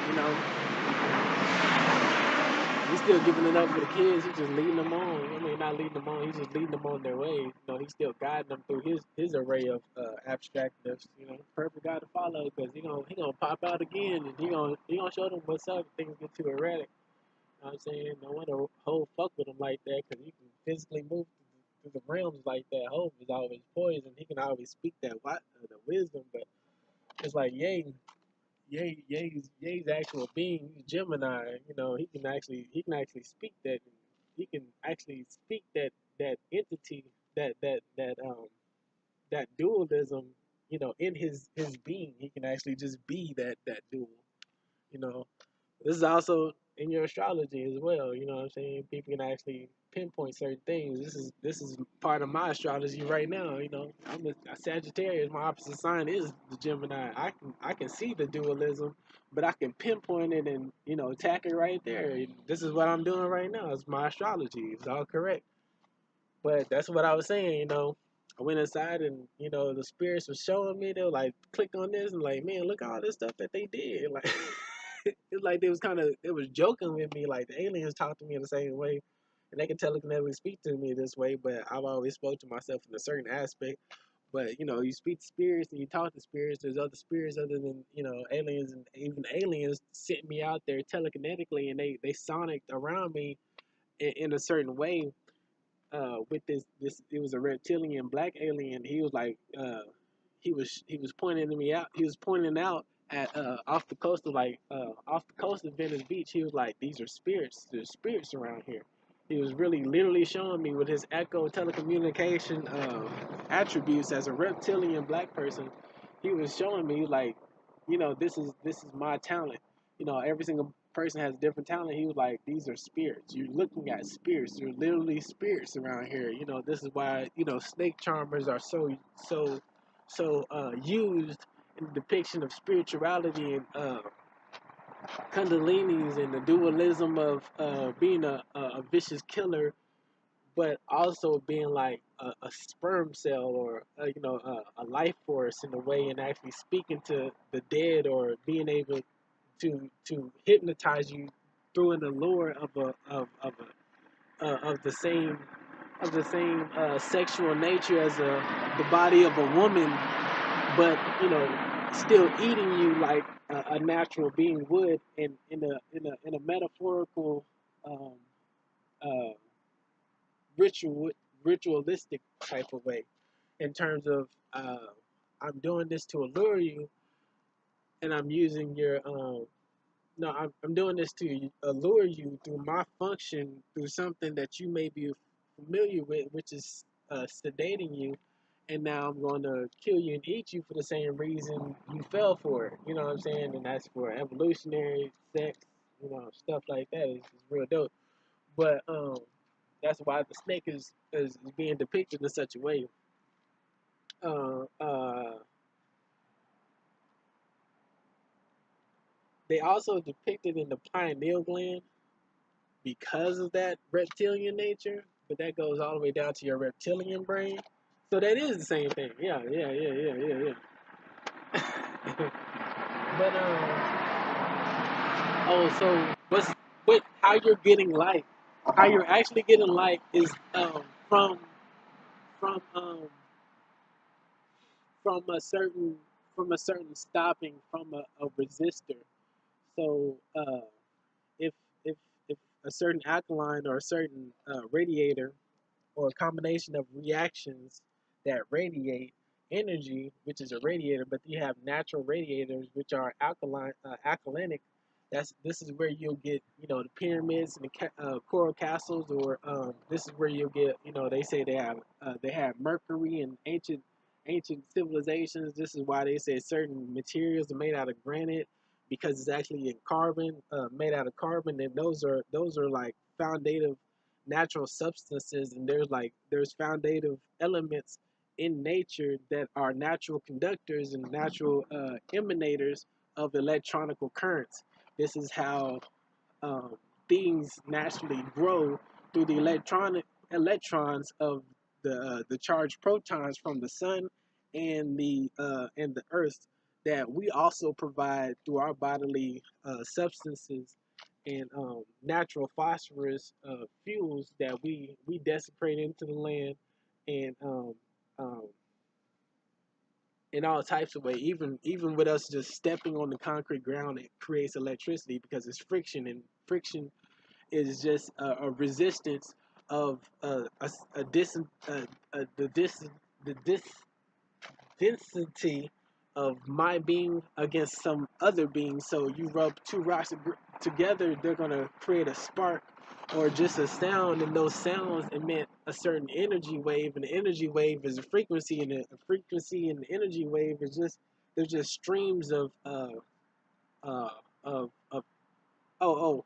you know, he's still giving it up for the kids. He's just leading them on. I mean, not leading them on. He's just leading them on their way. You know, he's still guiding them through his array of abstractness. You know, perfect guy to follow because he gonna pop out again and he gonna show them what's up if things get too erratic. You know what I'm saying? No one to hold fuck with him like that because you can physically move through the realms like that. Hope is always poised and he can always speak the wisdom, but it's like Ye's actual being, he's Gemini. You know, he can actually speak that. He can actually speak that entity that dualism. You know, in his being, he can actually just be that dual. You know, this is also in your astrology as well. You know what I'm saying? People can actually pinpoint certain things. This is part of my astrology right now. You know, I'm a Sagittarius. My opposite sign is the Gemini. I can see the dualism, but I can pinpoint it and attack it right there. This is what I'm doing right now. It's my astrology. It's all correct. But that's what I was saying. I went inside and the spirits were showing me. They were like, click on this and like, man, look at all this stuff that they did. Like. It's like they was joking with me, like the aliens talk to me in the same way, and they can telekinetically speak to me this way, but I've always spoke to myself in a certain aspect. But you speak to spirits and you talk to spirits. There's other spirits other than aliens, and even aliens sent me out there telekinetically, and they sonicked around me in a certain way. With this it was a reptilian black alien. He was like he was pointing me out. He was pointing out at off the coast of off the coast of Venice Beach. He was like, these are spirits. There's spirits around here. He was really literally showing me with his echo telecommunication attributes as a reptilian black person. He was showing me like, this is my talent. Every single person has a different talent. He was like, these are spirits. You're looking at spirits. You're literally spirits around here. This is why snake charmers are so used in the depiction of spirituality and kundalinis and the dualism of being a vicious killer, but also being like a sperm cell or a life force in a way, and actually speaking to the dead or being able to hypnotize you through an allure of the same sexual nature as the body of a woman, but still eating you like a natural being would, in a metaphorical um, uh, ritual ritualistic type of way, in terms of I'm doing this to allure you, and I'm using your no, I'm doing this to allure you through my function, through something that you may be familiar with, which is sedating you. And now I'm going to kill you and eat you for the same reason you fell for it. You know what I'm saying? And that's for evolutionary sex, stuff like that. It's real dope. But that's why the snake is being depicted in such a way. Uh, uh, they also depicted in the pineal gland because of that reptilian nature, but that goes all the way down to your reptilian brain. So that is the same thing. Yeah, yeah, yeah, yeah, yeah, yeah. But oh, so what? How you're getting light? How you're actually getting light is from from um from a certain from a certain stopping from a resistor. So if if if a certain alkaline or a certain radiator or a combination of reactions that radiate energy, which is a radiator, but you have natural radiators, which are alkalinic. This is where you'll get, the pyramids and the coral castles, or this is where you'll get, they say they have mercury in ancient civilizations. This is why they say certain materials are made out of granite because it's actually in carbon, made out of carbon, and those are like foundative natural substances, and there's foundative elements in nature that are natural conductors and natural emanators of electronical currents. This is how um, things naturally grow through the electrons of the charged protons from the sun and the earth that we also provide through our bodily substances and natural phosphorus fuels that we desecrate into the land and um, in all types of ways. Even with us just stepping on the concrete ground, it creates electricity because it's friction, and friction is just a resistance of a dis the dis density of my being against some other being. So you rub two rocks together, they're gonna create a spark or just a sound, and those sounds emit a certain energy wave, and the energy wave is a frequency, and a frequency and the energy wave is just there's just streams uh of oh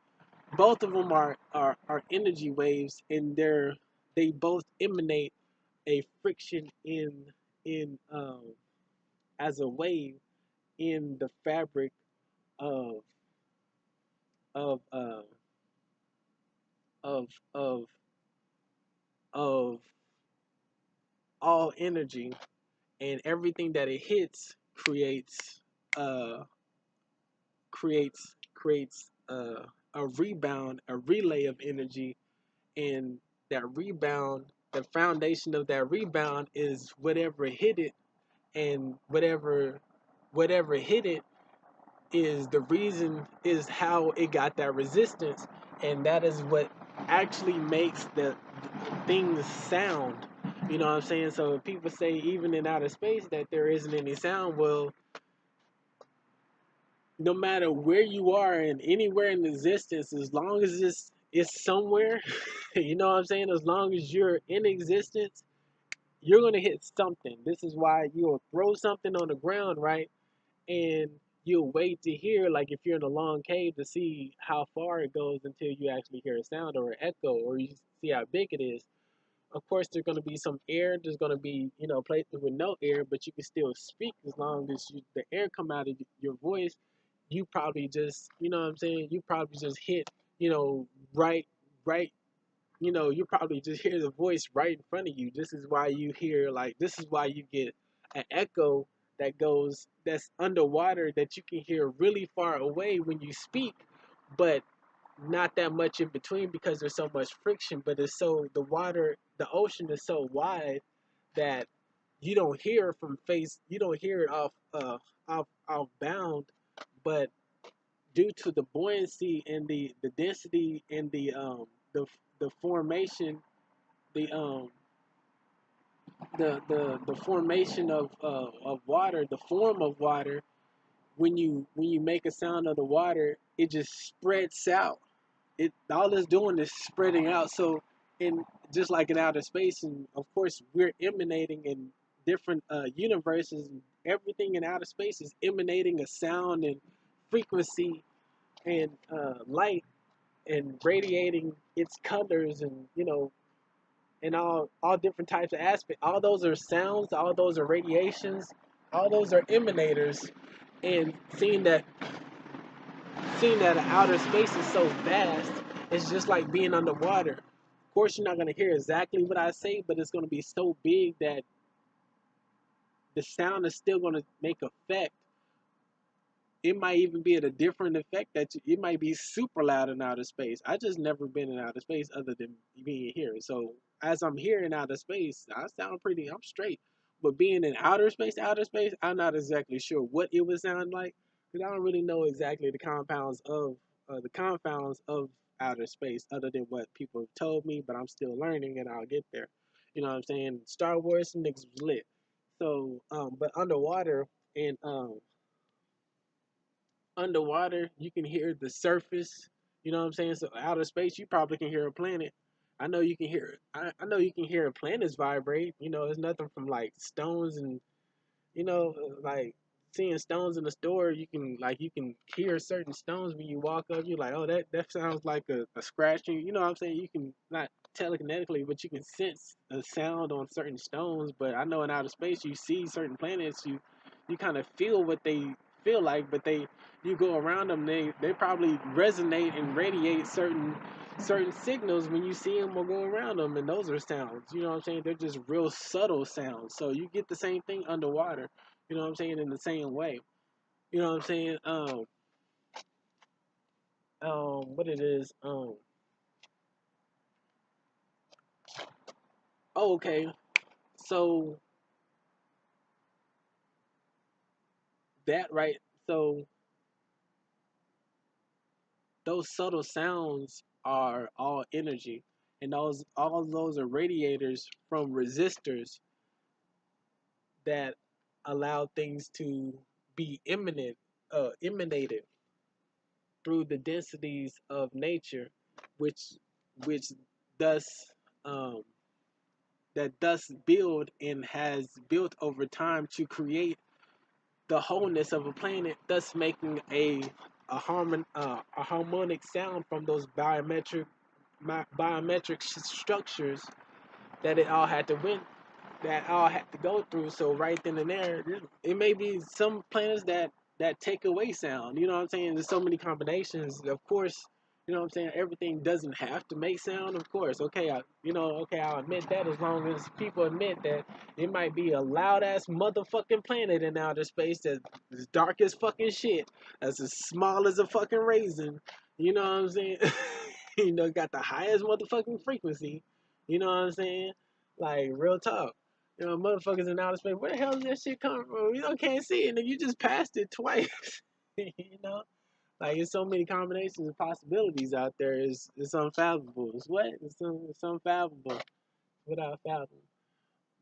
both of them are energy waves, and they both emanate a friction in as a wave in the fabric of of uh, of of of all energy, and everything that it hits uh, creates a rebound, a relay of energy, and that rebound, the foundation of that rebound is whatever hit it, and whatever hit it is the reason, is how it got that resistance, and that is what actually makes the things sound. You know what I'm saying? So if people say even in outer space that there isn't any sound, well, no matter where you are and anywhere in existence, as long as it's somewhere, you know what I'm saying? As long as you're in existence, you're gonna hit something. This is why you'll throw something on the ground, right? And you'll wait to hear, like if you're in a long cave, to see how far it goes until you actually hear a sound or an echo, or you see how big it is. Of course, there's going to be some air. There's going to be, places with no air, but you can still speak as long as the air come out of your voice. You probably just, you know what I'm saying? You probably just hit, right, right. You probably just hear the voice right in front of you. This is why you get an echo that's underwater, that you can hear really far away when you speak, but not that much in between because there's so much friction. But the ocean is so wide that you don't hear it off bound, but due to the buoyancy and the density and the formation, the the formation of water, the form of water, when you make a sound of the water, it just spreads out. It all it's doing is spreading out. So, in just like in outer space, and of course we're emanating in different universes. Everything in outer space is emanating a sound and frequency and light, and radiating its colors, and and all different types of aspects. All those are sounds. All those are radiations. All those are emanators. And seeing that outer space is so vast, it's just like being underwater. Of course, you're not going to hear exactly what I say, but it's going to be so big that the sound is still going to make effect. It might even be at a different effect it might be super loud in outer space. I just never been in outer space other than being here. So as I'm here in outer space, I'm straight. But being in outer space, I'm not exactly sure what it would sound like because I don't really know exactly the confounds of outer space other than what people have told me. But I'm still learning, and I'll get there. You know what I'm saying? Star Wars, some niggas was lit. So, but underwater, you can hear the surface. You know what I'm saying? So outer space, you probably can hear a planet. I know you can hear. I know you can hear planets vibrate. You know, it's nothing from like stones and like seeing stones in the store, you can hear certain stones when you walk up. You're like, oh, that sounds like a scratching. You know what I'm saying? You can not telekinetically, but you can sense a sound on certain stones. But I know in outer space, you see certain planets, you kind of feel what they feel like, but you go around them, they probably resonate and radiate certain signals when you see them or go around them, and those are sounds. You know what I'm saying? They're just real subtle sounds. So you get the same thing underwater. You know what I'm saying? In the same way. You know what I'm saying? What it is? Oh, okay. So that right. So those subtle sounds are all energy, and all those are radiators from resistors that allow things to be emanated through the densities of nature, which which thus um, that thus build and has built over time to create the wholeness of a planet, thus making a harmonic sound from those biometric structures that it all had to win that all had to go through. So right then and there, it may be some planets that take away sound. You know what I'm saying? There's so many combinations. Of course, you know what I'm saying. Everything doesn't have to make sound. Of course, okay. I'll admit that as long as people admit that it might be a loud ass motherfucking planet in outer space that's as dark as fucking shit, that's as small as a fucking raisin. You know what I'm saying? Got the highest motherfucking frequency. You know what I'm saying? Like real talk. Motherfuckers in outer space, where the hell is that shit coming from? Can't see it, and you just passed it twice. you know, like there's so many combinations of possibilities out there. It's unfathomable. It's what? It's unfathomable without fathom,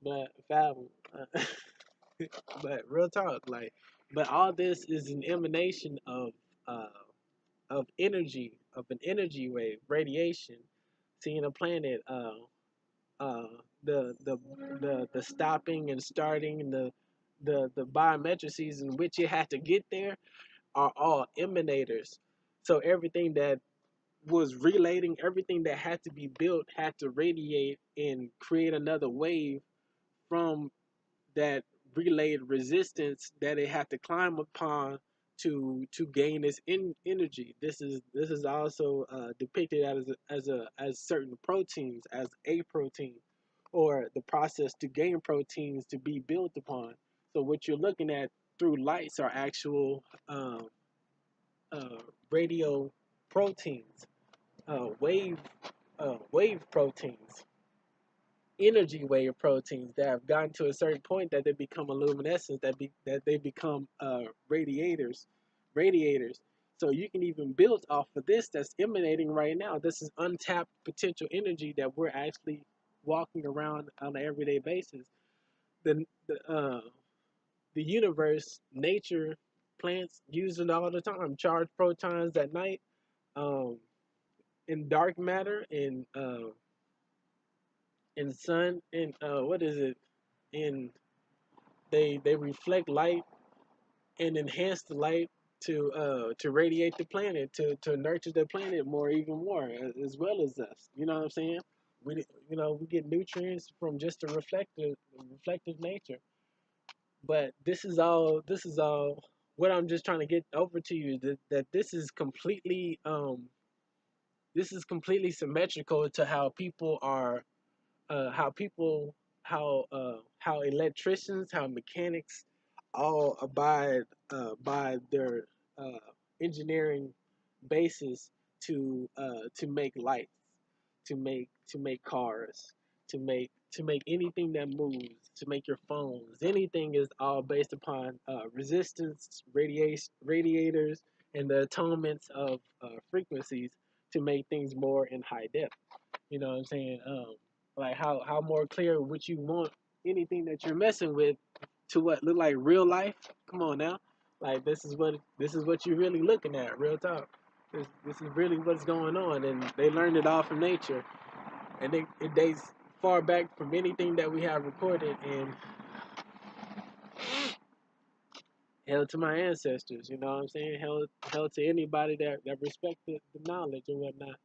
but fathom. But real talk, like, but all this is an emanation uh of energy, of an energy wave, radiation. Seeing a planet, uh, the stopping and starting and the biometrices in which you had to get there are all emanators. So everything that was relating, everything that had to be built had to radiate and create another wave from that relayed resistance that it had to climb upon to gain its energy. This is also depicted as certain proteins, as a protein, or the process to gain proteins to be built upon. So what you're looking at through lights are actual uh, radio proteins, wave wave proteins, energy wave proteins that have gotten to a certain point that they become a luminescence, that they become radiators. So you can even build off of this that's emanating right now. This is untapped potential energy that we're actually walking around on an everyday basis. The universe, nature, plants use it all the time. Charged protons at night, um, in dark matter, in sun, in what is it? In they reflect light and enhance the light to radiate the planet, to nurture the planet more, even more, as well as us. You know what I'm saying? We get nutrients from just a reflective nature. But this is all what I'm just trying to get over to you, that this is completely symmetrical to how people are, how people how electricians, how mechanics all abide by their uh, engineering basis to make lights, to make cars, to make anything that moves, to make your phones. Anything is all based upon resistance, radiators, and the atonements of frequencies to make things more in high depth. You know what I'm saying? Like how more clear would you want anything that you're messing with to what look like real life? Come on now, like this is what you're really looking at, real talk. This is really what's going on, and they learned it all from nature, and it dates far back from anything that we have recorded, and held to my ancestors. You know what I'm saying? Held to anybody that respected the knowledge and whatnot.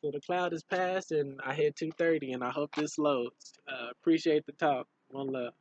So the cloud is past, and I hit 2:30, and I hope this loads. Appreciate the talk. One love.